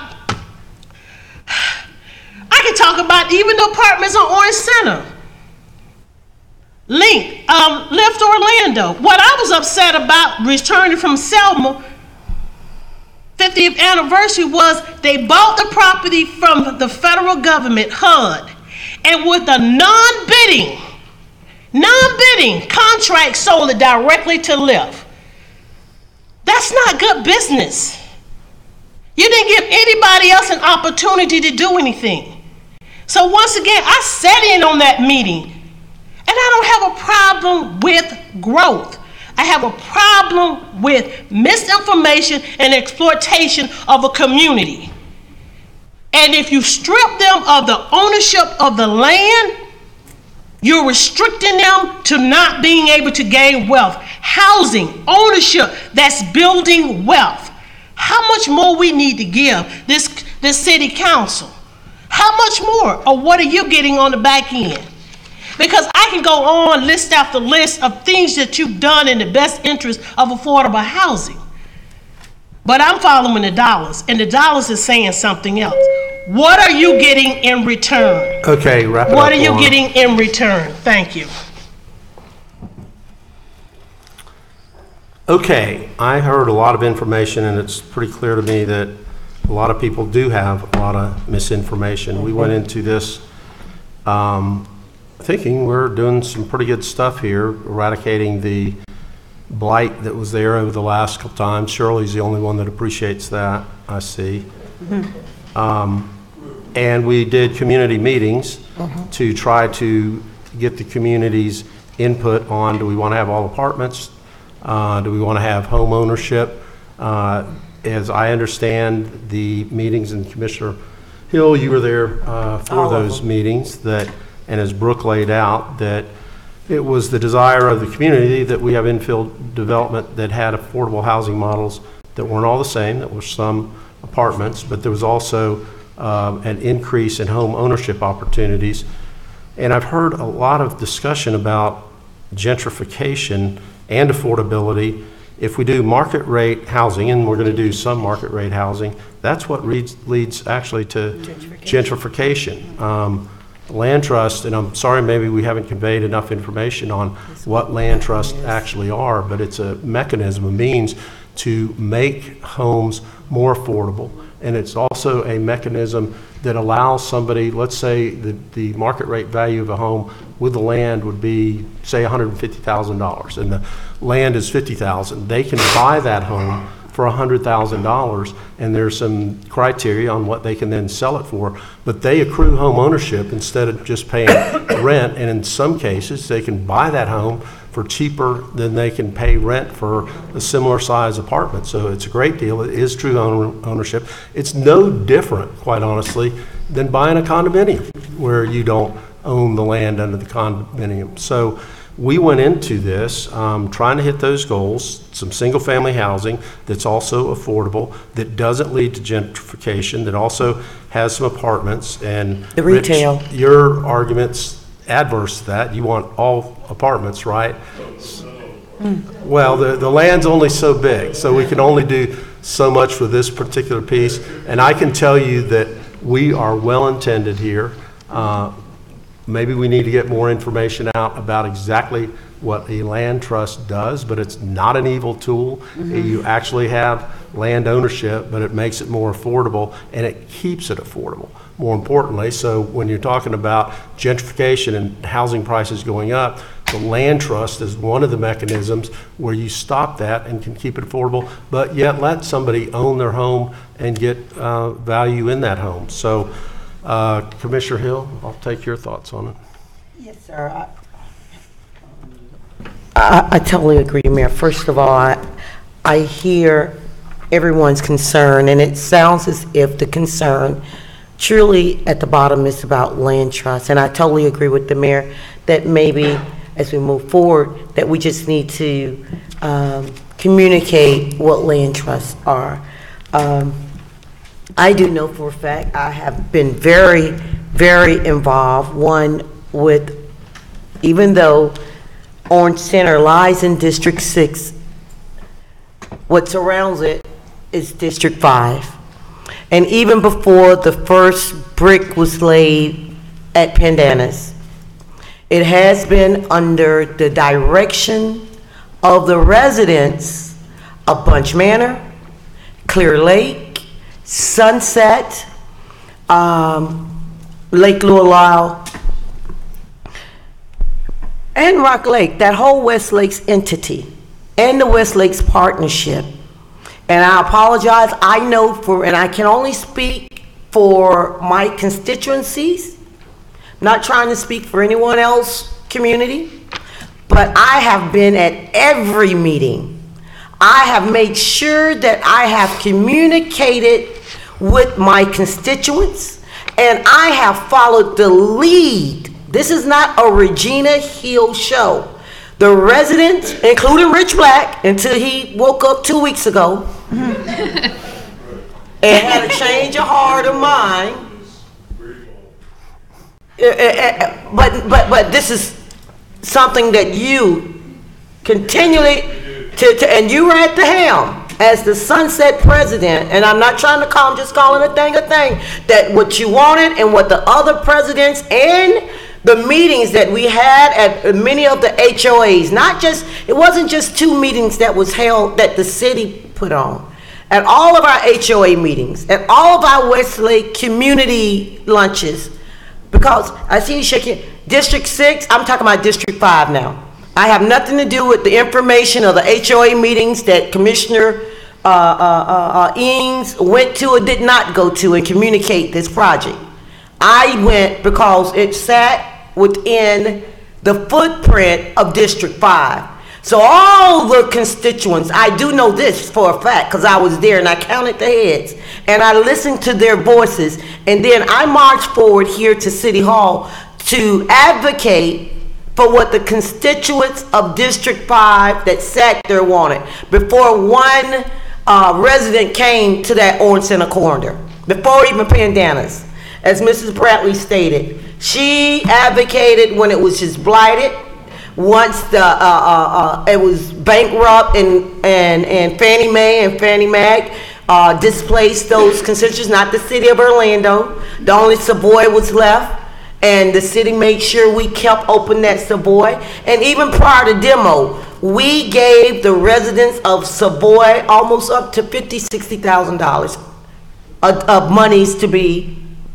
I can talk about even the apartments on Orange Center. Lift Orlando. What I was upset about returning from Selma 50th anniversary was they bought the property from the federal government, HUD, and with a non-bidding contract sold it directly to Lyft. That's not good business. You didn't give anybody else an opportunity to do anything. So once again, I sat in on that meeting, and I don't have a problem with growth. I have a problem with misinformation and exploitation of a community. And if you strip them of the ownership of the land, you're restricting them to not being able to gain wealth. Housing, ownership, that's building wealth. How much more we need to give this city council? How much more? Or what are you getting on the back end? Because I can go on list after list of things that you've done in the best interest of affordable housing. But I'm following the dollars, and the dollars is saying something else. What are you getting in return? Okay, wrap it up. What are you getting in return? Thank you. Okay, I heard a lot of information, and it's pretty clear to me that a lot of people do have a lot of misinformation. We went into this thinking we're doing some pretty good stuff here, eradicating the blight that was there over the last couple times. Shirley's the only one that appreciates that, I see. And we did community meetings to try to get the community's input on, do we want to have all apartments? Do we want to have home ownership? As I understand the meetings, and Commissioner Hill, you were there for those meetings, and as Brooke laid out, that it was the desire of the community that we have infill development that had affordable housing models that weren't all the same, that were some apartments, but there was also an increase in home ownership opportunities. And I've heard a lot of discussion about gentrification and affordability. If we do market rate housing, and we're going to do some market rate housing, that's what leads actually to gentrification. Land trust, and I'm sorry maybe we haven't conveyed enough information on what land trusts actually are, but it's a mechanism, a means to make homes more affordable. And it's also a mechanism that allows somebody, let's say the market rate value of a home with the land would be, say, $150,000, and the land is $50,000. They can buy that home for $100,000, and there's some criteria on what they can then sell it for, but they accrue home ownership instead of just paying rent, and in some cases, they can buy that home for cheaper than they can pay rent for a similar size apartment. So it's a great deal. It is true ownership. It's no different, quite honestly, than buying a condominium where you don't own the land under the condominium. So we went into this trying to hit those goals, some single-family housing that's also affordable, that doesn't lead to gentrification, that also has some apartments. And the retail. Rich, your argument's adverse to that. You want all apartments, right? Well, the land's only so big, so we can only do so much for this particular piece. And I can tell you that we are well-intended here. Maybe we need to get more information out about exactly what a land trust does, but it's not an evil tool. You actually have land ownership, but it makes it more affordable, and it keeps it affordable, more importantly. So when you're talking about gentrification and housing prices going up, the land trust is one of the mechanisms where you stop that and can keep it affordable, but yet let somebody own their home and get value in that home. So Commissioner Hill, I'll take your thoughts on it. Yes, sir. I totally agree, Mayor. First of all, I hear everyone's concern, and it sounds as if the concern truly at the bottom is about land trust. And I totally agree with the mayor that maybe as we move forward, that we just need to communicate what land trusts are. I do know for a fact I have been very, very involved, one with, even though Orange Center lies in District 6, what surrounds it is District 5. And even before the first brick was laid at Pandanus, it has been under the direction of the residents of Bunch Manor, Clear Lake, Sunset, Lake Luau, and Rock Lake, that whole West Lakes entity, and the West Lakes Partnership. And I apologize, I know for, and I can only speak for my constituencies, not trying to speak for anyone else community, but I have been at every meeting. I have made sure that I have communicated with my constituents, and I have followed the lead. This is not a Regina Hill show. The residents, including Rich Black, until he woke up 2 weeks ago, and had a change of heart or mind. But this is something that you continually, and you were at the helm as the Sunset president, and I'm not trying to call, I'm just calling a thing, that what you wanted and what the other presidents and the meetings that we had at many of the HOAs, not just, it wasn't just 2 meetings that was held that the city put on. At all of our HOA meetings, at all of our Westlake community lunches, because I see you shaking, District 6, I'm talking about District 5 now. I have nothing to do with the information of the HOA meetings that Commissioner Ings went to or did not go to and communicate this project. I went because it sat within the footprint of District 5. So all the constituents, I do know this for a fact because I was there and I counted the heads and I listened to their voices, and then I marched forward here to City Hall to advocate for what the constituents of District 5 that sat there wanted before one resident came to that Orange Center corner, before even Pandanus. As Mrs. Bradley stated, she advocated when it was just blighted, once the it was bankrupt and Fannie Mae and Fannie Mac displaced those constituents, not the city of Orlando. The only Savoy was left, and the city made sure we kept open that Savoy. And even prior to demo, we gave the residents of Savoy almost up to $50,000, $60,000 of monies to be,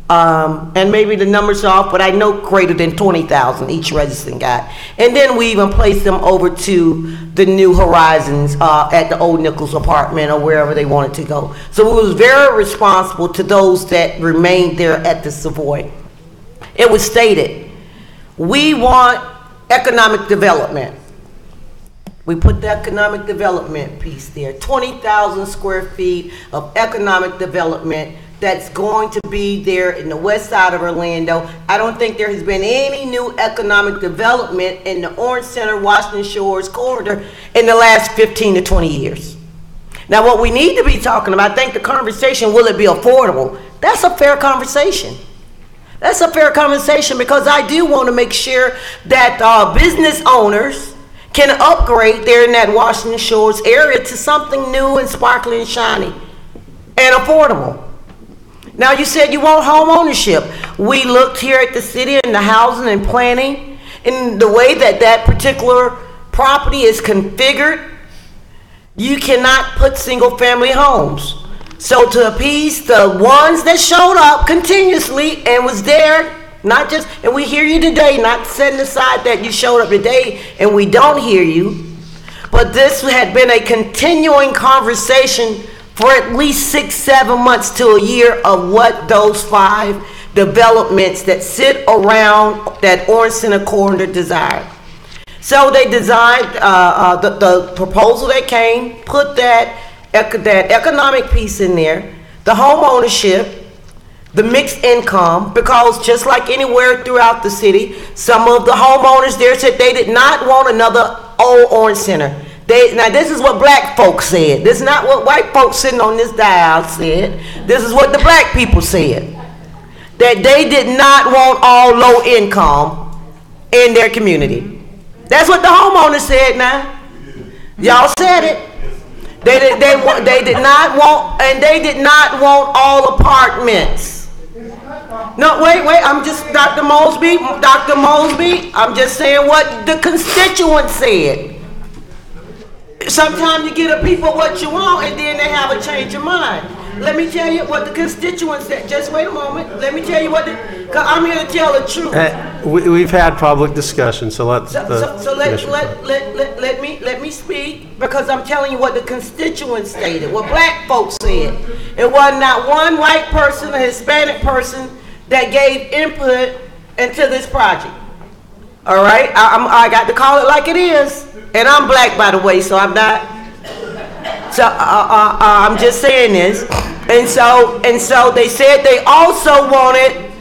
and maybe the numbers are off, but I know greater than 20,000 each resident got. And then we even placed them over to the New Horizons at the Old Nichols apartment or wherever they wanted to go. So it was very responsible to those that remained there at the Savoy. It was stated, we want economic development. We put the economic development piece there, 20,000 square feet of economic development that's going to be there in the west side of Orlando. I don't think there has been any new economic development in the Orange Center, Washington Shores corridor in the last 15 to 20 years. Now what we need to be talking about, I think the conversation, will it be affordable? That's a fair conversation. That's a fair conversation because I do want to make sure that business owners can upgrade there in that Washington Shores area to something new and sparkling and shiny and affordable. Now you said you want home ownership. We looked here at the city and the housing and planning, and the way that that particular property is configured, you cannot put single family homes. So to appease the ones that showed up continuously and was there, not just, and we hear you today, not setting aside that you showed up today and we don't hear you, but this had been a continuing conversation for at least 6-7 months to a year of what those 5 developments that sit around that Orange Center corridor desired. So they designed the proposal that came, put that economic piece in there, the home ownership, the mixed income, because just like anywhere throughout the city, some of the homeowners there said they did not want another old Orange Center. Now this is what black folks said. This is not what white folks sitting on this dial said. This is what the black people said. That they did not want all low income in their community. That's what the homeowners said now. Y'all said it. They did not want all apartments. No, wait, I'm just, Dr. Mosby, I'm just saying what the constituents said. Sometimes you give the people what you want and then they have a change of mind. Let me tell you what the constituents said. Just wait a moment. Let me tell you what cause I'm here to tell the truth. We've had public discussion, so let me speak, because I'm telling you what the constituents stated, what black folks said. It was not one white person, a Hispanic person that gave input into this project. All right, I got to call it like it is, and I'm black, by the way, so I'm not. So I'm just saying this, and so they said they also wanted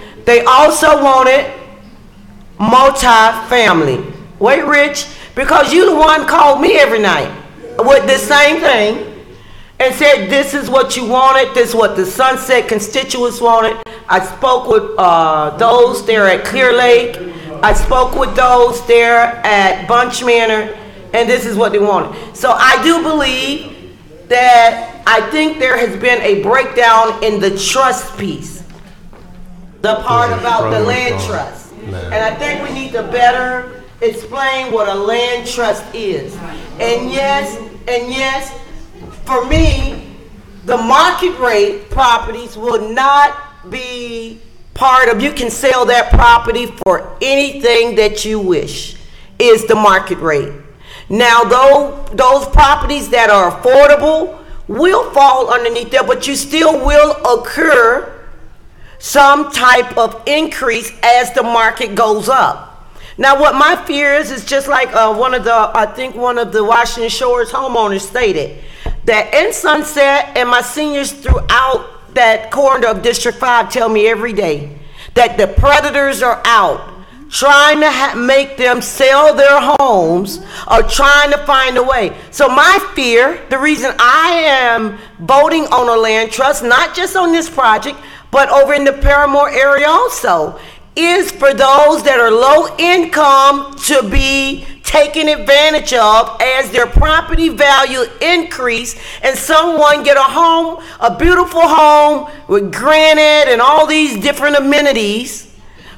multi-family. Wait, Rich, because you the one called me every night with the same thing and said this is what you wanted, this is what the Sunset constituents wanted. I spoke with those there at Clear Lake. I spoke with those there at Bunch Manor, and this is what they wanted. So I do believe that I think there has been a breakdown in the trust piece, the part about the land trust. And I think we need to better explain what a land trust is. And yes, for me, the market rate properties will not be part of, you can sell that property for anything that you wish, is the market rate. Now, those properties that are affordable will fall underneath there, but you still will occur some type of increase as the market goes up. Now, what my fear is just like one of the Washington Shores homeowners stated, that in Sunset, and my seniors throughout that corner of District 5 tell me every day, that the predators are out trying to make them sell their homes or trying to find a way. So my fear, the reason I am voting on a land trust, not just on this project, but over in the Paramore area also, is for those that are low income to be taken advantage of as their property value increase, and someone get a home, a beautiful home with granite and all these different amenities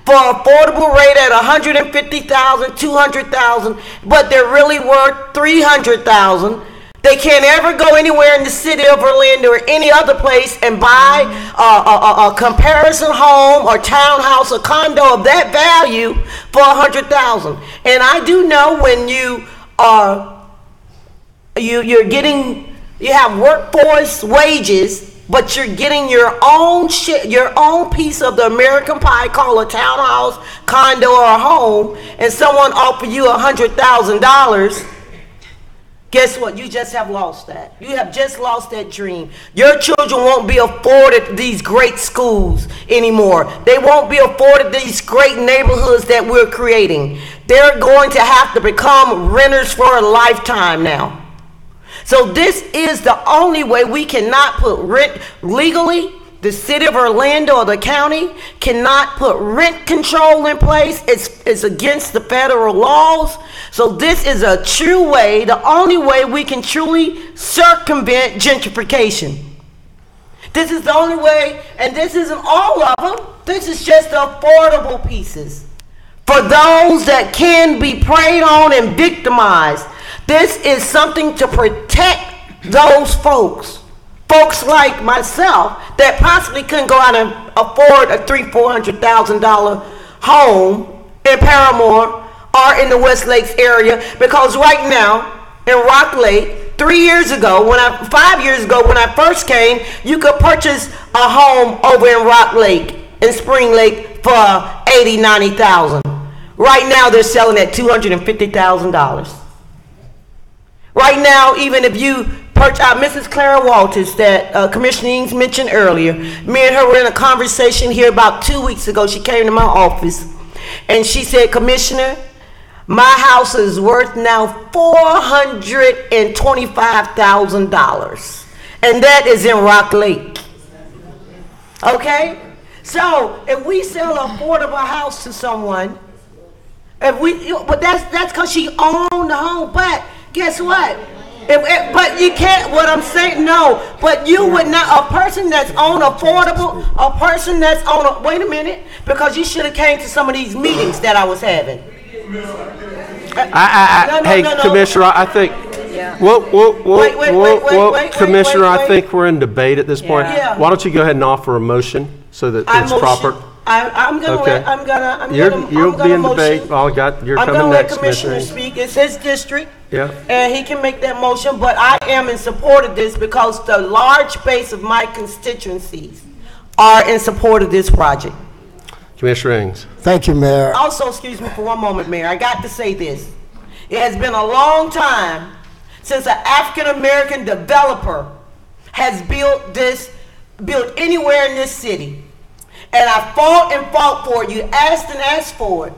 for an affordable rate at $150,000, $200,000, but they're really worth $300,000. They can't ever go anywhere in the city of Orlando or any other place and buy a comparison home or townhouse or condo of that value for $100,000. And I do know when you have workforce wages, but you're getting your own piece of the American pie called a townhouse, condo, or a home, and someone offer you $100,000. Guess what? You just have lost that. You have just lost that dream. Your children won't be afforded these great schools anymore. They won't be afforded these great neighborhoods that we're creating. They're going to have to become renters for a lifetime now. So this is the only way. We cannot put rent legally. The city of Orlando or the county cannot put rent control in place. It's against the federal laws. So this is a true way, the only way we can truly circumvent gentrification. This is the only way, and this isn't all of them. This is just the affordable pieces. For those that can be preyed on and victimized, this is something to protect those folks. Folks like myself that possibly couldn't go out and afford a $300,000-$400,000 home in Paramore or in the West Lakes area, because right now in Rock Lake, 5 years ago when I first came, you could purchase a home over in Rock Lake in Spring Lake for $80,000, $90,000. Right now, they're selling at $250,000. Right now, even if you purchase Mrs. Clara Walters that Commissioner Ings mentioned earlier, me and her were in a conversation here about 2 weeks ago. She came to my office and she said, Commissioner, my house is worth now $425,000, and that is in Rock Lake. Okay? So if we sell an affordable house to someone, but that's because she owned the home. But guess what? But you can't. What I'm saying, no. But you would not. A person that's on affordable, a person that's on. Wait a minute, because you should have came to some of these meetings that I was having. Commissioner, I think. Wait, Commissioner, I think we're in debate at this point. Yeah. Why don't you go ahead and offer a motion so that it's proper? I'm gonna. Okay. You'll be in debate. You're coming next, I'm gonna let Commissioner speak. It's his district. Yeah. And he can make that motion, but I am in support of this because the large base of my constituencies are in support of this project. Commissioner Ings. Thank you, Mayor. Also, excuse me for one moment, Mayor. I got to say this. It has been a long time since an African-American developer has built anywhere in this city. And I fought and fought for it. You asked and asked for it.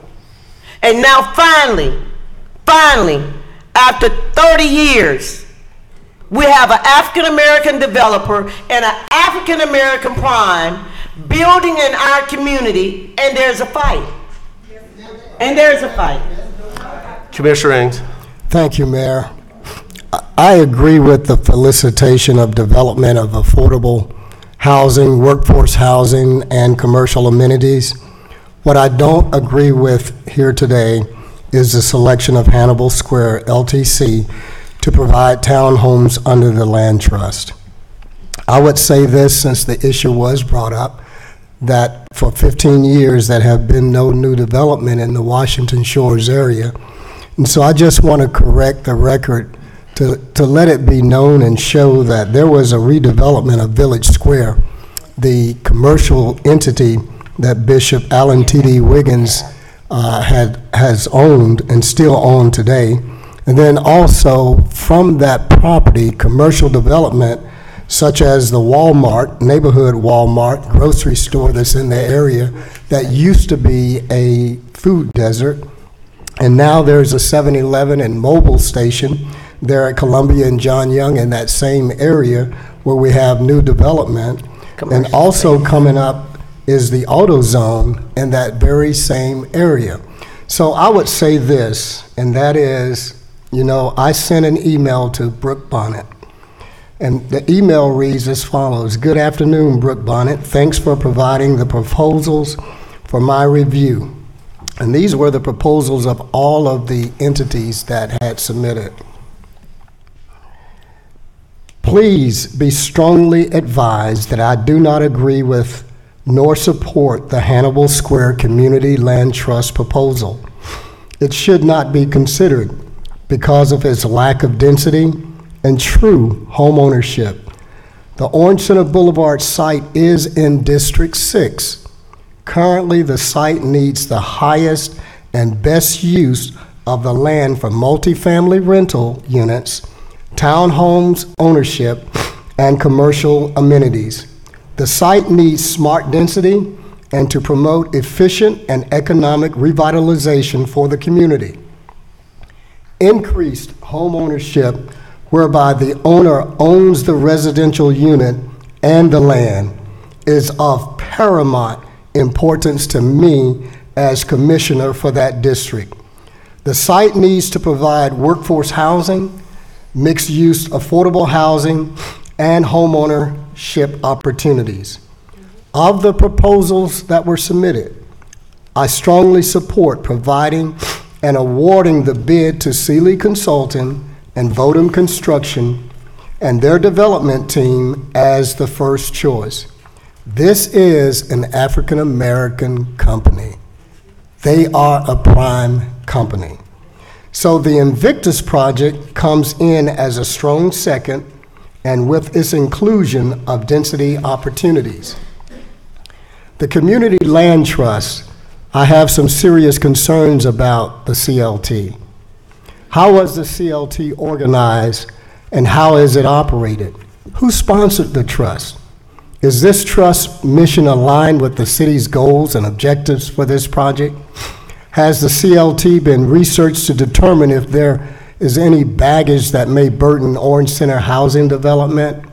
And now finally, after 30 years, we have an African-American developer and an African-American prime building in our community, and there's a fight. Commissioner Ings. Thank you, Mayor. I agree with the felicitation of development of affordable housing, workforce housing, and commercial amenities. What I don't agree with here today is the selection of Hannibal Square LTC to provide townhomes under the land trust. I would say this, since the issue was brought up, that for 15 years there have been no new development in the Washington Shores area. And so I just want to correct the record to let it be known and show that there was a redevelopment of Village Square, the commercial entity that Bishop Allen T.D. Wiggins has owned and still own today. And then also from that property, commercial development such as the Walmart, neighborhood Walmart, grocery store that's in the area that used to be a food desert. And now there's a 7-Eleven and mobile station there at Columbia and John Young in that same area where we have new development. And also coming up is the AutoZone in that very same area. So I would say this, and that is, I sent an email to Brooke Bonnet. And the email reads as follows: Good afternoon, Brooke Bonnet. Thanks for providing the proposals for my review. And these were the proposals of all of the entities that had submitted. Please be strongly advised that I do not agree with nor support the Hannibal Square Community Land Trust proposal. It should not be considered because of its lack of density and true home ownership. The Orange Center Boulevard site is in District 6. Currently, the site needs the highest and best use of the land for multifamily rental units, townhomes ownership, and commercial amenities. The site needs smart density and to promote efficient and economic revitalization for the community. Increased home ownership, whereby the owner owns the residential unit and the land, is of paramount importance to me as commissioner for that district. The site needs to provide workforce housing, mixed-use affordable housing, and homeownership opportunities. Of the proposals that were submitted, I strongly support providing and awarding the bid to Sealy Consulting and Vodum Construction and their development team as the first choice. This is an African-American company. They are a prime company. So the Invictus project comes in as a strong second, and with its inclusion of density opportunities. The Community Land Trust, I have some serious concerns about the CLT. How was the CLT organized and how is it operated? Who sponsored the trust? Is this trust mission aligned with the city's goals and objectives for this project? Has the CLT been researched to determine if there is any baggage that may burden Orange Center housing development?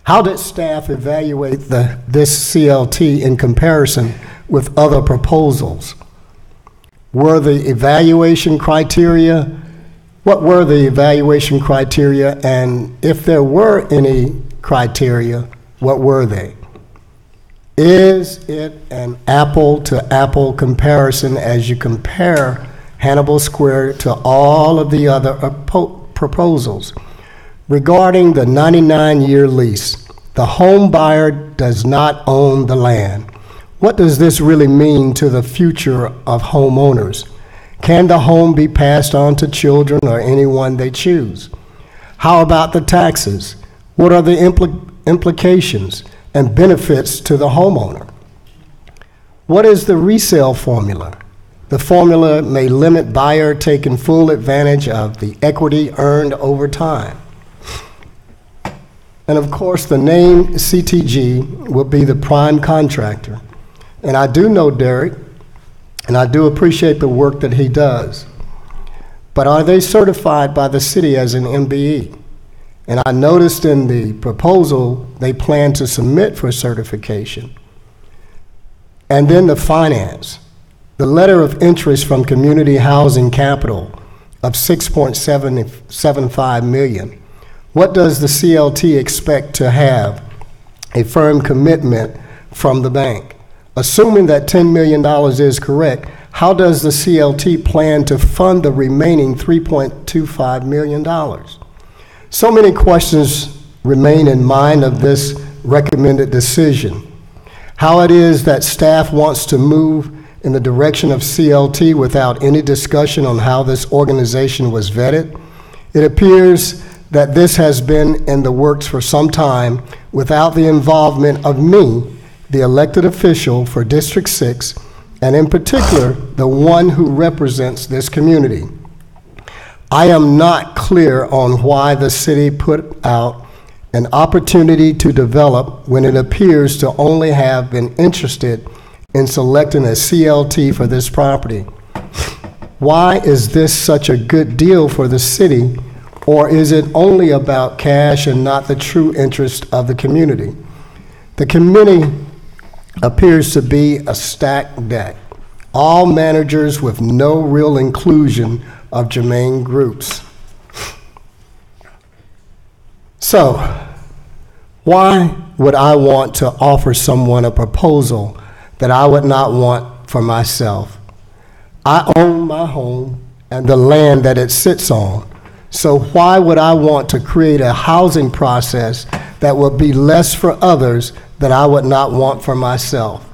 How did staff evaluate this CLT in comparison with other proposals? Were the evaluation criteria, what were the evaluation criteria, and if there were any criteria, what were they? Is it an apple-to-apple comparison as you compare Hannibal Square to all of the other proposals? Regarding the 99-year lease, the home buyer does not own the land. What does this really mean to the future of homeowners? Can the home be passed on to children or anyone they choose? How about the taxes? What are the implications and benefits to the homeowner? What is the resale formula? The formula may limit buyer taking full advantage of the equity earned over time. And of course, the name CTG will be the prime contractor. And I do know Derek, and I do appreciate the work that he does. But are they certified by the city as an MBE? And I noticed in the proposal, they plan to submit for certification. And then the finance. The letter of interest from Community Housing Capital of $6.75 million. What does the CLT expect to have a firm commitment from the bank? Assuming that $10 million is correct, how does the CLT plan to fund the remaining $3.25 million? So many questions remain in mind of this recommended decision. How it is that staff wants to move in the direction of CLT without any discussion on how this organization was vetted. It appears that this has been in the works for some time without the involvement of me, the elected official for District 6, and in particular, the one who represents this community. I am not clear on why the city put out an opportunity to develop when it appears to only have been interested in selecting a CLT for this property. Why is this such a good deal for the city, or is it only about cash and not the true interest of the community? The committee appears to be a stacked deck, all managers with no real inclusion of germane groups. So, why would I want to offer someone a proposal that I would not want for myself? I own my home and the land that it sits on. So why would I want to create a housing process that will be less for others that I would not want for myself?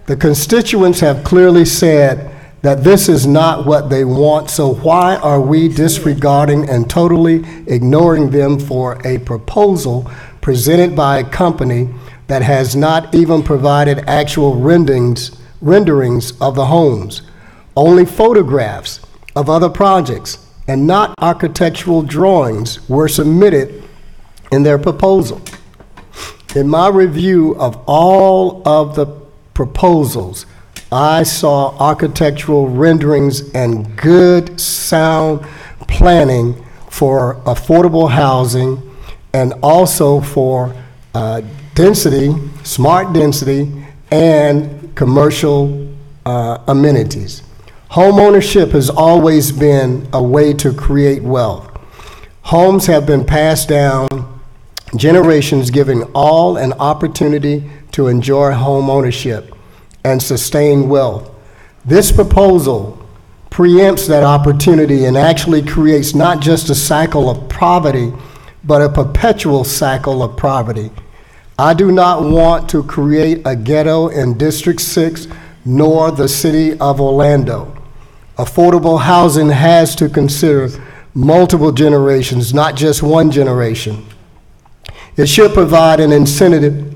The constituents have clearly said that this is not what they want, so why are we disregarding and totally ignoring them for a proposal presented by a company that has not even provided actual renderings of the homes, only photographs of other projects, and not architectural drawings were submitted in their proposal. In my review of all of the proposals, I saw architectural renderings and good sound planning for affordable housing and also for density, smart density, and commercial amenities. Home ownership has always been a way to create wealth. Homes have been passed down generations, giving all an opportunity to enjoy home ownership and sustain wealth. This proposal preempts that opportunity and actually creates not just a cycle of poverty, but a perpetual cycle of poverty. I do not want to create a ghetto in District 6 nor the city of Orlando. Affordable housing has to consider multiple generations, not just one generation. It should provide an incentive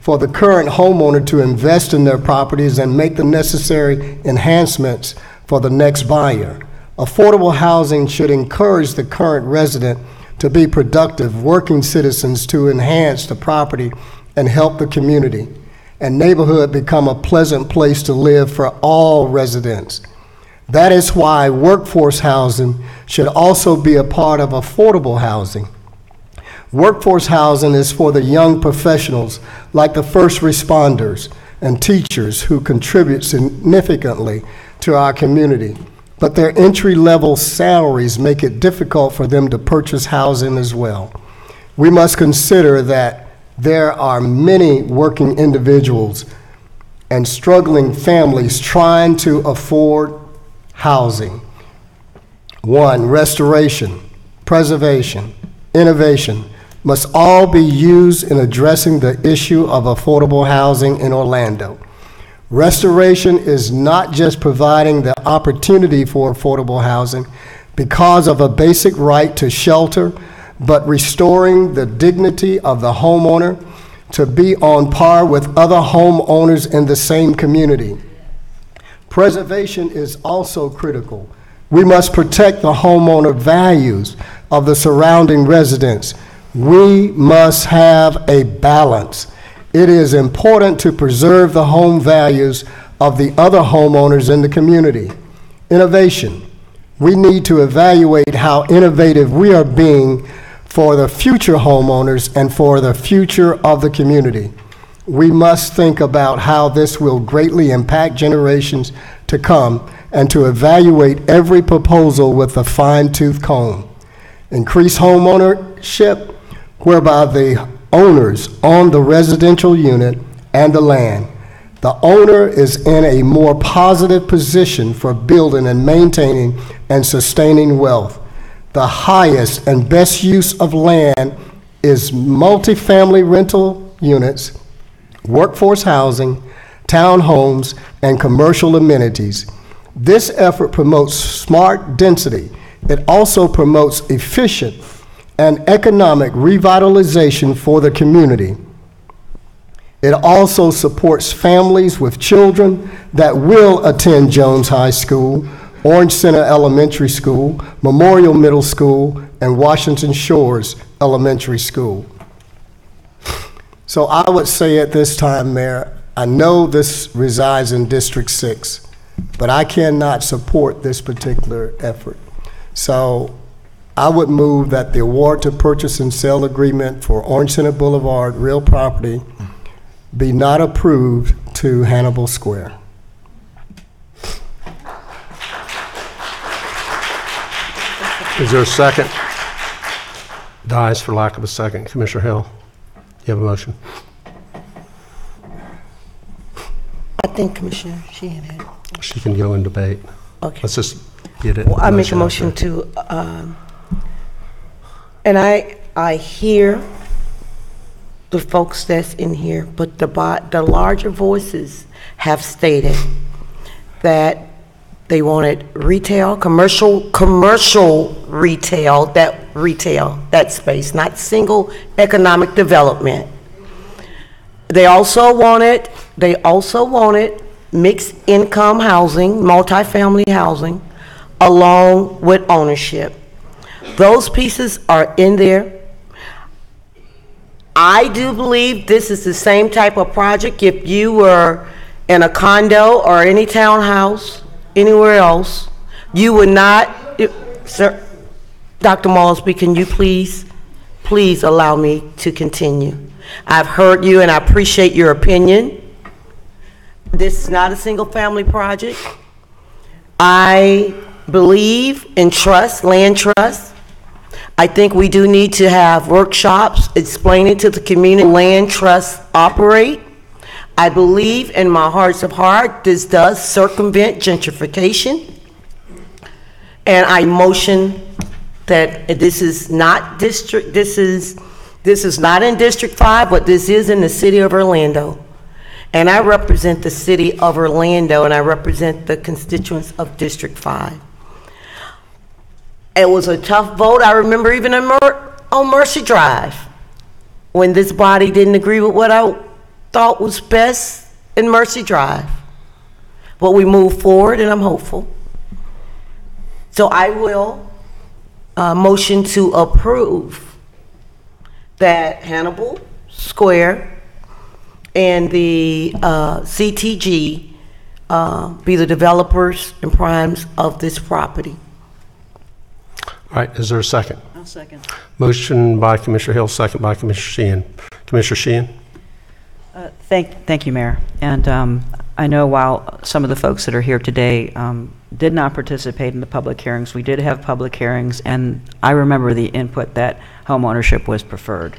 for the current homeowner to invest in their properties and make the necessary enhancements for the next buyer. Affordable housing should encourage the current resident to be productive, working citizens to enhance the property and help the community and neighborhood become a pleasant place to live for all residents. That is why workforce housing should also be a part of affordable housing. Workforce housing is for the young professionals like the first responders and teachers who contribute significantly to our community, but their entry-level salaries make it difficult for them to purchase housing as well. We must consider that there are many working individuals and struggling families trying to afford housing. 1, restoration, preservation, innovation must all be used in addressing the issue of affordable housing in Orlando. Restoration is not just providing the opportunity for affordable housing because of a basic right to shelter, but restoring the dignity of the homeowner to be on par with other homeowners in the same community. Preservation is also critical. We must protect the homeowner values of the surrounding residents. We must have a balance. It is important to preserve the home values of the other homeowners in the community. Innovation. We need to evaluate how innovative we are being for the future homeowners and for the future of the community. We must think about how this will greatly impact generations to come and to evaluate every proposal with a fine-tooth comb. Increase home ownership, whereby the owners own the residential unit and the land. The owner is in a more positive position for building and maintaining and sustaining wealth. The highest and best use of land is multifamily rental units, workforce housing, townhomes, and commercial amenities. This effort promotes smart density. It also promotes efficient and economic revitalization for the community. It also supports families with children that will attend Jones High School, Orange Center Elementary School, Memorial Middle School, and Washington Shores Elementary School. So I would say at this time, Mayor, I know this resides in District 6, but I cannot support this particular effort. So I would move that the award to purchase and sale agreement for Orange Center Boulevard real property be not approved to Hannibal Square. Is there a second? Dies for lack of a second. Commissioner Hill, you have a motion? I think Commissioner Sheehan had it. She can go in debate. Okay. Let's just get it. Well, I make a motion to, and I hear the folks that's in here, but the larger voices have stated that they wanted retail, commercial retail, that space, not single economic development. They also wanted mixed income housing, multifamily housing, along with ownership. Those pieces are in there. I do believe this is the same type of project if you were in a condo or any townhouse anywhere else, you would not, sir, Dr. Maulsby, can you please allow me to continue? I've heard you and I appreciate your opinion. This is not a single family project. I believe in trust, land trust. I think we do need to have workshops explaining to the community land trusts operate. I believe in my heart of heart this does circumvent gentrification. And I motion that this is not not in District 5, but this is in the city of Orlando. And I represent the city of Orlando and I represent the constituents of District 5. It was a tough vote. I remember even on Mercy Drive when this body didn't agree with what thought was best in Mercy Drive. But we moved forward, and I'm hopeful. So I will motion to approve that Hannibal Square and the CTG be the developers and primes of this property. All right, is there a second? I'll second. Motion by Commissioner Hill, second by Commissioner Sheehan. Commissioner Sheehan? Thank you, Mayor. And I know while some of the folks that are here today did not participate in the public hearings, we did have public hearings, and I remember the input that home ownership was preferred.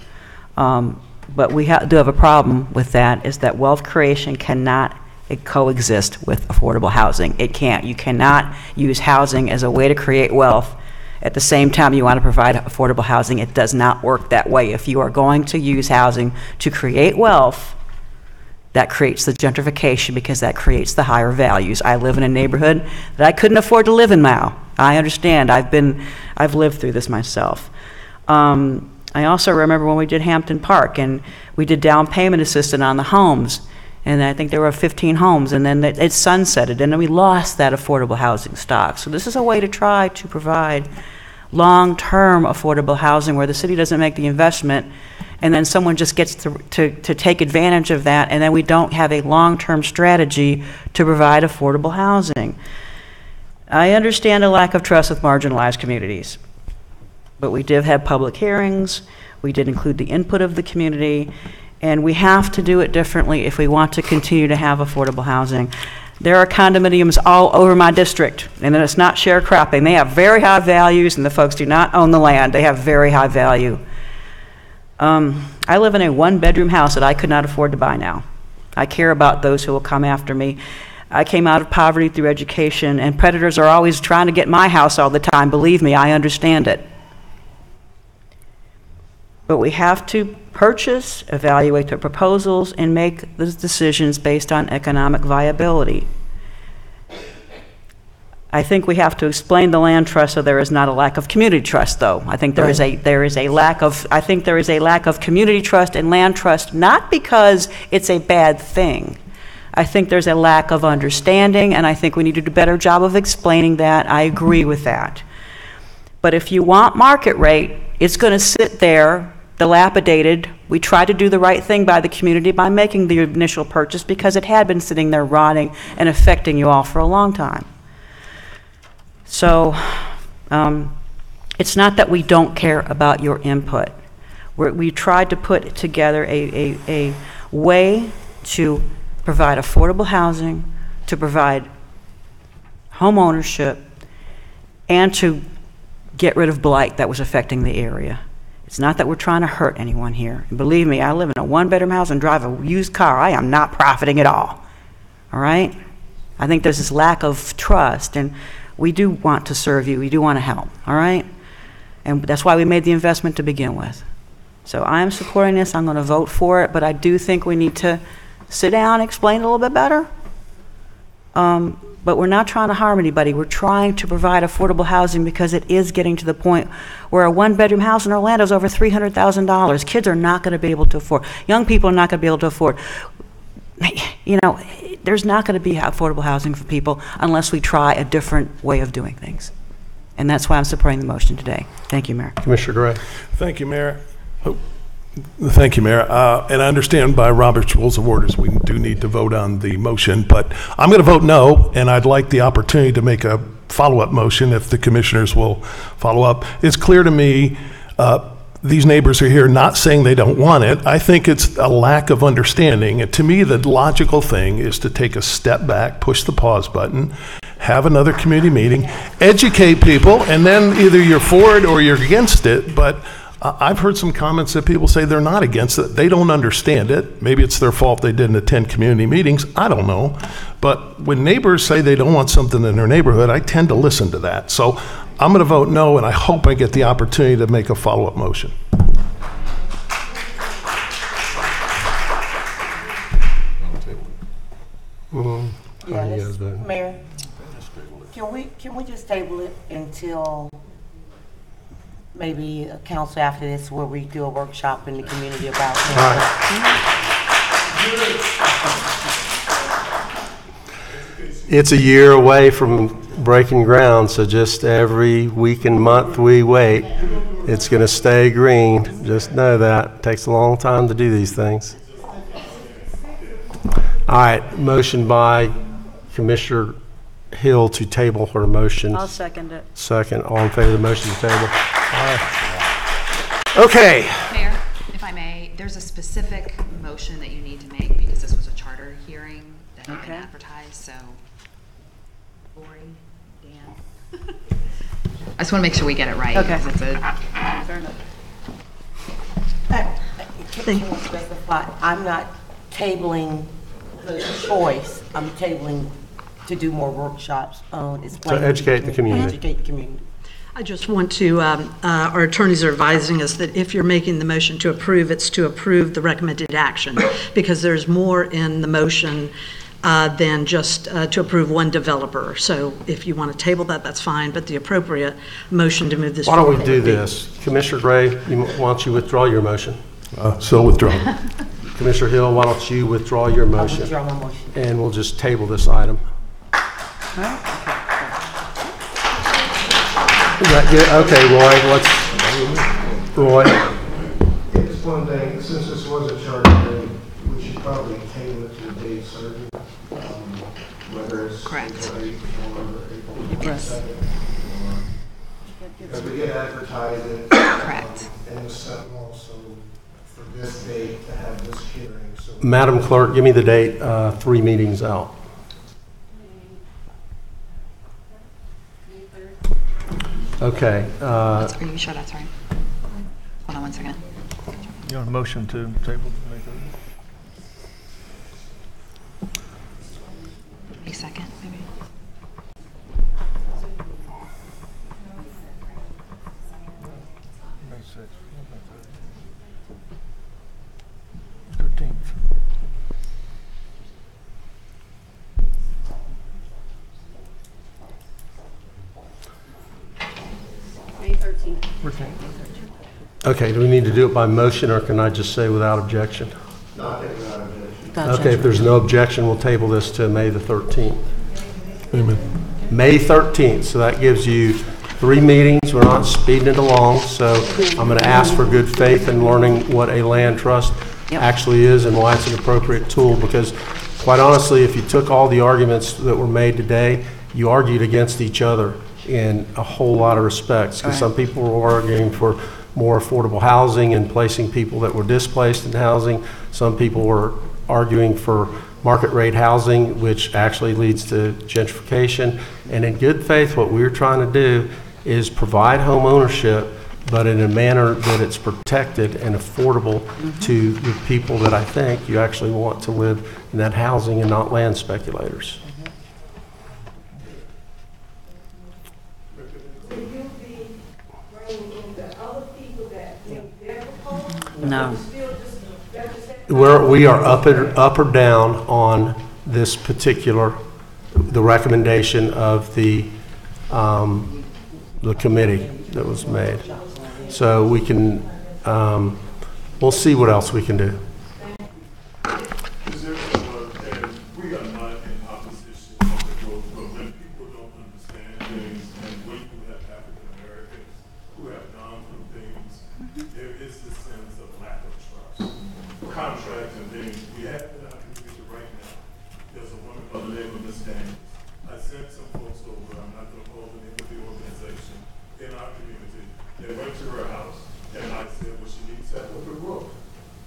But we do have a problem with that, is that wealth creation cannot coexist with affordable housing. It can't. You cannot use housing as a way to create wealth at the same time you want to provide affordable housing. It does not work that way. If you are going to use housing to create wealth, that creates the gentrification, because that creates the higher values. I live in a neighborhood that I couldn't afford to live in now. I understand. I've lived through this myself. I also remember when we did Hampton Park, and we did down payment assistance on the homes, and I think there were 15 homes, and then it sunsetted, and then we lost that affordable housing stock. So this is a way to try to provide long-term affordable housing where the city doesn't make the investment, and then someone just gets to take advantage of that, and then we don't have a long-term strategy to provide affordable housing. I understand a lack of trust with marginalized communities, but we did have public hearings, we did include the input of the community, and we have to do it differently if we want to continue to have affordable housing. There are condominiums all over my district, and it's not sharecropping. They have very high values, and the folks do not own the land. They have very high value. I live in a one-bedroom house that I could not afford to buy now. I care about those who will come after me. I came out of poverty through education, and predators are always trying to get my house all the time. Believe me, I understand it. But we have to purchase, evaluate the proposals, and make the decisions based on economic viability. I think we have to explain the land trust so there is not a lack of community trust, though. I think there is a lack of community trust and land trust, not because it's a bad thing. I think there's a lack of understanding, and I think we need to do a better job of explaining that. I agree with that. But if you want market rate, it's going to sit there dilapidated. We tried to do the right thing by the community by making the initial purchase because it had been sitting there rotting and affecting you all for a long time. So it's not that we don't care about your input. We tried to put together a way to provide affordable housing, to provide home ownership, and to get rid of blight that was affecting the area. It's not that we're trying to hurt anyone here. And believe me, I live in a one-bedroom house and drive a used car. I am not profiting at all right? I think there's this lack of trust, and we do want to serve you. We do want to help, all right? And that's why we made the investment to begin with. So I am supporting this. I'm going to vote for it, but I do think we need to sit down and explain it a little bit better. But we're not trying to harm anybody. We're trying to provide affordable housing because it is getting to the point where a one-bedroom house in Orlando is over $300,000. Kids are not going to be able to afford. Young people are not going to be able to afford. You know, there's not going to be affordable housing for people unless we try a different way of doing things. And that's why I'm supporting the motion today. Thank you, Mayor. Commissioner Gray. Thank you, Mayor. Thank you, Mayor. And I understand by Robert's Rules of Orders, we do need to vote on the motion, but I'm going to vote no, and I'd like the opportunity to make a follow-up motion if the commissioners will follow up. It's clear to me these neighbors are here not saying they don't want it. I think it's a lack of understanding. And to me, the logical thing is to take a step back, push the pause button, have another community meeting, educate people, and then either you're for it or you're against it. But I've heard some comments that people say they're not against it. They don't understand it. Maybe it's their fault they didn't attend community meetings. I don't know. But when neighbors say they don't want something in their neighborhood, I tend to listen to that. So I'm going to vote no, and I hope I get the opportunity to make a follow-up motion. Mayor, can we just table it until maybe a council after this where we do a workshop in the community about it? It's a year away from breaking ground, so just every week and month we wait, it's going to stay green. Just know that. It takes a long time to do these things. All right, motion by Commissioner Hill to table her motion. I'll second it. Second, all in favor of the motion to table? All right. Okay. Mayor, if I may, there's a specific motion that you need to make because this was a charter hearing that had been advertised, so. Lori, Dan. I just want to make sure we get it right. Okay. It's a, Fair enough. Can you specify, I'm not tabling the choice, I'm tabling to do more workshops on explaining. To educate the community. Educate the community. I just want to, our attorneys are advising us that if you're making the motion to approve, it's to approve the recommended action, because there's more in the motion than just to approve one developer. So if you want to table that, that's fine, but the appropriate motion to move this Why don't we forward do would be- this? Commissioner Gray, why don't you withdraw your motion? So withdraw. Commissioner Hill, why don't you withdraw your motion? withdraw my motion. And we'll just table this item. Is that good? Okay, Roy, let's, Roy. Just one thing, since this was a charter hearing, we should probably table it to the date certain, whether it's Correct. April 8th or April 2nd. Because we get advertised it. Correct. And the Sentinel, so for this date to have this hearing, so. Madam Clerk, give me the date, 3 meetings out. Okay. are you sure that's right? Hold on one second. You want a motion to table? A second, maybe. May 13th. Okay, do we need to do it by motion, or can I just say without objection? No, I think without objection. Okay, if there's no objection, we'll table this to May the 13th. Amen. May 13th, so that gives you 3 meetings. We're not speeding it along, so I'm going to ask for good faith in learning what a land trust actually is and why it's an appropriate tool, because quite honestly, if you took all the arguments that were made today, you argued against each other in a whole lot of respects, because some people were arguing for more affordable housing and placing people that were displaced in housing. Some people were arguing for market rate housing, which actually leads to gentrification. And in good faith, what we're trying to do is provide home ownership, but in a manner that it's protected and affordable to the people that I think you actually want to live in that housing and not land speculators. No. We are up or down on this particular, the recommendation of the committee that was made. So we can, we'll see what else we can do. We are not in opposition of the growth, but when people don't understand things, and when you have African Americans who have gone through things, there is this sense of lack of trust. Contracts and things, we have in our community right now. There's a woman by the name of Ms. Daniels. I sent some folks over, I'm not gonna call the name of the organization, in our community. They went to her house, and I said, well, she needs help with the roof.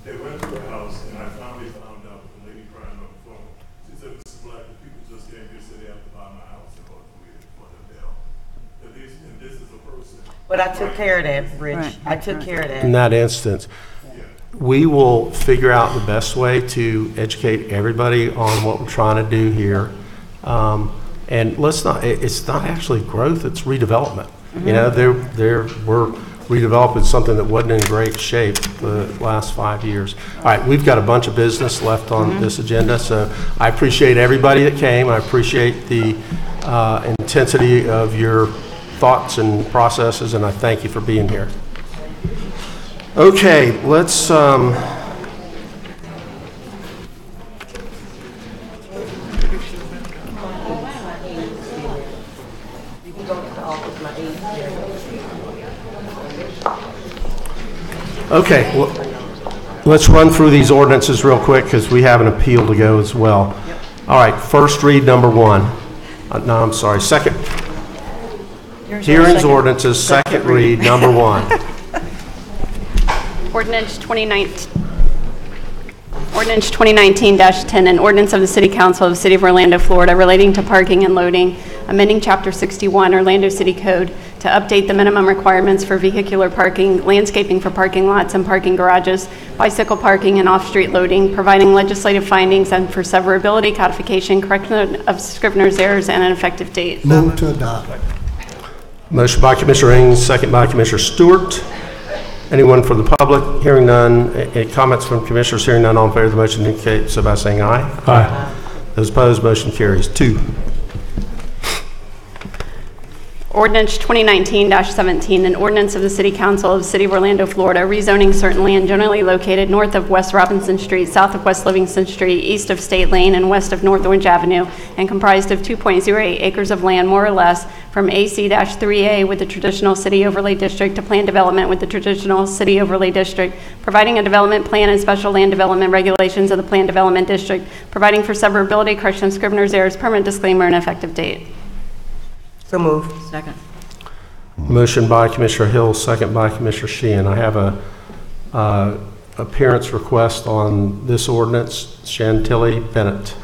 They went to her house, and I finally found out with the lady crying on the phone. She said, Mrs. Black, the people just came here, said they have to buy my house in order for them to help. And this is a person. But I took care of that, Rich. I took care of that. In that instance, we will figure out the best way to educate everybody on what we're trying to do here. And let's not, it's not actually growth, it's redevelopment. You know, we're redeveloping something that wasn't in great shape the last 5 years. All right, we've got a bunch of business left on this agenda, so I appreciate everybody that came. I appreciate the intensity of your thoughts and processes, and I thank you for being here. Okay, let's Okay, well, let's run through these ordinances real quick because we have an appeal to go as well. All right, first read number 1. No, I'm sorry, second. Hearings ordinances, second read number 1. Ordinance 2019-10, an ordinance of the City Council of the City of Orlando, Florida, relating to parking and loading, amending Chapter 61, Orlando City Code, to update the minimum requirements for vehicular parking, landscaping for parking lots and parking garages, bicycle parking, and off-street loading, providing legislative findings and for severability, codification, correction of Scrivener's errors, and an effective date. Move to adopt. Motion by Commissioner Ings, second by Commissioner Stewart. Anyone from the public? Hearing none. Any comments from commissioners? Hearing none. All in favor of the motion indicate so by saying aye. Aye. Those opposed, motion carries. 2. Ordinance 2019-17, an ordinance of the City Council of the City of Orlando, Florida, rezoning certain land generally located north of West Robinson Street, south of West Livingston Street, east of State Lane, and west of North Orange Avenue, and comprised of 2.08 acres of land, more or less, from AC-3A with the traditional City Overlay District to Plan Development with the traditional City Overlay District, providing a development plan and special land development regulations of the Plan Development District, providing for severability, correction of Scrivener's errors, permanent disclaimer, and effective date. So moved. Second. Motion by Commissioner Hill, second by Commissioner Sheehan. I have a appearance request on this ordinance. Chantilly Bennett.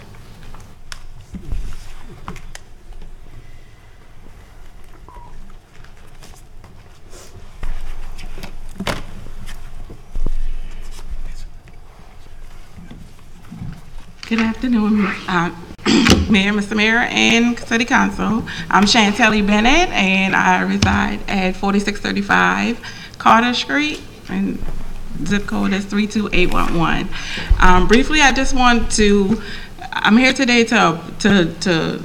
Good afternoon, Mayor, Mr. Mayor, and City Council. I'm Chantilly Bennett, and I reside at 4635 Carter Street, and zip code is 32811. Briefly, I just want to, I'm here today to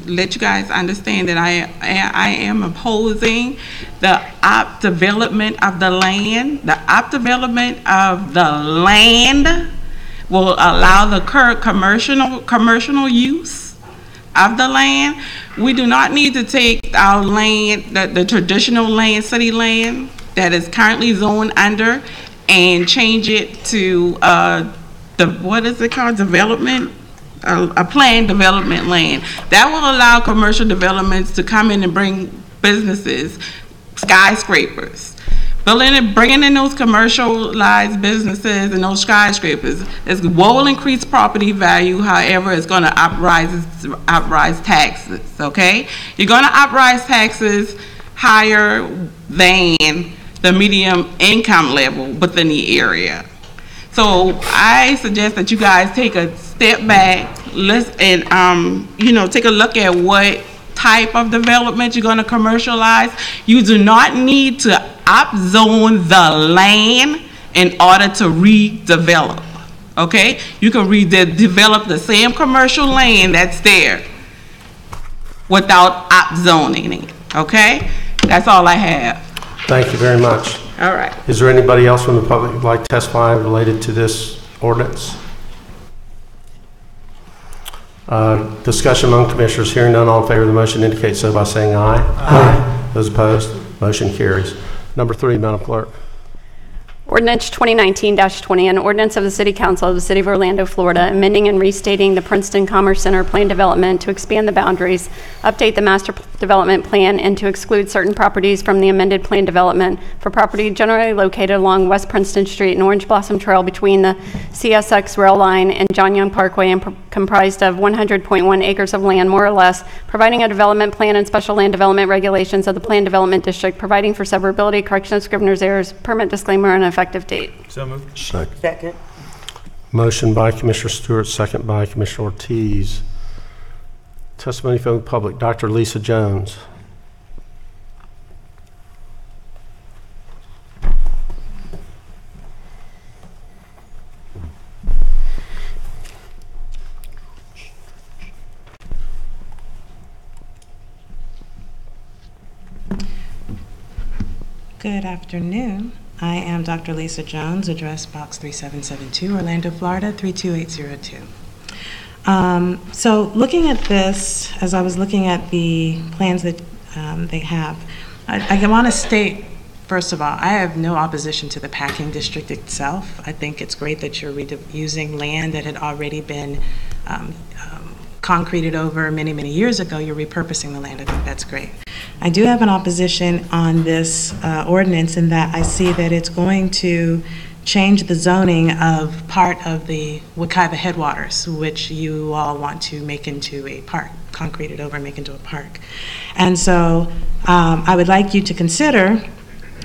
let you guys understand that I am opposing the development of the land. The development of the land will allow the current commercial use of the land. We do not need to take our land, the traditional land, city land that is currently zoned under, and change it to what is it called, development, a planned development land. That will allow commercial developments to come in and bring businesses, skyscrapers. Bringing in those commercialized businesses and those skyscrapers will increase property value. However, it's going to uprise taxes. Okay, you're going to uprise taxes higher than the medium income level within the area. So I suggest that you guys take a step back, and take a look at what type of development you're going to commercialize. You do not need to upzone the land in order to redevelop. Okay, you can redevelop the same commercial land that's there without upzoning it. Okay, that's all I have. Thank you very much. All right. Is there anybody else from the public who'd like to testify related to this ordinance? Discussion among commissioners. Hearing none, all in favor of the motion indicate so by saying aye. Aye. Those opposed, motion carries. Number 3, Madam Clerk. Ordinance 2019-20, an ordinance of the City Council of the City of Orlando, Florida, amending and restating the Princeton Commerce Center plan development to expand the boundaries, update the master development plan, and to exclude certain properties from the amended plan development for property generally located along West Princeton Street and Orange Blossom Trail between the CSX rail line and John Young Parkway, and comprised of 100.1 acres of land, more or less, providing a development plan and special land development regulations of the Plan Development District, providing for severability, correction of Scrivener's errors, permit disclaimer, and effective date. So moved. Second. Motion by Commissioner Stewart, second by Commissioner Ortiz. Testimony from the public. Dr. Lisa Jones. Good afternoon. I am Dr. Lisa Jones, address box 3772, Orlando, Florida, 32802. So looking at this, as I was looking at the plans that they have, I want to state First of all, I have no opposition to the packing district itself. I think it's great that you're using land that had already been concreted over many, many years ago. You're repurposing the land. I think that's great. I do have an opposition on this ordinance in that I see that it's going to change the zoning of part of the Wekiva headwaters, which you all want to make into a park, concreted over, make into a park. And so I would like you to consider,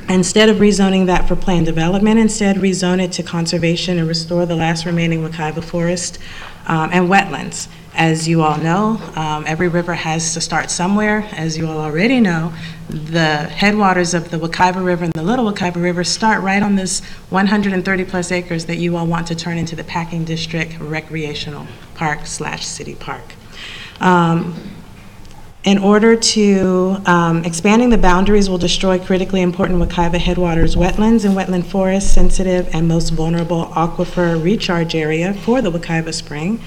instead of rezoning that for planned development, instead rezone it to conservation and restore the last remaining Wekiva forest and wetlands. As you all know, every river has to start somewhere. As you all already know, the headwaters of the Wekiva River and the Little Wekiva River start right on this 130 plus acres that you all want to turn into the Packing District Recreational Park / City Park. In order to, expanding the boundaries will destroy critically important Wekiva headwaters wetlands and wetland forests, sensitive and most vulnerable aquifer recharge area for the Wekiva Spring,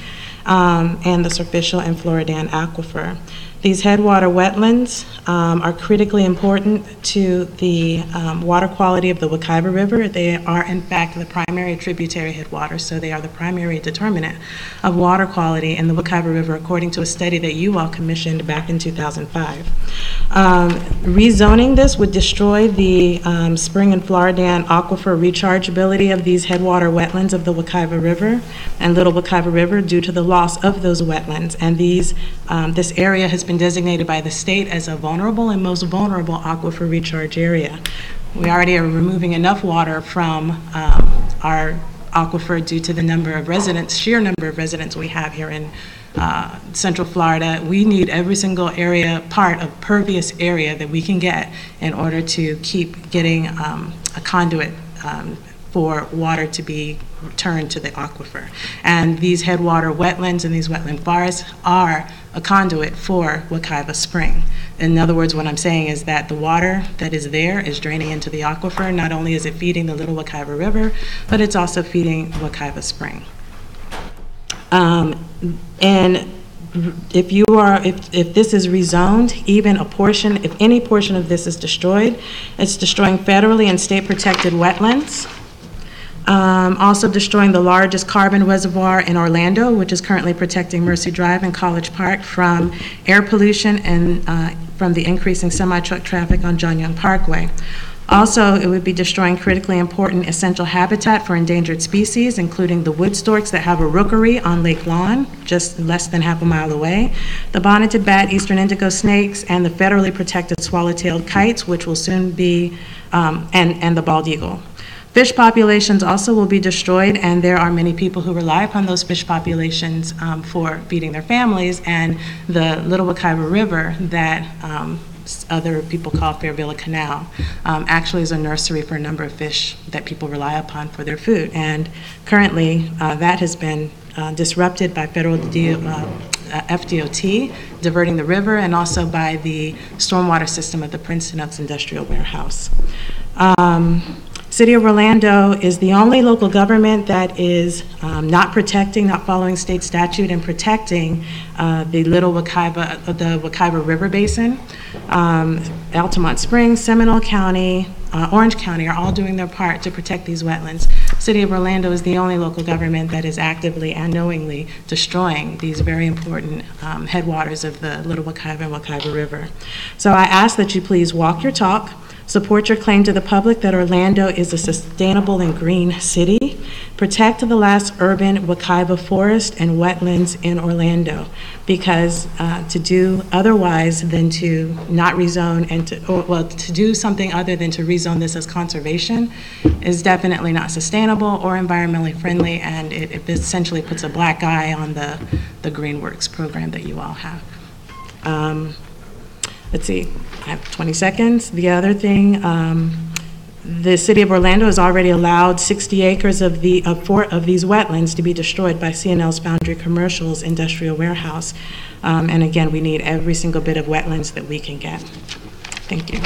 and the Surficial and Floridan aquifer. These headwater wetlands are critically important to the water quality of the Wekiva River. They are, in fact, the primary tributary headwaters, so they are the primary determinant of water quality in the Wekiva River, according to a study that you all commissioned back in 2005. Rezoning this would destroy the Spring and Floridan aquifer rechargeability of these headwater wetlands of the Wekiva River and Little Wekiva River due to the loss of those wetlands. And this area has been designated by the state as a vulnerable and most vulnerable aquifer recharge area. We already are removing enough water from our aquifer due to the number of residents, sheer number of residents we have here in Central Florida. We need every single area, part of pervious area that we can get in order to keep getting a conduit for water to be returned to the aquifer. And these headwater wetlands and these wetland forests are a conduit for Wekiva Spring. In other words, what I'm saying is that the water that is there is draining into the aquifer. Not only is it feeding the Little Wekiva River, but it's also feeding Wekiva Spring. And if this is rezoned, even a portion, if any portion of this is destroyed, it's destroying federally and state protected wetlands. Also destroying the largest carbon reservoir in Orlando, which is currently protecting Mercy Drive and College Park from air pollution and from the increasing semi-truck traffic on John Young Parkway. Also, it would be destroying critically important essential habitat for endangered species, including the wood storks that have a rookery on Lake Lawn, just less than half a mile away, the bonneted bat, eastern indigo snakes, and the federally protected swallow-tailed kites, which will soon be, and the bald eagle. Fish populations also will be destroyed, and there are many people who rely upon those fish populations for feeding their families, and the Little Wekiva River that other people call Fairvilla Canal actually is a nursery for a number of fish that people rely upon for their food. And currently, that has been disrupted by federal FDOT, diverting the river, and also by the stormwater system of the Princeton Oaks Industrial Warehouse. City of Orlando is the only local government that is not following state statute and protecting the Wekiva River Basin. Altamont Springs, Seminole County, Orange County are all doing their part to protect these wetlands. City of Orlando is the only local government that is actively and knowingly destroying these very important headwaters of the Little Wekiva and Wekiva River. So I ask that you please walk your talk. Support your claim to the public that Orlando is a sustainable and green city. Protect the last urban Wekiva forest and wetlands in Orlando, because to do otherwise than to not rezone and to do something other than to rezone this as conservation is definitely not sustainable or environmentally friendly, and it essentially puts a black eye on the GreenWorks program that you all have. Let's see, I have 20 seconds. The other thing, the City of Orlando has already allowed 60 acres of these wetlands to be destroyed by C&L's Foundry Commercial's industrial warehouse. And again, we need every single bit of wetlands that we can get. Thank you.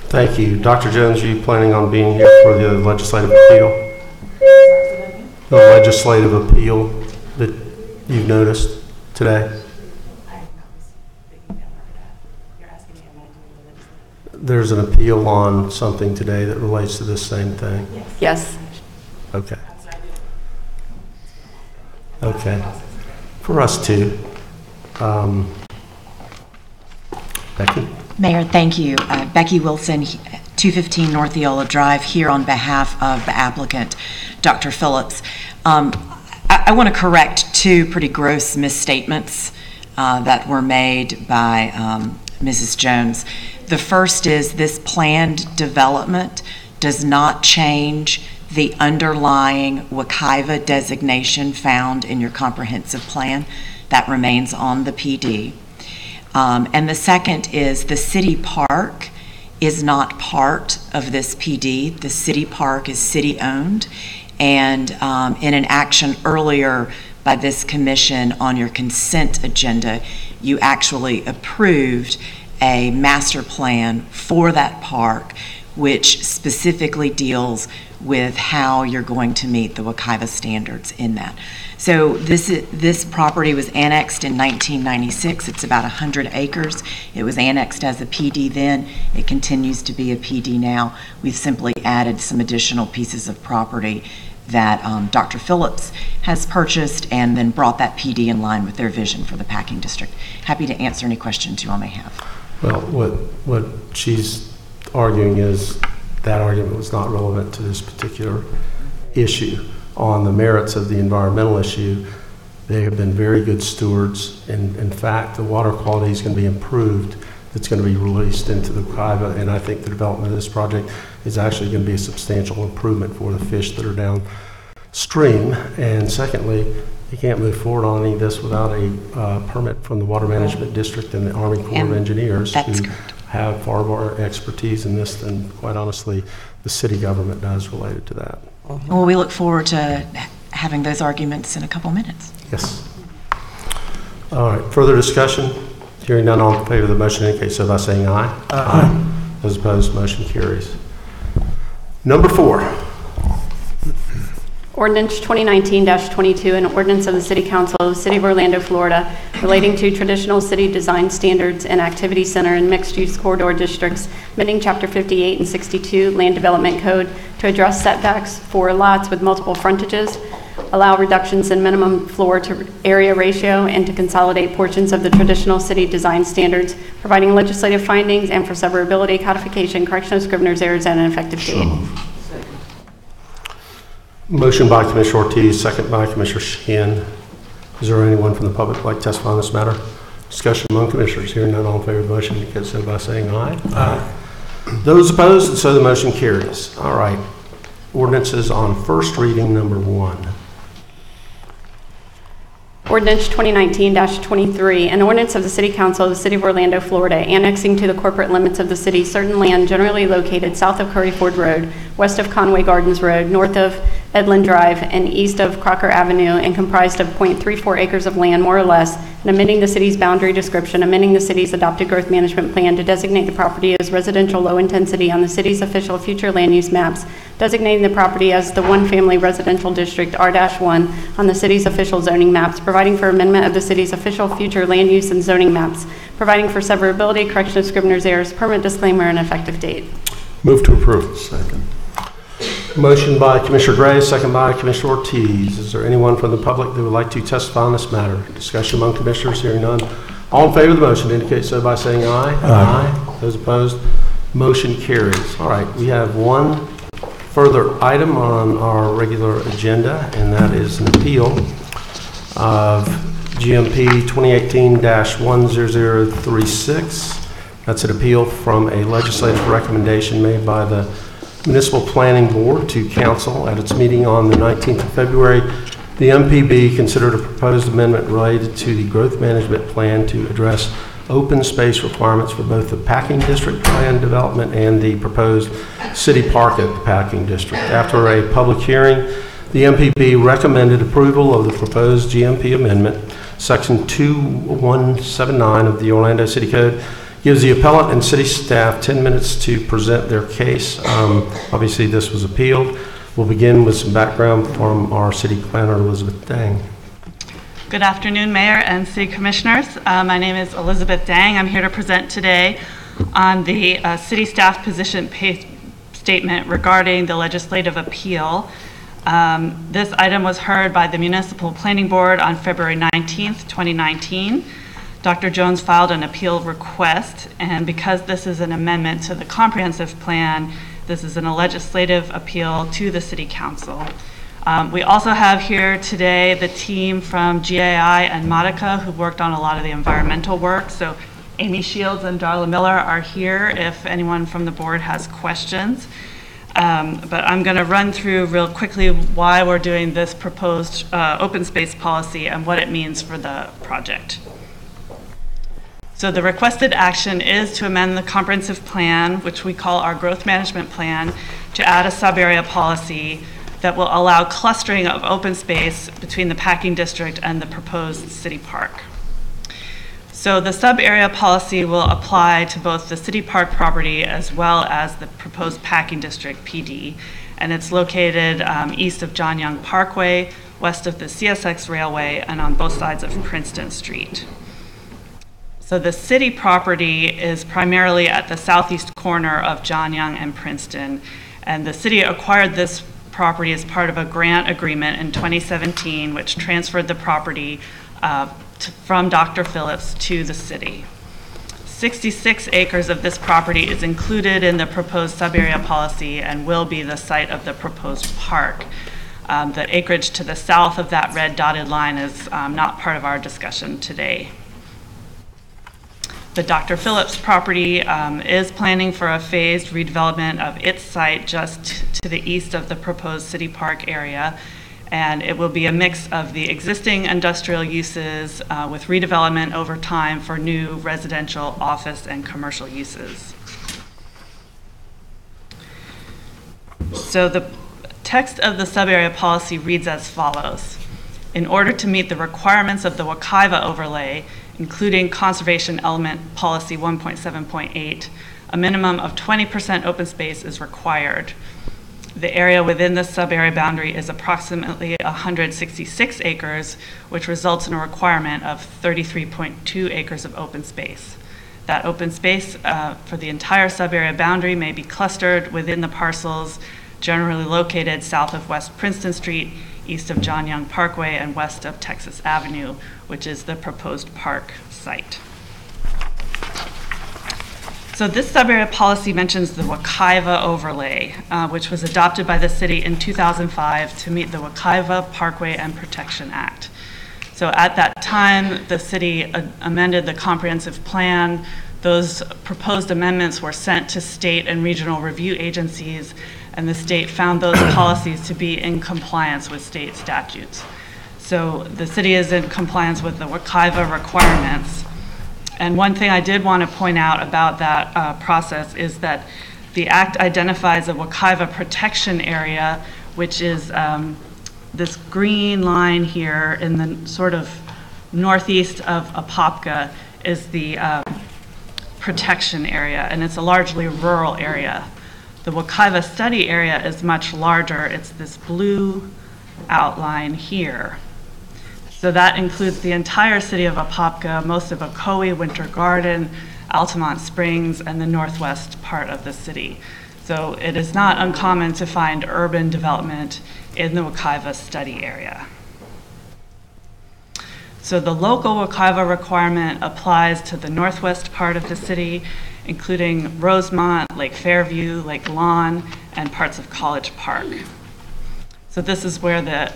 Thank you. Dr. Jones, are you planning on being here for the legislative appeal? The legislative appeal that you've noticed today? there's an appeal on something today that relates to this same thing? Yes. Okay. Okay. For us too. Becky? Mayor, thank you. Becky Wilson, 215 North Eola Drive, here on behalf of the applicant, Dr. Phillips. I want to correct two pretty gross misstatements that were made by Mrs. Jones. The first is this planned development does not change the underlying Wekiva designation found in your comprehensive plan. That remains on the PD. And the second is the city park is not part of this PD. The city park is city-owned, and in an action earlier by this commission on your consent agenda, you actually approved a master plan for that park, which specifically deals with how you're going to meet the Wekiva standards in that. So this property was annexed in 1996. It's about 100 acres. It was annexed as a PD then. It continues to be a PD now. We've simply added some additional pieces of property that Dr. Phillips has purchased and then brought that PD in line with their vision for the packing district. Happy to answer any questions you all may have. Well, what she's arguing is that argument was not relevant to this particular issue. On the merits of the environmental issue, they have been very good stewards. And in fact, the water quality is going to be improved. It's going to be released into the Wekiva, and I think the development of this project is actually going to be a substantial improvement for the fish that are downstream. And secondly, you can't move forward on any of this without a permit from the Water Management District and the Army Corps of Engineers, who have far more expertise in this than, quite honestly, the city government does related to that. Well, we look forward to having those arguments in a couple minutes. Yes. All right, further discussion? Hearing none, all in favor of the motion indicate so by saying aye. Aye. Those opposed, motion carries. Number 4. Ordinance 2019-22, an ordinance of the City Council of the City of Orlando, Florida, relating to traditional city design standards and activity center and mixed-use corridor districts, amending Chapter 58 and 62 Land Development Code to address setbacks for lots with multiple frontages, allow reductions in minimum floor to area ratio, and to consolidate portions of the traditional city design standards, providing legislative findings and for severability, codification, correction of scrivener's errors, and an effective date. Motion by Commissioner Ortiz, second by Commissioner Sheehan. Is there anyone from the public who would like to testify on this matter? Discussion among commissioners. Hearing none, all in favor of the motion indicate so by saying aye. Aye. Those opposed, and so the motion carries. All right. Ordinances on first reading, number 1. Ordinance 2019-23, an ordinance of the City Council of the City of Orlando, Florida, annexing to the corporate limits of the city certain land generally located south of Curry Ford Road, west of Conway Gardens Road, north of Edlin Drive, and east of Crocker Avenue, and comprised of .34 acres of land, more or less, and amending the city's boundary description, amending the city's adopted growth management plan to designate the property as residential low intensity on the city's official future land use maps, designating the property as the one-family residential district R-1 on the city's official zoning maps, providing for amendment of the city's official future land use and zoning maps, providing for severability, correction of scrivener's errors, permit disclaimer, and effective date. Move to approve. Second. Motion by Commissioner Gray, second by Commissioner Ortiz. Is there anyone from the public that would like to testify on this matter? Discussion among commissioners. Hearing none. All in favor of the motion indicate so by saying aye. Aye. Those opposed, motion carries. All right, we have one further item on our regular agenda, and that is an appeal of GMP 2018-10036. That's an appeal from a legislative recommendation made by the Municipal Planning Board to Council at its meeting on the 19th of February. The MPB considered a proposed amendment related to the growth management plan to address open space requirements for both the packing district plan development and the proposed city park at the packing district. After a public hearing, the MPB recommended approval of the proposed GMP amendment. Section 2179 of the Orlando City Code gives the appellant and city staff 10 minutes to present their case. Obviously, this was appealed. We'll begin with some background from our city planner, Elizabeth Dang. Good afternoon, Mayor and City Commissioners. My name is Elizabeth Dang. I'm here to present today on the city staff position pay statement regarding the legislative appeal. This item was heard by the Municipal Planning Board on February 19th, 2019. Dr. Jones filed an appeal request, and because this is an amendment to the comprehensive plan, this is a legislative appeal to the City Council. We also have here today the team from GAI and Modica who worked on a lot of the environmental work. So Amy Shields and Darla Miller are here if anyone from the board has questions. But I'm going to run through real quickly why we're doing this proposed open space policy and what it means for the project. So the requested action is to amend the comprehensive plan, which we call our growth management plan, to add a sub-area policy that will allow clustering of open space between the packing district and the proposed city park. So the sub-area policy will apply to both the city park property as well as the proposed packing district PD, and it's located east of John Young Parkway, west of the CSX Railway, and on both sides of Princeton Street. So the city property is primarily at the southeast corner of John Young and Princeton, and the city acquired this property as part of a grant agreement in 2017, which transferred the property from Dr. Phillips to the city. 66 acres of this property is included in the proposed sub-area policy and will be the site of the proposed park. The acreage to the south of that red dotted line is not part of our discussion today. The Dr. Phillips property is planning for a phased redevelopment of its site just to the east of the proposed city park area, and it will be a mix of the existing industrial uses with redevelopment over time for new residential, office, and commercial uses. So the text of the sub-area policy reads as follows. In order to meet the requirements of the Wekiva overlay, including Conservation Element Policy 1.7.8, a minimum of 20% open space is required. The area within the sub-area boundary is approximately 166 acres, which results in a requirement of 33.2 acres of open space. That open space for the entire sub-area boundary may be clustered within the parcels generally located south of West Princeton Street, east of John Young Parkway, and west of Texas Avenue, which is the proposed park site. So this sub-area policy mentions the Wekiva overlay, which was adopted by the city in 2005 to meet the Wekiva Parkway and Protection Act. So at that time, the city amended the comprehensive plan. Those proposed amendments were sent to state and regional review agencies, and the state found those policies to be in compliance with state statutes. So the city is in compliance with the Wekiva requirements. And one thing I did want to point out about that process is that the act identifies a Wekiva protection area, which is this green line here in the sort of northeast of Apopka is the protection area, and it's a largely rural area. The Wekiva study area is much larger. It's this blue outline here. So that includes the entire city of Apopka, most of Ocoee, Winter Garden, Altamont Springs, and the northwest part of the city. So it is not uncommon to find urban development in the Wekiva study area. So the local Wekiva requirement applies to the northwest part of the city, including Rosemont, Lake Fairview, Lake Lawn, and parts of College Park. So this is where the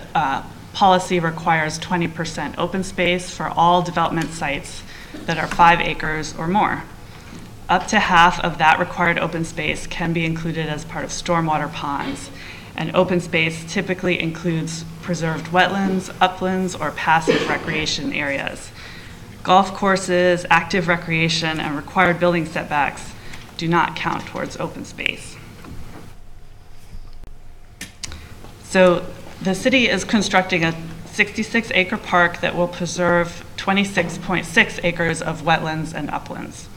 policy requires 20% open space for all development sites that are 5 acres or more. Up to half of that required open space can be included as part of stormwater ponds, and open space typically includes preserved wetlands, uplands, or passive recreation areas. Golf courses, active recreation, and required building setbacks do not count towards open space. So the city is constructing a 66-acre park that will preserve 26.6 acres of wetlands and uplands.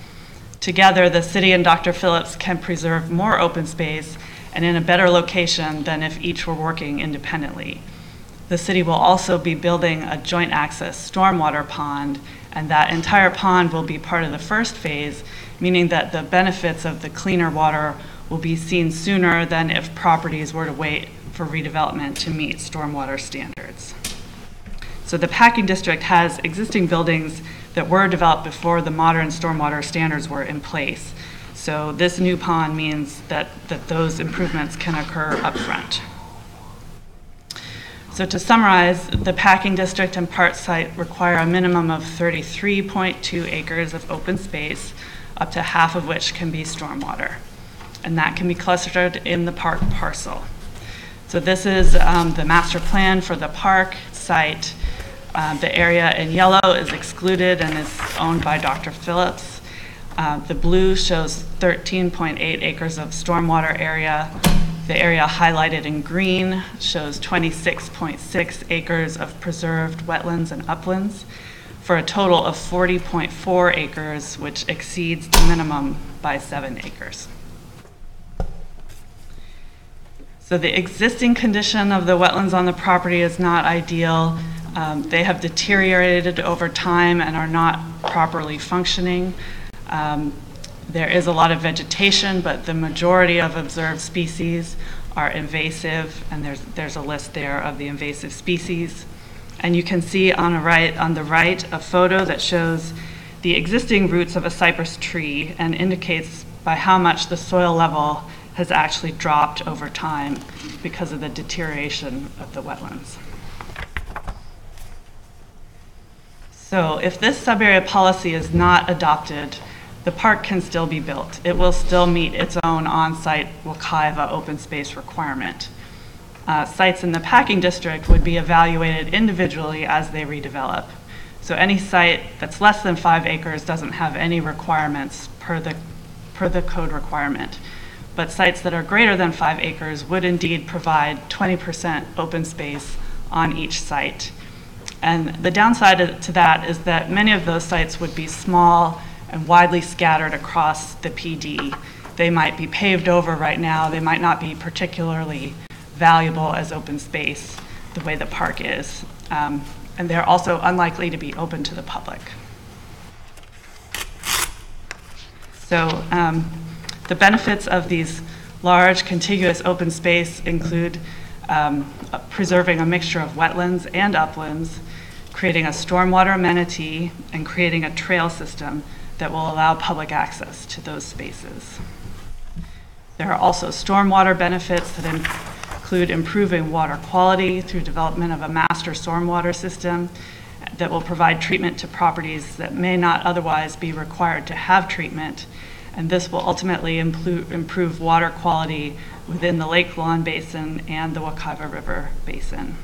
Together, the city and Dr. Phillips can preserve more open space and in a better location than if each were working independently. the city will also be building a joint access stormwater pond, and that entire pond will be part of the first phase, meaning that the benefits of the cleaner water will be seen sooner than if properties were to wait for redevelopment to meet stormwater standards. So the packing district has existing buildings that were developed before the modern stormwater standards were in place. So this new pond means that those improvements can occur upfront. So to summarize, the packing district and park site require a minimum of 33.2 acres of open space, up to half of which can be stormwater. And that can be clustered in the park parcel. So this is the master plan for the park site. The area in yellow is excluded and is owned by Dr. Phillips. The blue shows 13.8 acres of stormwater area. The area highlighted in green shows 26.6 acres of preserved wetlands and uplands, for a total of 40.4 acres, which exceeds the minimum by 7 acres. So the existing condition of the wetlands on the property is not ideal. They have deteriorated over time and are not properly functioning. There is a lot of vegetation, but the majority of observed species are invasive, and there's a list there of the invasive species. And you can see on the right a photo that shows the existing roots of a cypress tree and indicates by how much the soil level has actually dropped over time because of the deterioration of the wetlands. So if this subarea policy is not adopted, the park can still be built. It will still meet its own on-site Wekiva open space requirement. Sites in the packing district would be evaluated individually as they redevelop. So any site that's less than 5 acres doesn't have any requirements per the code requirement. But sites that are greater than 5 acres would indeed provide 20% open space on each site. And the downside to that is that many of those sites would be small and widely scattered across the PD. They might be paved over right now. They might not be particularly valuable as open space the way the park is. And they're also unlikely to be open to the public. So the benefits of these large contiguous open space include preserving a mixture of wetlands and uplands, creating a stormwater amenity, and creating a trail system that will allow public access to those spaces. There are also stormwater benefits that include improving water quality through development of a master stormwater system that will provide treatment to properties that may not otherwise be required to have treatment. And this will ultimately improve water quality within the Lake Lawn Basin and the Wekiva River Basin.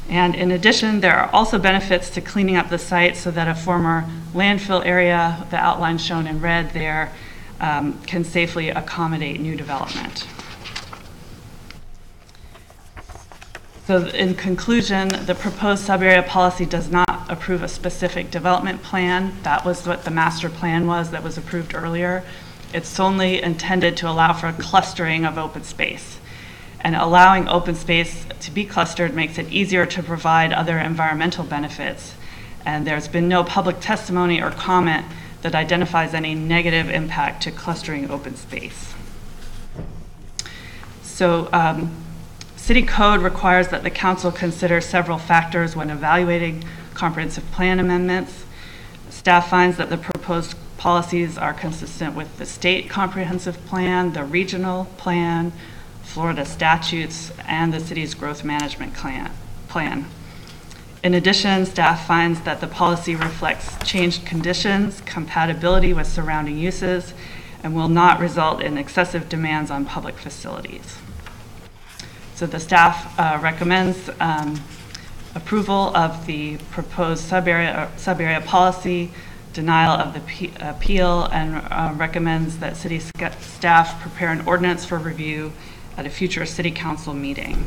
And in addition, there are also benefits to cleaning up the site so that a former landfill area, the outline shown in red there, can safely accommodate new development. So in conclusion, the proposed subarea policy does not approve a specific development plan. That was what the master plan was that was approved earlier. It's solely intended to allow for a clustering of open space. And allowing open space to be clustered makes it easier to provide other environmental benefits. And there's been no public testimony or comment that identifies any negative impact to clustering open space. So City Code requires that the council consider several factors when evaluating comprehensive plan amendments. Staff finds that the proposed policies are consistent with the state comprehensive plan, the regional plan, Florida statutes, and the city's growth management plan. In addition, staff finds that the policy reflects changed conditions, compatibility with surrounding uses, and will not result in excessive demands on public facilities. So the staff recommends approval of the proposed subarea policy, denial of the appeal, and recommends that city staff prepare an ordinance for review at a future city council meeting.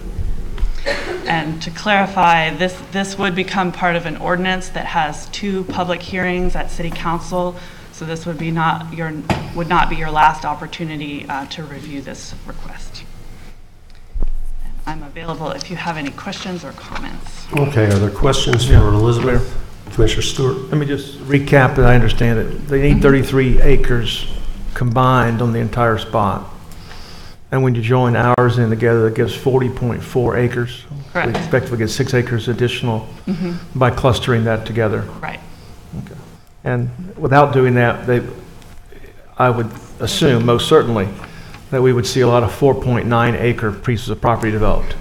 And to clarify, this would become part of an ordinance that has 2 public hearings at city council, so this would not be your last opportunity to review this request. I'm available if you have any questions or comments. Okay, are there questions for Elizabeth? Commissioner Stewart? Let me just recap that I understand it. They need 33 acres combined on the entire spot. And when you join ours in together, that gives 40.4 acres. Correct. We expect to get 6 acres additional by clustering that together. Right. Okay. And without doing that, I would assume, most certainly, that we would see a lot of 4.9 acre pieces of property developed.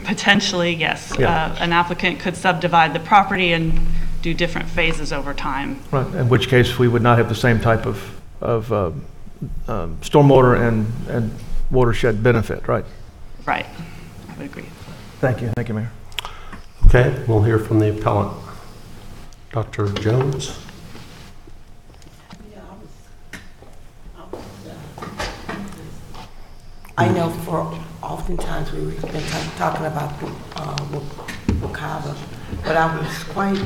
Potentially, yes. Yeah. An applicant could subdivide the property and do different phases over time. Right, in which case we would not have the same type of stormwater and watershed benefit, right? Right, I would agree. Thank you, Mayor. Okay, we'll hear from the appellant. Dr. Jones? I know for oftentimes we've been talking about Wekiva, but I was quite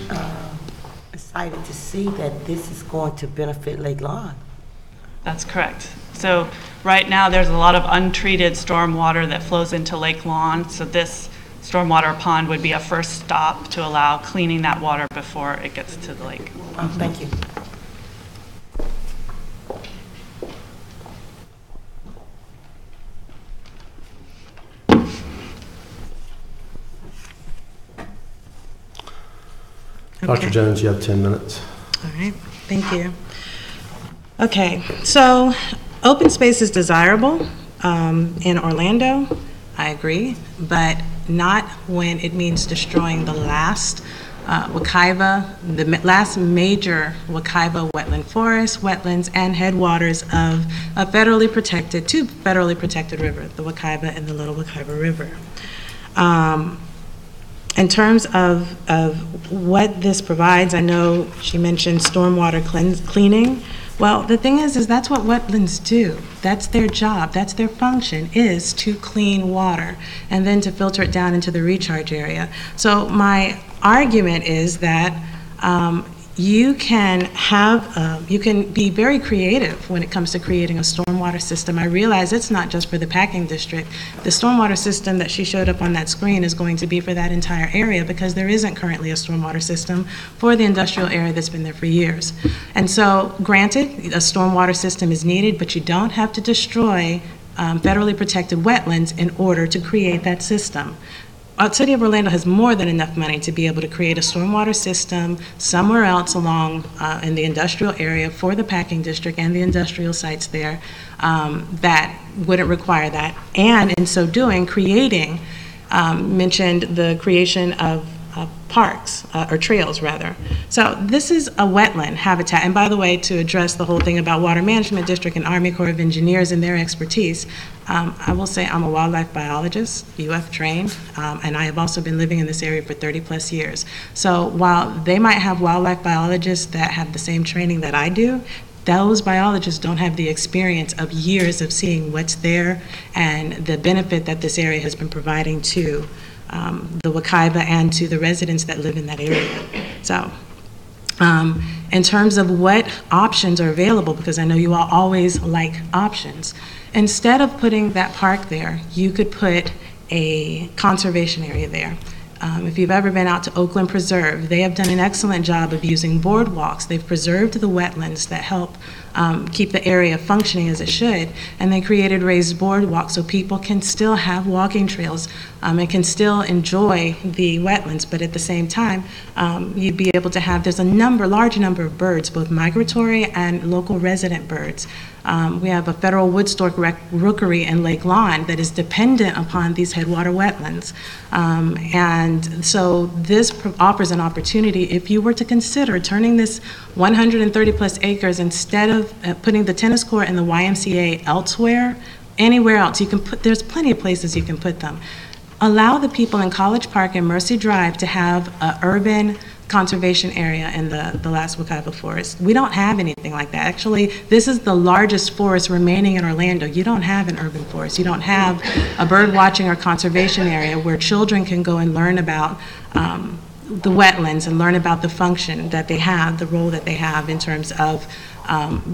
excited to see that this is going to benefit Lake Lawn. That's correct. So right now, there's a lot of untreated stormwater that flows into Lake Lawn. So this stormwater pond would be a first stop to allow cleaning that water before it gets to the lake. Oh, thank you. Dr. Jones, you have 10 minutes. All right, thank you. Okay, so open space is desirable in Orlando, I agree, but not when it means destroying the last Wekiva, the last major Wekiva wetland forest, wetlands, and headwaters of a two federally protected rivers, the Wekiva and the Little Wekiva River. In terms of what this provides, I know she mentioned stormwater cleaning. Well, the thing is that's what wetlands do. That's their job. That's their function, is to clean water and then to filter it down into the recharge area. So my argument is that you can be very creative when it comes to creating a stormwater system. I realize it's not just for the packing district. The stormwater system that she showed up on that screen is going to be for that entire area because there isn't currently a stormwater system for the industrial area that's been there for years. And so, granted, a stormwater system is needed, but you don't have to destroy federally protected wetlands in order to create that system. The City of Orlando has more than enough money to be able to create a stormwater system somewhere else along in the industrial area for the packing district and the industrial sites there that wouldn't require that. And in so doing, mentioned the creation of parks, or trails rather. So this is a wetland habitat. And by the way, to address the whole thing about Water Management District and Army Corps of Engineers and their expertise, I will say I'm a wildlife biologist, UF trained, and I have also been living in this area for 30 plus years. So while they might have wildlife biologists that have the same training that I do, those biologists don't have the experience of years of seeing what's there and the benefit that this area has been providing to the Wekiva and to the residents that live in that area. So in terms of what options are available, because I know you all always like options, instead of putting that park there, you could put a conservation area there. If you've ever been out to Oakland Preserve, they have done an excellent job of using boardwalks. They've preserved the wetlands that help keep the area functioning as it should, and they created raised boardwalks so people can still have walking trails and can still enjoy the wetlands, but at the same time, you'd be able to have, there's a large number of birds, both migratory and local resident birds. We have a federal wood stork rookery in Lake Lawn that is dependent upon these headwater wetlands. And so this offers an opportunity if you were to consider turning this 130 plus acres, instead of putting the tennis court and the YMCA elsewhere, anywhere else, you can put, there's plenty of places you can put them. Allow the people in College Park and Mercy Drive to have an urban conservation area in the last Wekiva forest. We don't have anything like that. Actually, this is the largest forest remaining in Orlando. You don't have an urban forest. You don't have a bird watching or conservation area where children can go and learn about the wetlands and learn about the function that they have, the role that they have in terms of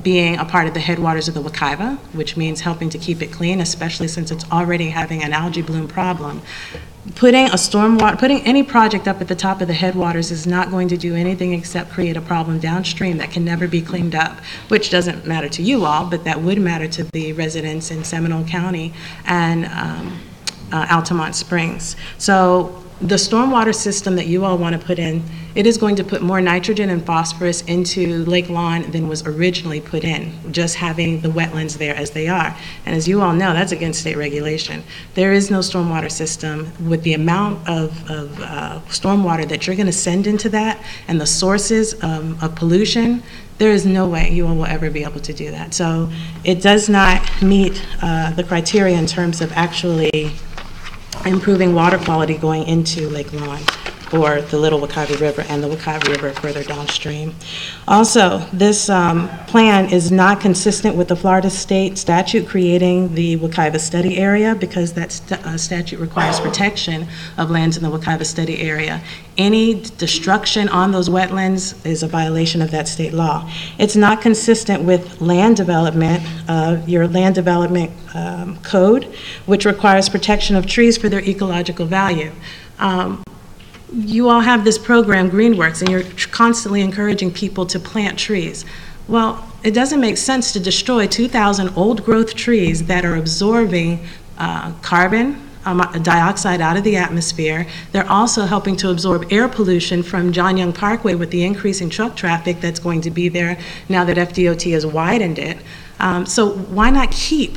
being a part of the headwaters of the Wekiva, which means helping to keep it clean, especially since it's already having an algae bloom problem. Putting any project up at the top of the headwaters is not going to do anything except create a problem downstream that can never be cleaned up, which doesn't matter to you all, but that would matter to the residents in Seminole County and Altamont Springs. So the stormwater system that you all want to put in, it is going to put more nitrogen and phosphorus into Lake Lawn than was originally put in, just having the wetlands there as they are. And as you all know, that's against state regulation. There is no stormwater system. With the amount of stormwater that you're going to send into that and the sources of pollution, there is no way you all will ever be able to do that. So it does not meet the criteria in terms of actually improving water quality going into Lake Lawn or the Little Wekiva River and the Wekiva River further downstream. Also, this plan is not consistent with the Florida state statute creating the Wekiva Study Area, because that statute requires protection of lands in the Wekiva Study Area. Any destruction on those wetlands is a violation of that state law. It's not consistent with land development, your land development code, which requires protection of trees for their ecological value. You all have this program, Greenworks, and you're constantly encouraging people to plant trees. Well, it doesn't make sense to destroy 2,000 old-growth trees that are absorbing carbon dioxide out of the atmosphere. They're also helping to absorb air pollution from John Young Parkway with the increasing truck traffic that's going to be there now that FDOT has widened it. So why not keep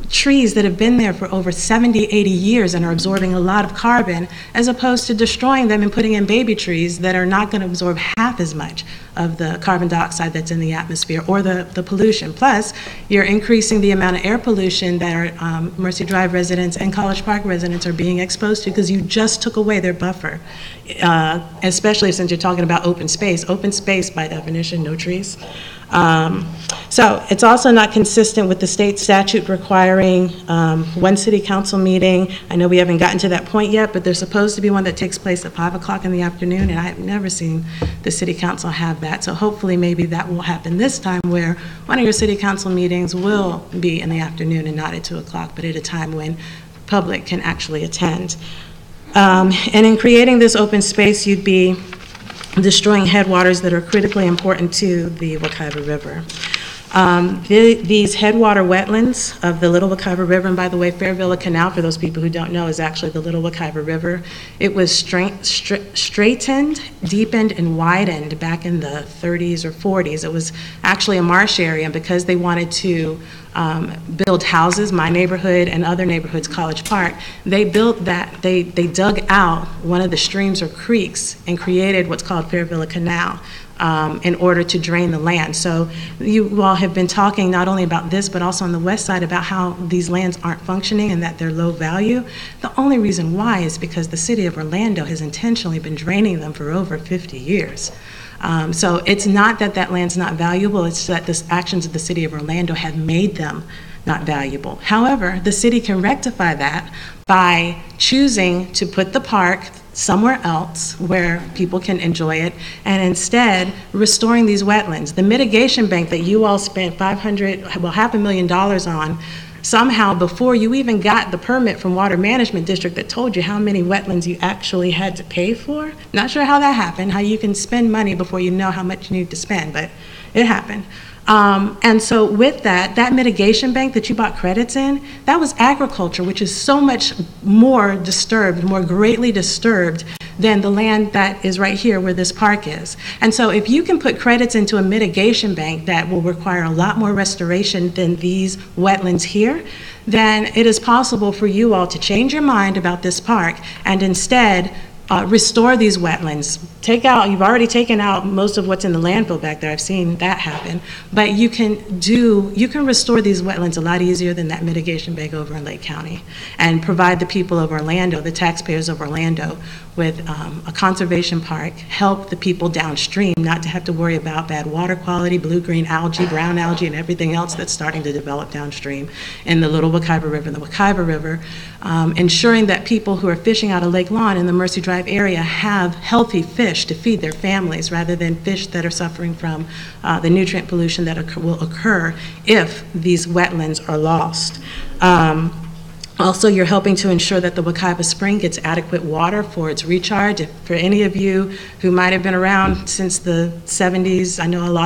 trees that have been there for over 70, 80 years and are absorbing a lot of carbon, as opposed to destroying them and putting in baby trees that are not going to absorb half as much of the carbon dioxide that's in the atmosphere or the pollution. Plus, you're increasing the amount of air pollution that our Mercy Drive residents and College Park residents are being exposed to, because you just took away their buffer, especially since you're talking about open space. Open space, by definition, no trees. So it's also not consistent with the state statute requiring one city council meeting. I know we haven't gotten to that point yet, but there's supposed to be one that takes place at 5 o'clock in the afternoon, and I have never seen the city council have that. So hopefully maybe that will happen this time, where one of your city council meetings will be in the afternoon and not at 2 o'clock, but at a time when public can actually attend. And in creating this open space, you'd be destroying headwaters that are critically important to the Wekiva River. These headwater wetlands of the Little Wekiva River, and by the way, Fairvilla Canal, for those people who don't know, is actually the Little Wekiva River. It was straightened, deepened, and widened back in the 30s or 40s. It was actually a marsh area, and because they wanted to build houses, my neighborhood and other neighborhoods, College Park, they built that, they dug out one of the streams or creeks and created what's called Fairvilla Canal in order to drain the land. So you all have been talking not only about this, but also on the west side about how these lands aren't functioning and that they're low value. The only reason why is because the city of Orlando has intentionally been draining them for over 50 years. So it's not that that land's not valuable, it's that the actions of the city of Orlando have made them not valuable. However, the city can rectify that by choosing to put the park somewhere else where people can enjoy it, and instead restoring these wetlands. The mitigation bank that you all spent $500,000 on, somehow before you even got the permit from Water Management District that told you how many wetlands you actually had to pay for. Not sure how that happened, how you can spend money before you know how much you need to spend, but it happened. And so with that mitigation bank that you bought credits in, that was agriculture, which is so much more disturbed, more greatly disturbed than the land that is right here where this park is. And so if you can put credits into a mitigation bank that will require a lot more restoration than these wetlands here, then it is possible for you all to change your mind about this park and instead restore these wetlands. You've already taken out most of what's in the landfill back there. I've seen that happen. But you can restore these wetlands a lot easier than that mitigation bank over in Lake County, and provide the people of Orlando, the taxpayers of Orlando, with a conservation park, help the people downstream not to have to worry about bad water quality, blue-green algae, brown algae, and everything else that's starting to develop downstream in the Little Wekiva River and the Wekiva River, ensuring that people who are fishing out of Lake Lawn in the Mercy Drive area have healthy fish fish to feed their families rather than fish that are suffering from the nutrient pollution that will occur if these wetlands are lost. Also, you're helping to ensure that the Wekiva Spring gets adequate water for its recharge. For any of you who might have been around since the 70s, I know all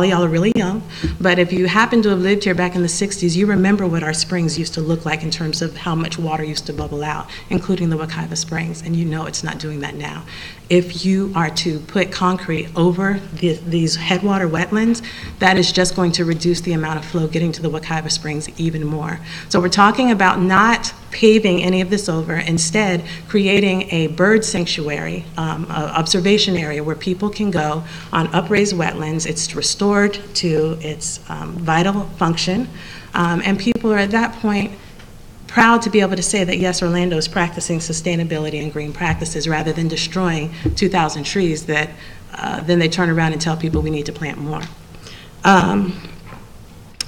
of y'all are really young, but if you happen to have lived here back in the 60s, you remember what our springs used to look like in terms of how much water used to bubble out, including the Wekiva Springs, and you know it's not doing that now. If you are to put concrete over these headwater wetlands, that is just going to reduce the amount of flow getting to the Wekiva Springs even more. So we're talking about not paving any of this over, instead creating a bird sanctuary, observation area where people can go on upraised wetlands. It's restored to its vital function, and people are at that point proud to be able to say that, yes, Orlando is practicing sustainability and green practices rather than destroying 2,000 trees that then they turn around and tell people we need to plant more.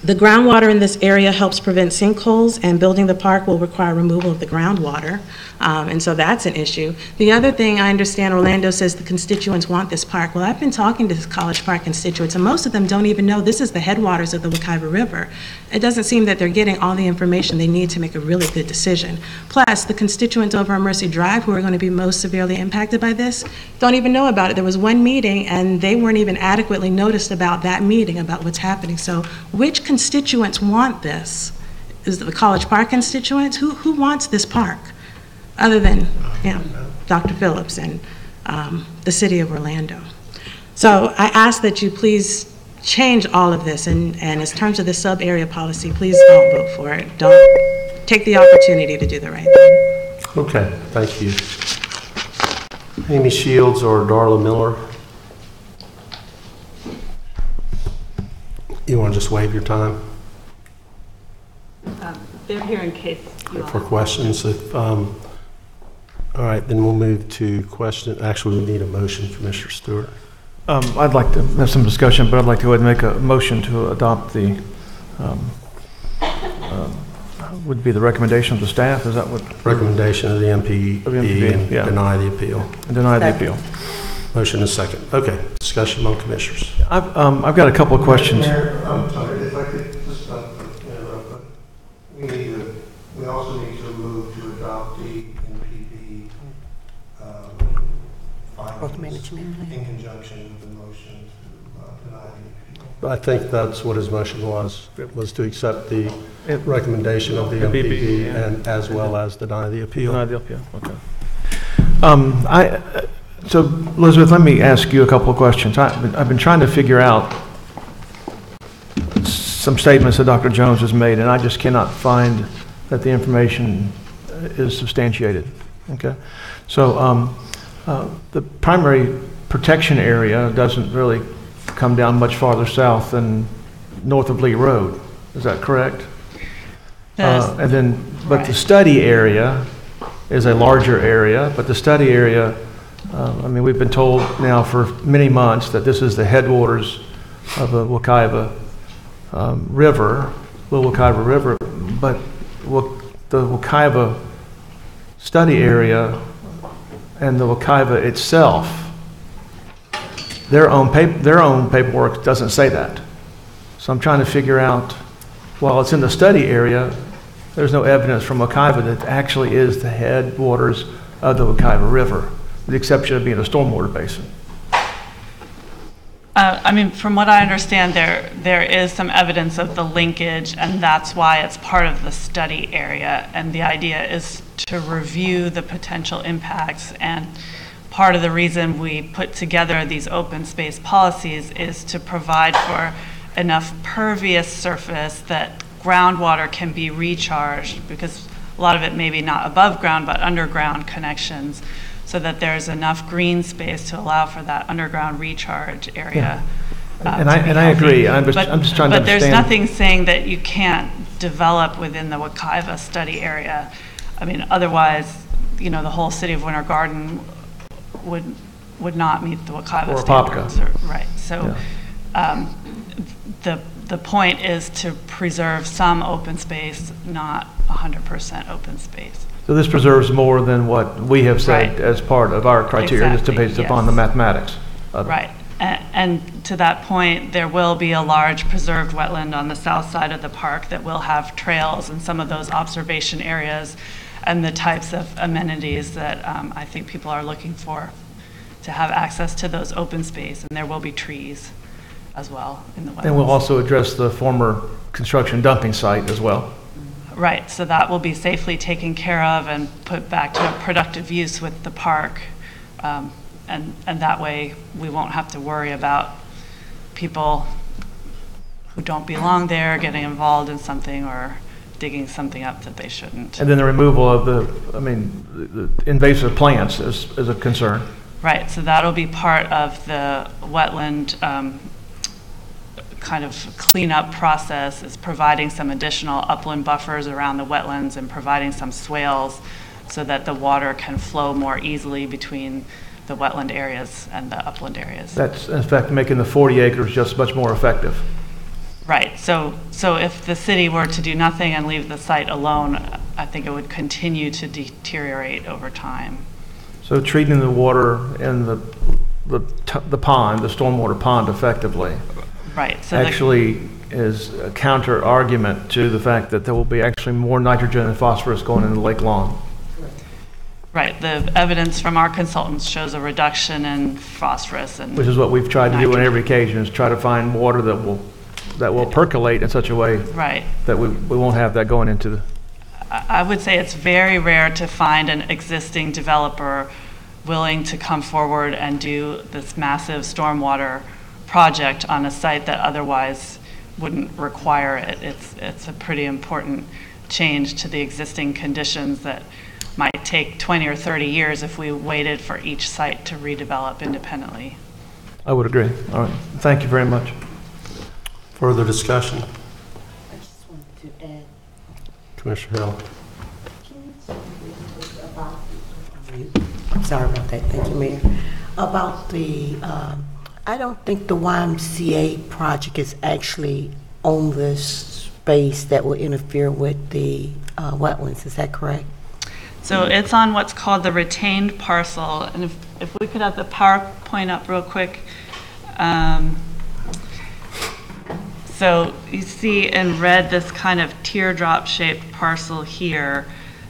The groundwater in this area helps prevent sinkholes, and building the park will require removal of the groundwater, and so that's an issue. The other thing, I understand Orlando says the constituents want this park. Well, I've been talking to College Park constituents, and most of them don't even know this is the headwaters of the Wekiva River. It doesn't seem that they're getting all the information they need to make a really good decision. Plus, the constituents over on Mercy Drive who are going to be most severely impacted by this don't even know about it. There was one meeting, and they weren't even adequately noticed about that meeting, about what's happening. So which constituents want this? Is it the College Park constituents? Who wants this park? Other than, you know, Dr. Phillips and the city of Orlando. So I ask that you please change all of this, and in terms of the sub-area policy, please don't vote for it. Don't take the opportunity to do the right thing. Okay, thank you. Amy Shields or Darla Miller? You want to just waive your time They're here in case you for questions? If, all right, then we'll move to question. Actually, we need a motion from Mr. Stewart. I'd like to have some discussion, but I'd like to go ahead and make a motion to adopt the, would be the recommendation of the staff, is that what? Recommendation of the MPE and yeah. deny the appeal. And deny the appeal. Motion is second. Okay, discussion among commissioners. I've got a couple of questions. Mayor, I'm sorry, if I could just interrupt, but we also need to move to adopt the NPP findings in conjunction with the motion to deny the appeal. I think that's what his motion was. It was to accept the recommendation of the MPP and as well as deny the appeal. Deny the appeal, okay. So, Elizabeth, let me ask you a couple of questions. I've been trying to figure out some statements that Dr. Jones has made, and I just cannot find that the information is substantiated. Okay, so the primary protection area doesn't really come down much farther south than north of Lee Road. Is that correct? But the study area is a larger area, but the study area, I mean, we've been told now for many months that this is the headwaters of the Wekiva River, Little Wekiva River, but the Wekiva study area and the Wekiva itself, their own paperwork doesn't say that. So I'm trying to figure out, while it's in the study area, there's no evidence from Wekiva that actually is the headwaters of the Wekiva River, with the exception of being a stormwater basin. I mean, from what I understand, there is some evidence of the linkage, and that's why it's part of the study area. And the idea is to review the potential impacts. And part of the reason we put together these open space policies is to provide for enough pervious surface that groundwater can be recharged, because a lot of it may be not above ground, but underground connections, so that there's enough green space to allow for that underground recharge area. Yeah. And I agree. I'm just trying to understand. But there's nothing saying that you can't develop within the Wekiva study area. I mean, otherwise, you know, the whole city of Winter Garden would not meet the Wekiva standards. Right. So the point is to preserve some open space, not 100% open space. So this preserves more than what we have said Right. as part of our criteria, just Exactly, based upon yes. the mathematics of it. Right. And to that point, there will be a large preserved wetland on the south side of the park that will have trails and some of those observation areas and the types of amenities that I think people are looking for to have access to those open space. And there will be trees as well in the wetlands. And we'll also address the former construction dumping site as well. Right, so that will be safely taken care of and put back to a productive use with the park. And that way, we won't have to worry about people who don't belong there getting involved in something or digging something up that they shouldn't. And then the removal of the invasive plants is a concern. Right, so that'll be part of the wetland kind of cleanup process, is providing some additional upland buffers around the wetlands and providing some swales so that the water can flow more easily between the wetland areas and the upland areas. That's, in fact, making the 40 acres just much more effective. Right, so if the city were to do nothing and leave the site alone, I think it would continue to deteriorate over time. So treating the water in the pond, the stormwater pond effectively, Right. So actually is a counter argument to the fact that there will be actually more nitrogen and phosphorus going into Lake Long. Right, the evidence from our consultants shows a reduction in phosphorus and Which is what we've tried to do on every occasion, is try to find water that will percolate in such a way Right. that we won't have that going into the... I would say it's very rare to find an existing developer willing to come forward and do this massive stormwater project on a site that otherwise wouldn't require it. It's a pretty important change to the existing conditions that might take 20 or 30 years if we waited for each site to redevelop independently. I would agree. All right. Thank you very much. Further discussion? I just wanted to add. Commissioner Hill. Sorry about that. Thank you, Mayor. About the, I don't think the YMCA project is actually on this space that will interfere with the wetlands. Is that correct? So it's on what's called the retained parcel, and if we could have the PowerPoint up real quick. So you see in red this kind of teardrop-shaped parcel here.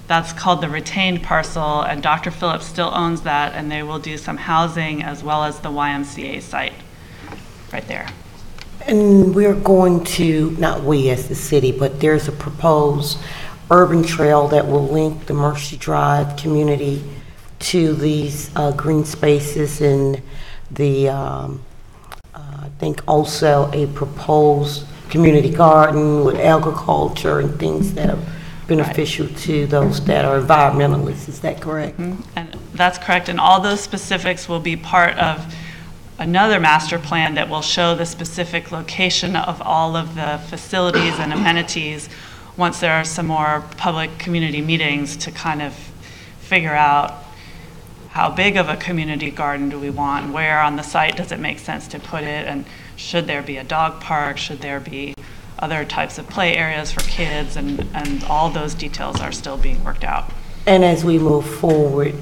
That's called the retained parcel, and Dr. Phillips still owns that, and they will do some housing as well as the YMCA site right there. And we're going to, not we as the city, but there's a proposed urban trail that will link the Mercy Drive community to these green spaces, and the, I think also a proposed community garden with agriculture and things that are beneficial to those that are environmentalists. Is that correct? And that's correct, and all those specifics will be part of another master plan that will show the specific location of all of the facilities and amenities once there are some more public community meetings to kind of figure out how big of a community garden do we want, and where on the site does it make sense to put it, and should there be a dog park, should there be other types of play areas for kids, and all those details are still being worked out. And as we move forward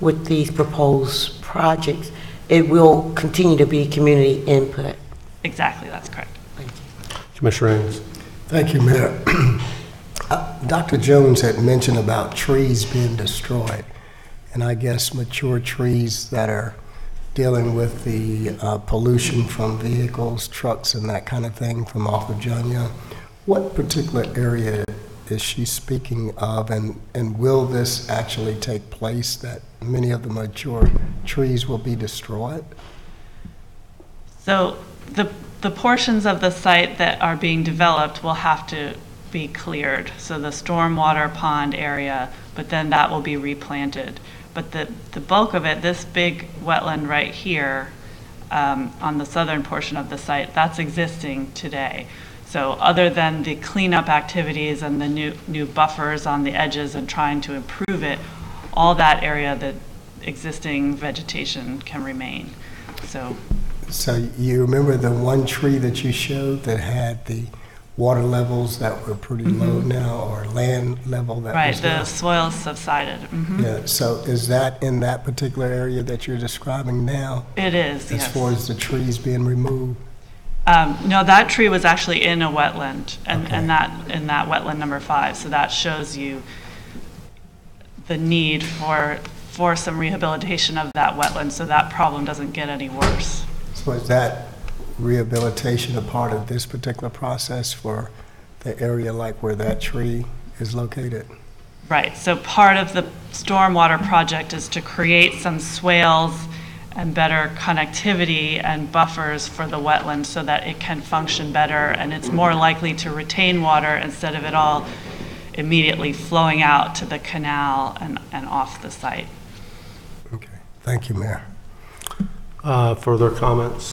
with these proposed projects, it will continue to be community input. Exactly, that's correct. Commissioner Ames. Thank you, Mayor. Dr. Jones had mentioned about trees being destroyed, and I guess mature trees that are dealing with the pollution from vehicles, trucks, and that kind of thing from off of John Young. What particular area is she speaking of, and will this actually take place, that many of the mature trees will be destroyed? So the portions of the site that are being developed will have to be cleared. So the stormwater pond area, but then that will be replanted. But the bulk of it, this big wetland right here on the southern portion of the site, that's existing today. So other than the cleanup activities and the new buffers on the edges and trying to improve it, all that area, the existing vegetation can remain. So you remember the one tree that you showed that had the water levels that were pretty low now, or land level that Right, was the low? soil subsided. Mhm. Yeah, so is that in that particular area that you're describing now? It is, As yes. far as the trees being removed? No, that tree was actually in a wetland, and in that wetland number 5, so that shows you the need for some rehabilitation of that wetland, so that problem doesn't get any worse. So is that rehabilitation a part of this particular process for the area like where that tree is located? Right, so part of the stormwater project is to create some swales and better connectivity and buffers for the wetland so that it can function better, and it's more likely to retain water instead of it all immediately flowing out to the canal and off the site. Thank you, Mayor. Further comments?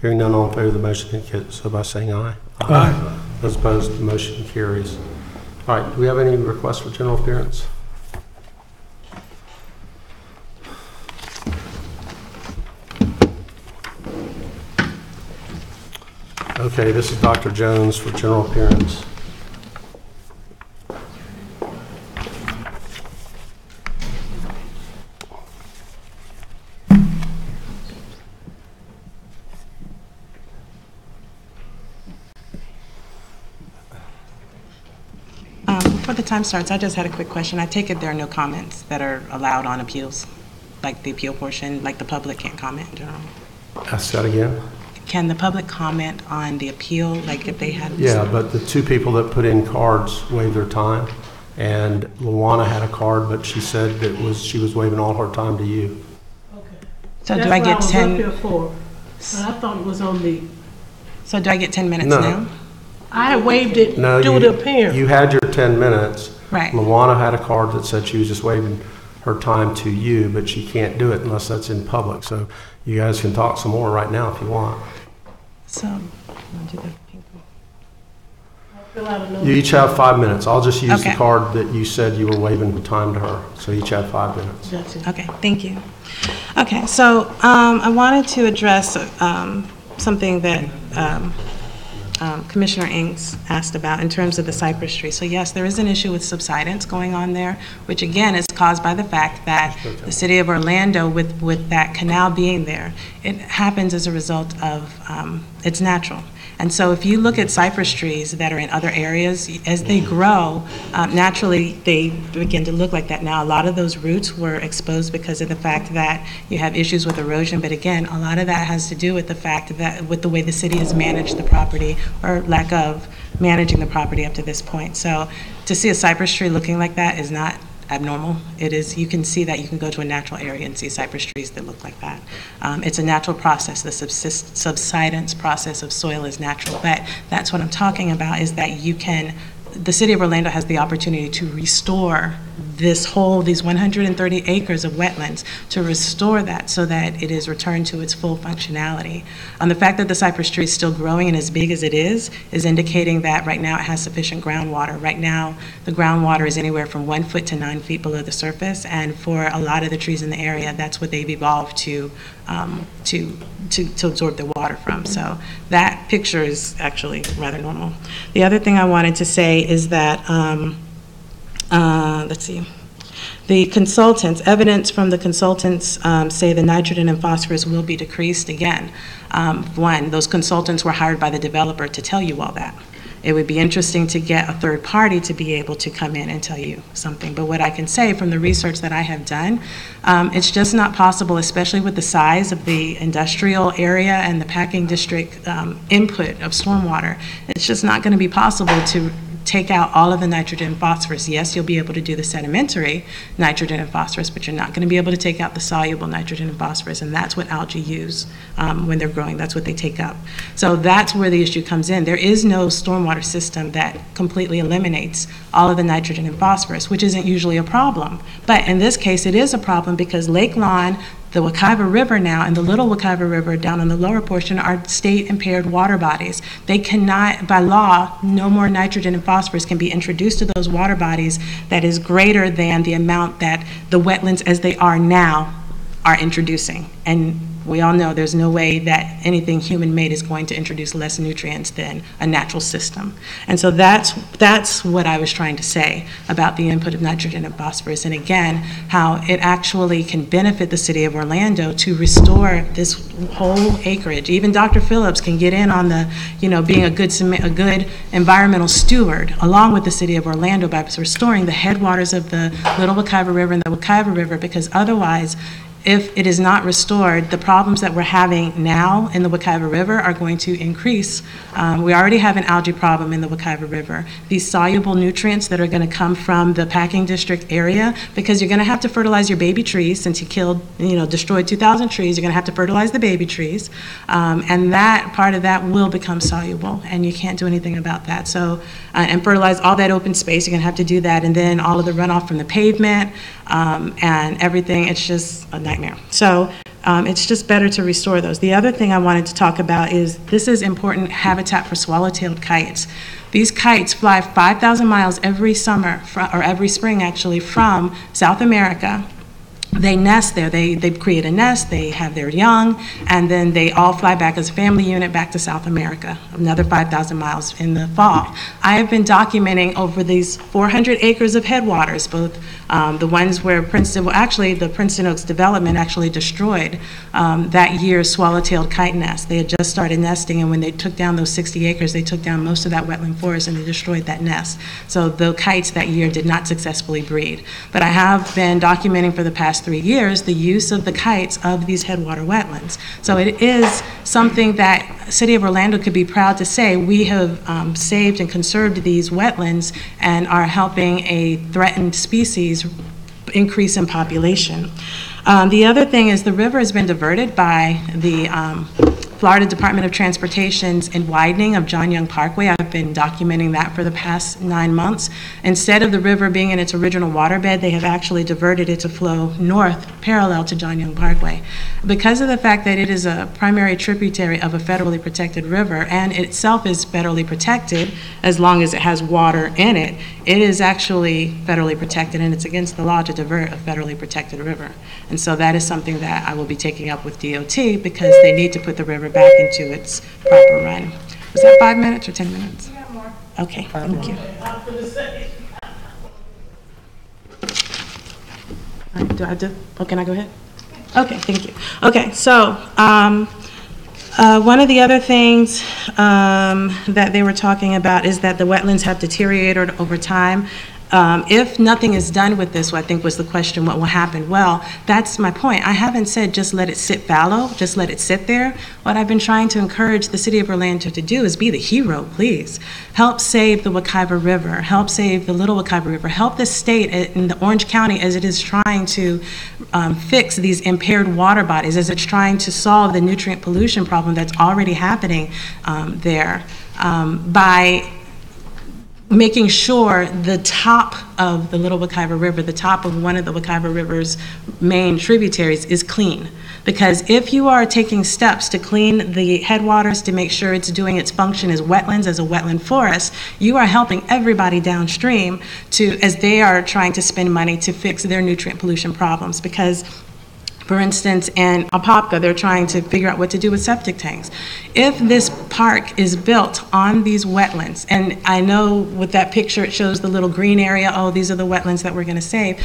Hearing none, all in favor of the motion indicate so by saying aye. Aye. Those opposed, the motion carries. All right, do we have any requests for general appearance? Okay, this is Dr. Jones for general appearance. Before the time starts, I just had a quick question. I take it there are no comments that are allowed on appeals, like the appeal portion, like the public can't comment in general? Ask that again? Can the public comment on the appeal, like if they had? Yeah, but the two people that put in cards waived their time, and Luana had a card, but she said that she was waiving all her time to you. So That's do I what get was 10? up here for. But I thought it was on the, So do I get 10 minutes No. now? I had waived it No, due to appearance. you had your 10 minutes. Right. Luana had a card that said she was just waiving her time to you, but she can't do it unless that's in public. So you guys can talk some more right now if you want. So, You each have 5 minutes. I'll just use the Okay. card that you said you were waiving time to her. So each have 5 minutes. Okay, thank you. Okay, so I wanted to address something that Commissioner Inks asked about in terms of the cypress tree. So yes, there is an issue with subsidence going on there, which again is caused by the fact that the city of Orlando, with that canal being there, it happens as a result of, it's natural. And so if you look at cypress trees that are in other areas, as they grow, naturally they begin to look like that. Now, a lot of those roots were exposed because of the fact that you have issues with erosion, but again, a lot of that has to do with the fact that, with the way the city has managed the property, or lack of managing the property up to this point. So to see a cypress tree looking like that is not abnormal. It is, you can see that, you can go to a natural area and see cypress trees that look like that. It's a natural process. The subsidence process of soil is natural, but that's what I'm talking about, is that you can, the city of Orlando has the opportunity to restore these 130 acres of wetlands, to restore that so that it is returned to its full functionality. The fact that the cypress tree is still growing and as big as it is indicating that right now it has sufficient groundwater. Right now, the groundwater is anywhere from 1 foot to 9 feet below the surface, and for a lot of the trees in the area, that's what they've evolved to absorb the water from. So that picture is actually rather normal. The other thing I wanted to say is that, let's see, the consultants, evidence from the consultants say the nitrogen and phosphorus will be decreased again. One, those consultants were hired by the developer to tell you all that. It would be interesting to get a third party to be able to come in and tell you something. But what I can say from the research that I have done, it's just not possible, especially with the size of the industrial area and the packing district input of stormwater. It's just not going to be possible to take out all of the nitrogen and phosphorus. Yes, you'll be able to do the sedimentary nitrogen and phosphorus, but you're not going to be able to take out the soluble nitrogen and phosphorus, and that's what algae use when they're growing. That's what they take up. So that's where the issue comes in. There is no stormwater system that completely eliminates all of the nitrogen and phosphorus, which isn't usually a problem. But in this case, it is a problem because Lake Lawn, the Wekiva River now, and the Little Wekiva River down on the lower portion are state impaired water bodies. They cannot, by law, no more nitrogen and phosphorus can be introduced to those water bodies that is greater than the amount that the wetlands as they are now are introducing. And We all know there's no way that anything human-made is going to introduce less nutrients than a natural system. And so that's what I was trying to say about the input of nitrogen and phosphorus, and again, how it actually can benefit the city of Orlando to restore this whole acreage. Even Dr. Phillips can get in on the, being a good environmental steward along with the city of Orlando by restoring the headwaters of the Little Wekiva River and the Wekiva River, because otherwise, if it is not restored, the problems that we're having now in the Wekiva River are going to increase. We already have an algae problem in the Wekiva River. These soluble nutrients that are going to come from the packing district area, because you're going to have to fertilize your baby trees, since you destroyed 2,000 trees, you're going to have to fertilize the baby trees. And that part of that will become soluble, and you can't do anything about that. So, and fertilize all that open space, you're going to have to do that, and then all of the runoff from the pavement and everything, it's just a nightmare. So it's just better to restore those. The other thing I wanted to talk about is this is important habitat for swallow-tailed kites. These kites fly 5,000 miles every summer, or every spring actually, from South America. They nest there. They create a nest, they have their young, and then they all fly back as a family unit back to South America, another 5,000 miles in the fall. I have been documenting over these 400 acres of headwaters, both the ones where the Princeton Oaks development actually destroyed that year's swallow-tailed kite nest. They had just started nesting, and when they took down those 60 acres, they took down most of that wetland forest and they destroyed that nest. So the kites that year did not successfully breed. But I have been documenting for the past 3 years the use of the kites of these headwater wetlands. So it is something that City of Orlando could be proud to say we have saved and conserved these wetlands and are helping a threatened species increase in population. The other thing is the river has been diverted by the Florida Department of Transportation's widening of John Young Parkway. I've been documenting that for the past 9 months. Instead of the river being in its original waterbed, they have actually diverted it to flow north parallel to John Young Parkway. Because of the fact that it is a primary tributary of a federally protected river, and it itself is federally protected as long as it has water in it, it is actually federally protected, and it's against the law to divert a federally protected river. And so that is something that I will be taking up with DOT, because they need to put the river back into its proper run. Was that 5 minutes or 10 minutes? Okay, thank you. All right, do I have to, can I go ahead? Okay, thank you. Okay, so one of the other things that they were talking about is that the wetlands have deteriorated over time. If nothing is done with this, I think was the question, what will happen? Well, that's my point. I haven't said just let it sit fallow, just let it sit there. What I've been trying to encourage the City of Orlando to do is be the hero, please. Help save the Wekiva River, help save the Little Wekiva River, help the state in the Orange County as it is trying to fix these impaired water bodies, as it's trying to solve the nutrient pollution problem that's already happening there by making sure the top of the Little Wekiva River, the top of one of the Wekiva River's main tributaries is clean. Because if you are taking steps to clean the headwaters to make sure it's doing its function as wetlands, as a wetland forest, you are helping everybody downstream as they are trying to spend money to fix their nutrient pollution problems. Because for instance, in Apopka, they're trying to figure out what to do with septic tanks. If this park is built on these wetlands, and I know with that picture it shows the little green area, oh, these are the wetlands that we're going to save.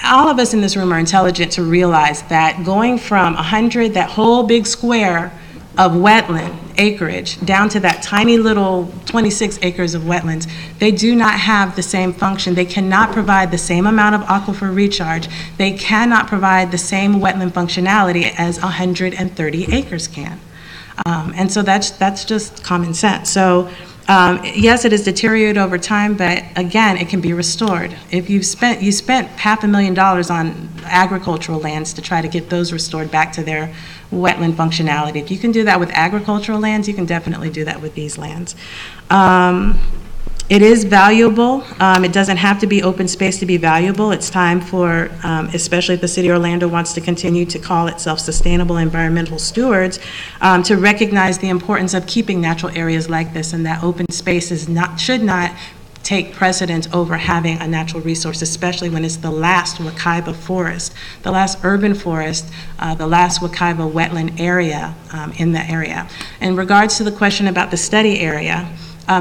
All of us in this room are intelligent to realize that going from 100, that whole big square of wetland acreage down to that tiny little 26 acres of wetlands, they do not have the same function. They cannot provide the same amount of aquifer recharge. They cannot provide the same wetland functionality as 130 acres can. And so that's just common sense. So yes, it has deteriorated over time, but again, it can be restored. If you spent $500,000 on agricultural lands to try to get those restored back to their wetland functionality. If you can do that with agricultural lands, you can definitely do that with these lands. It is valuable. It doesn't have to be open space to be valuable. It's time for, especially if the City of Orlando wants to continue to call itself sustainable environmental stewards, to recognize the importance of keeping natural areas like this, and that open space should not take precedence over having a natural resource, especially when it's the last Wekiva forest, the last urban forest, the last Wekiva wetland area in the area. In regards to the question about the study area,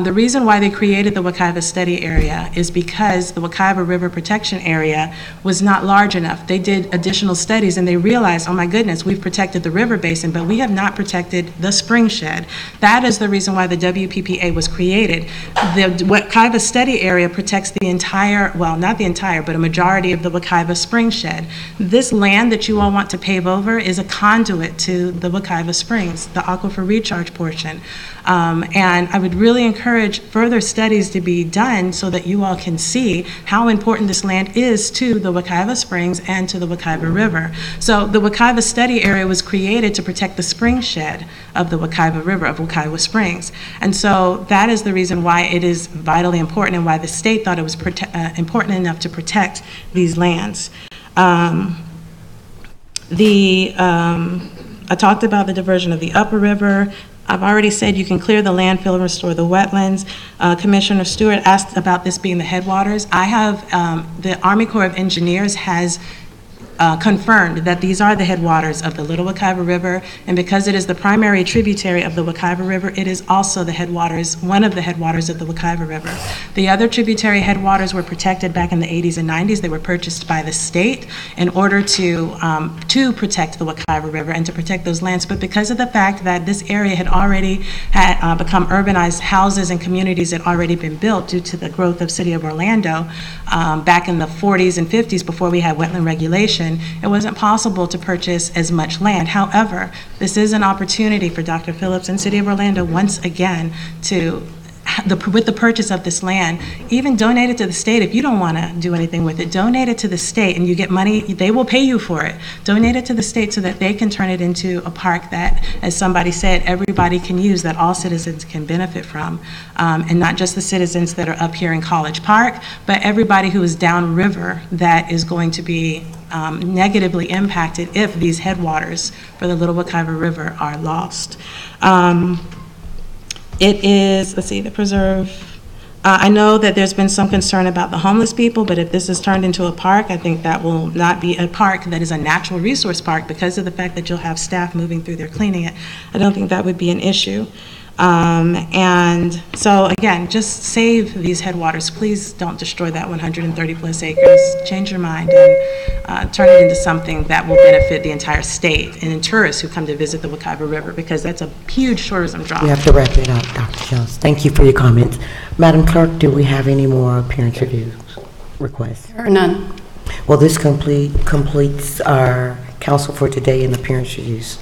the reason why they created the Wekiva Study Area is because the Wekiva River Protection Area was not large enough. They did additional studies and they realized, oh my goodness, we've protected the river basin, but we have not protected the spring shed. That is the reason why the WPPA was created. The Wekiva Study Area protects the entire, well, not the entire, but a majority of the Wekiva spring shed. This land that you all want to pave over is a conduit to the Wekiva Springs, the aquifer recharge portion. And I would really encourage further studies to be done so that you all can see how important this land is to the Wekiva Springs and to the Wekiva River. So the Wekiva Study Area was created to protect the spring shed of the Wekiva River, of Wekiva Springs. And so that is the reason why it is vitally important and why the state thought it was important enough to protect these lands. I talked about the diversion of the upper river. I've already said you can clear the landfill and restore the wetlands. Commissioner Stewart asked about this being the headwaters. I have, the Army Corps of Engineers has confirmed that these are the headwaters of the Little Wekiva River, and because it is the primary tributary of the Wekiva River, it is also the headwaters, one of the headwaters of the Wekiva River. The other tributary headwaters were protected back in the 80s and 90s. They were purchased by the state in order to protect the Wekiva River and to protect those lands, but because of the fact that this area had already become urbanized, houses and communities had already been built due to the growth of City of Orlando back in the 40s and 50s before we had wetland regulation, it wasn't possible to purchase as much land. However, this is an opportunity for Dr. Phillips and City of Orlando once again to, with the purchase of this land, even donate it to the state. If you don't want to do anything with it, donate it to the state and you get money, they will pay you for it. Donate it to the state so that they can turn it into a park that, as somebody said, everybody can use, that all citizens can benefit from. And not just the citizens that are up here in College Park, but everybody who is downriver that is going to be negatively impacted if these headwaters for the Little Wekiva River are lost. It is, let's see, the preserve. I know that there's been some concern about the homeless people, but if this is turned into a park, I think that will not be a park that is a natural resource park because of the fact that you'll have staff moving through there cleaning it. I don't think that would be an issue. And so again, just save these headwaters. Please don't destroy that 130 plus acres. Change your mind and turn it into something that will benefit the entire state and tourists who come to visit the Wekiva River, because that's a huge tourism draw. We have to wrap it up, Dr. Jones. Thank you for your comments. Madam Clerk, do we have any more appearance review requests? There are none. Well, this completes our council for today in appearance reviews.